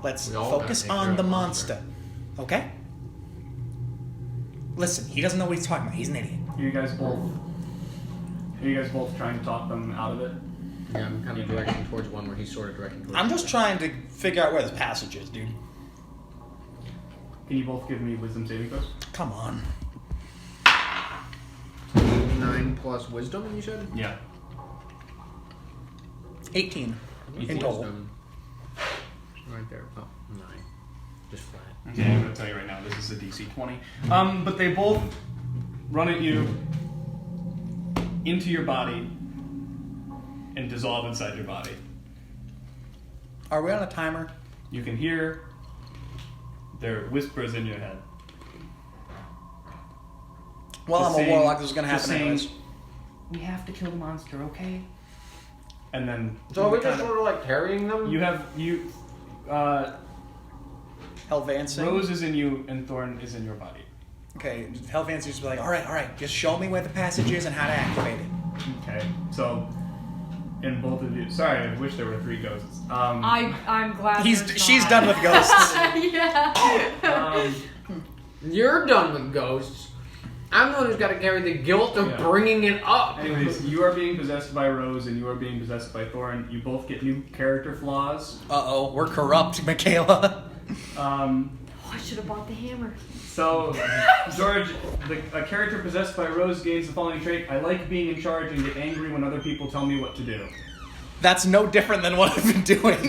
Let's We all gotta focus take care on of the the monster, okay? Listen, he doesn't know what he's talking about. He's an idiot. Are you guys both trying to talk them out of it? Yeah, I'm kind of directing towards one where he's sort of directing towards. I'm just trying to figure out where the passage is, dude. Can you both give me wisdom saving throws? Come on. 9 plus wisdom, you said? Yeah. 18 in total. Wisdom. Right there. Oh, 9. Just flat. Okay, I'm going to tell you right now, this is a DC 20. But they both run at you into your body and dissolve inside your body. Are we on a timer? You can hear their whispers in your head. Well, Just I'm a saying- warlock. This is going to just happen anyways. saying, we have to kill the monster, okay? And then So are we just sort of like carrying them? Hellvancing. Rose is in you and Thorn is in your body. Okay, Hellvancing used to be like, all right, just show me where the passage is and how to activate it. Okay, so in both of you, sorry, I wish there were 3 ghosts. I'm glad. there's She's not. done with ghosts. Yeah. You're done with ghosts. I'm the one who's got to carry the guilt of Yeah. bringing it up. Anyways, you are being possessed by Rose and you are being possessed by Thorn. You both get new character flaws. Uh-oh, we're corrupt, Michaela. Oh, I should have bought the hammer. So, George, a character possessed by Rose gains the following trait: I like being in charge and get angry when other people tell me what to do. That's no different than what I've been doing.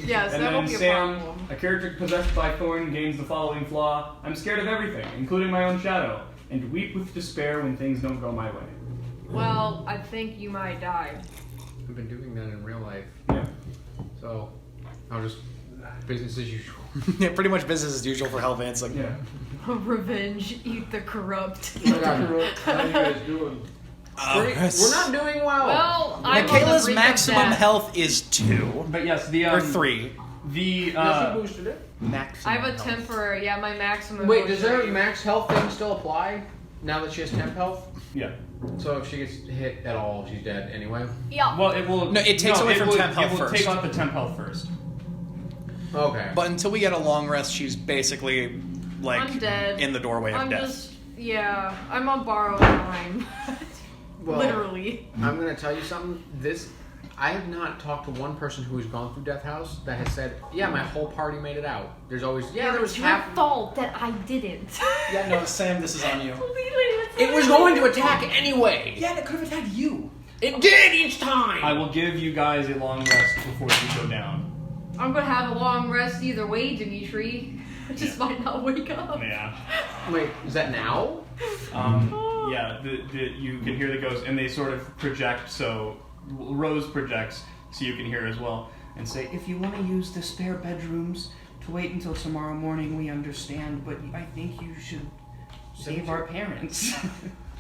Yes, And that then won't be a Sam, problem. a character possessed by Thorn gains the following flaw: I'm scared of everything, including my own shadow, and weep with despair when things don't go my way. Well, I think you might die. I've been doing that in real life, Yeah. so I'll just business as usual. Yeah, pretty much business as usual for Hellvancing. Yeah. Revenge, eat the corrupt. Oh my God. How you guys doing? We're not doing well. Well, I'm on the Michaela's brink of maximum death. health is 2. But yes, the Or 3. The No, she boosted it. Maximum I have a health. temporary. Yeah, my maximum. Wait, was does her 3. max health thing still apply now that she has temp health? yeah. So if she gets hit at all, she's dead anyway. Yeah. Well, it will. No, it takes away from temp health It will first. take off the temp health first. Okay. But until we get a long rest, she's basically, like, I'm dead. in the doorway of I'm death. just. Yeah, I'm on borrowed time. Well, Literally. I'm gonna tell you something. I have not talked to one person who has gone through Death House that has said, "Yeah, my whole party made it out." There's always, there was It's your half. fault that I didn't. Yeah, no, Sam, this is on you. It was going to attack anyway. Yeah, it could have attacked you. It did each time. I will give you guys a long rest before you go down. I'm gonna have a long rest either way, Dimitri. I just Yeah. might not wake up. Yeah. Wait, is that now? Yeah. You can hear the ghosts, and they sort of project. So Rose projects, so you can hear as well, and say, "If you want to use the spare bedrooms to wait until tomorrow morning, we understand. But I think you should save our parents."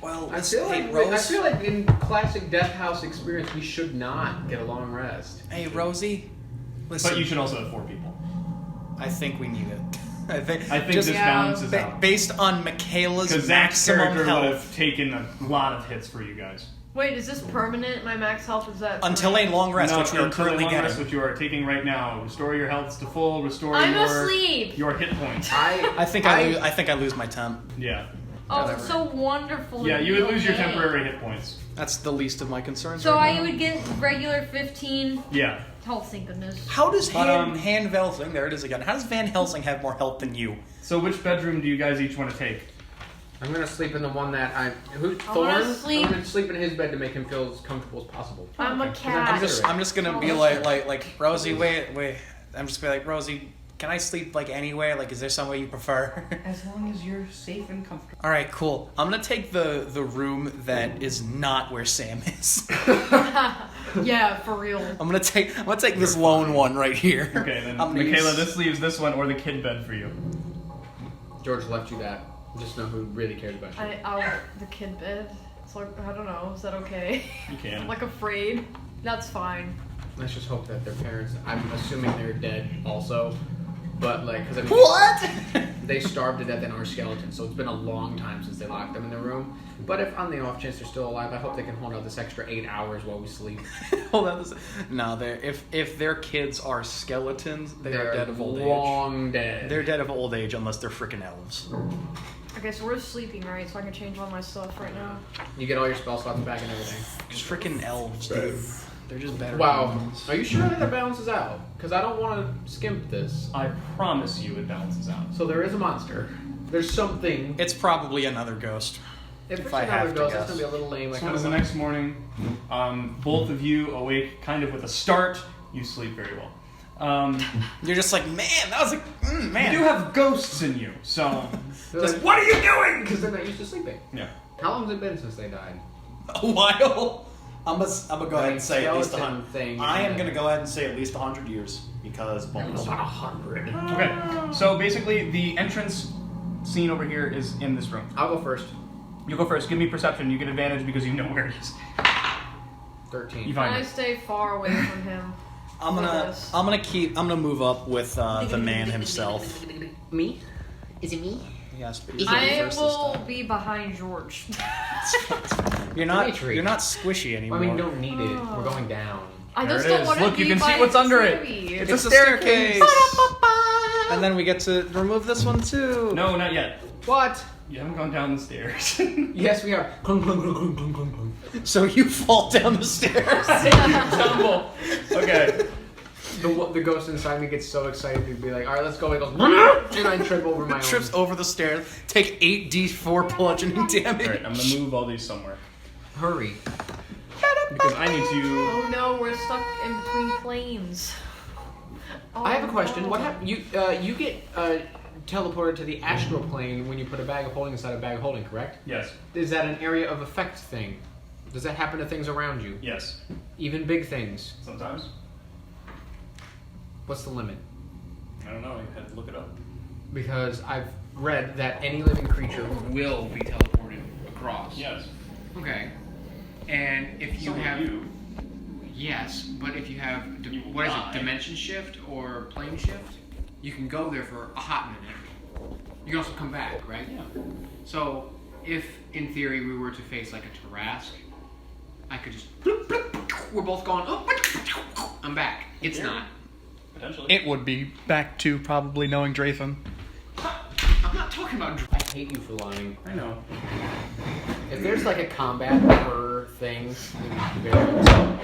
Well, I feel like in classic Death House experience, we should not get a long rest. Hey, Rosie, listen. But you should also have 4 people. I think we need it. I think This Yeah. balances out. based on Michaela's Because Zach's maximum character would health. have taken a lot of hits for you guys. Wait, is this permanent? My max health is that? Until a long rest, No, which we are until the currently long rest, getting. which you are taking right now. Restore your health to full. Restore I'm your asleep. your hit points. I think I lose my temp. Yeah. Oh, Whatever. it's so wonderful. Yeah, to you be would lose your okay. temporary hit points. That's the least of my concerns. So right I now. would get regular 15 Yeah. health, thank goodness. How does But, Han Helsing? There it is again. How does Van Helsing have more health than you? So which bedroom do you guys each want to take? I'm gonna sleep in the one that wanna Thorn? sleep- I'm gonna sleep in his bed to make him feel as comfortable as possible. I'm a Okay. cat. I'm just gonna be like Rosie. Wait. I'm just gonna be like Rosie. Can I sleep like anywhere? Like, is there some way you prefer? As long as you're safe and comfortable. All right, cool. I'm gonna take the room that is not where Sam is. Yeah, for real. I'm gonna take this lone one right here. Okay, then I'm gonna Michaela, use- this leaves this one or the kid bed for you. George left you that. Just know who really cares about you. The kid bed. So I don't know. Is that okay? You can. I'm like afraid. That's fine. Let's just hope that their parents. I'm assuming they're dead also, but like, because I mean, What? they starved to death in our skeleton, so it's been a long time since they locked them in the room. But if on the off chance they're still alive, I hope they can hold out this extra 8 hours while we sleep. Hold on. No, if their kids are skeletons, they're dead of old age. Long dead. They're dead of old age unless they're freaking elves. Okay, so we're sleeping, right? So I can change all my stuff right now. You get all your spell slots back and everything. Just freaking elves, dude. They're just better. Wow. humans. Are you sure that balances out? Because I don't want to skimp this. I promise you it balances out. So there is a monster. There's something. It's probably another ghost. If if it's I another have to ghost, it's guess. gonna be a little lame. So the next morning, both of you awake kind of with a start. You sleep very well. You're just like, man, that was a man. You do have ghosts in you, so Just, what are you doing? Because they're not used to sleeping. Yeah. How long has it been since they died? A while. I'm gonna go ahead and say at least Skeleton 100. thing. I am gonna go ahead and say at least 100 years because bonus. About 100. Okay. So basically, the entrance scene over here is in this room. I'll go first. You go first. Give me perception. You get advantage because you know where it is. 13. You Can find I it. stay far away from him? I'm gonna move up with the man himself. Me? Is it me? Yes, but he's I first this will time. be behind George. You're not. Dimitri. You're not squishy I anymore. mean, you don't need it. We're going down. I There just it don't is. want to Look, be you can by see what's under it. Sammy. It's a staircase. And then we get to remove this one too. No, not yet. What? You haven't gone down the stairs. Yes, we are. Clunk, clunk, clunk, clunk, clunk, clunk, clunk. So you fall down the stairs. Stumble. Okay. The ghost inside me gets so excited to be like, all right, let's go. He goes, and I trip over my Trips own. over the stairs. Take 8d4 bludgeoning damage. All right. I'm gonna move all these somewhere Hurry. because I need to. Oh no, we're stuck in between planes. Oh, I have a question. no. What happened? You get teleported to the astral plane when you put a bag of holding inside a bag of holding, correct? Yes. Is that an area of effect thing? Does that happen to things around you? Yes. Even big things? Sometimes. What's the limit? I don't know. You had to look it up. Because I've read that any living creature will be teleported across. Yes. Okay. And if you So will have... you. Yes, but if you have... You will what is die. it? Dimension shift or plane shift? You can go there for a hot minute. You can also come back, right? Yeah. So, if, in theory, we were to face, like, a Tarrasque, I could just... bloop, bloop, bloop, we're both going... Oh, I'm back. It's Yeah. not. Potentially. It would be back to probably knowing Drafen. I'm not talking about... I hate you for lying. I know. If there's, like, a combat per thing, it'd be very...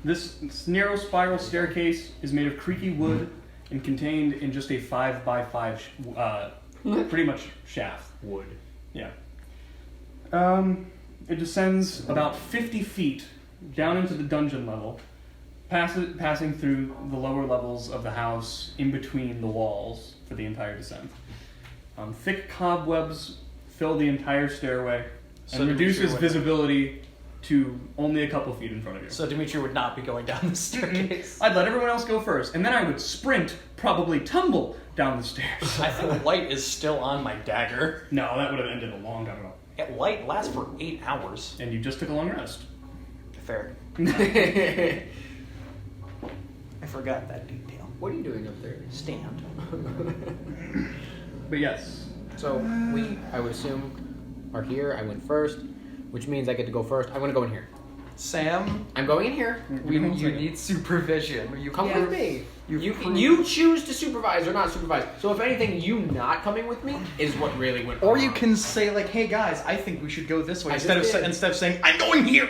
This narrow spiral staircase is made of creaky wood and contained in just a 5x5, pretty much shaft. Wood. Yeah. It descends about 50 feet down into the dungeon level, passing through the lower levels of the house in between the walls for the entire descent. Thick cobwebs fill the entire stairway So and Dimitri reduces would- visibility to only a couple feet in front of you. So Dimitri would not be going down the staircase. I'd let everyone else go first, and then I would sprint, probably tumble down the stairs. I think light is still on my dagger. No, that would have ended a long time ago. Light lasts for 8 hours. And you just took a long rest. Fair. I forgot that detail. What are you doing up there? Stand. But yes. So, we, I would assume, are here. I went first, which means I get to go first. I'm going to go in here. Sam, I'm going in here. you need supervision. You Come with me. You've You proved- choose to supervise or not supervise. So if anything, you not coming with me is what really went wrong. Or you can say like, "Hey guys, I think we should go this way," I instead of just did. instead of saying, "I'm going here."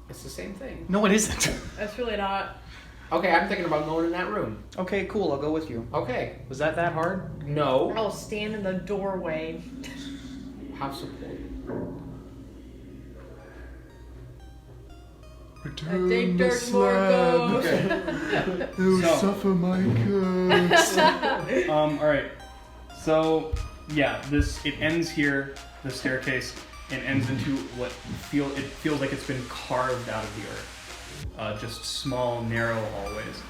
It's the same thing. No, it isn't. That's really not. Okay, I'm thinking about going in that room. Okay, cool. I'll go with you. Okay. Was that hard? No. I'll stand in the doorway. Have support. I take dirt more goes. So, Suffer my curse. alright. So, yeah, it ends here, the staircase, and ends into what feels like it's been carved out of the earth. Just small, narrow hallways.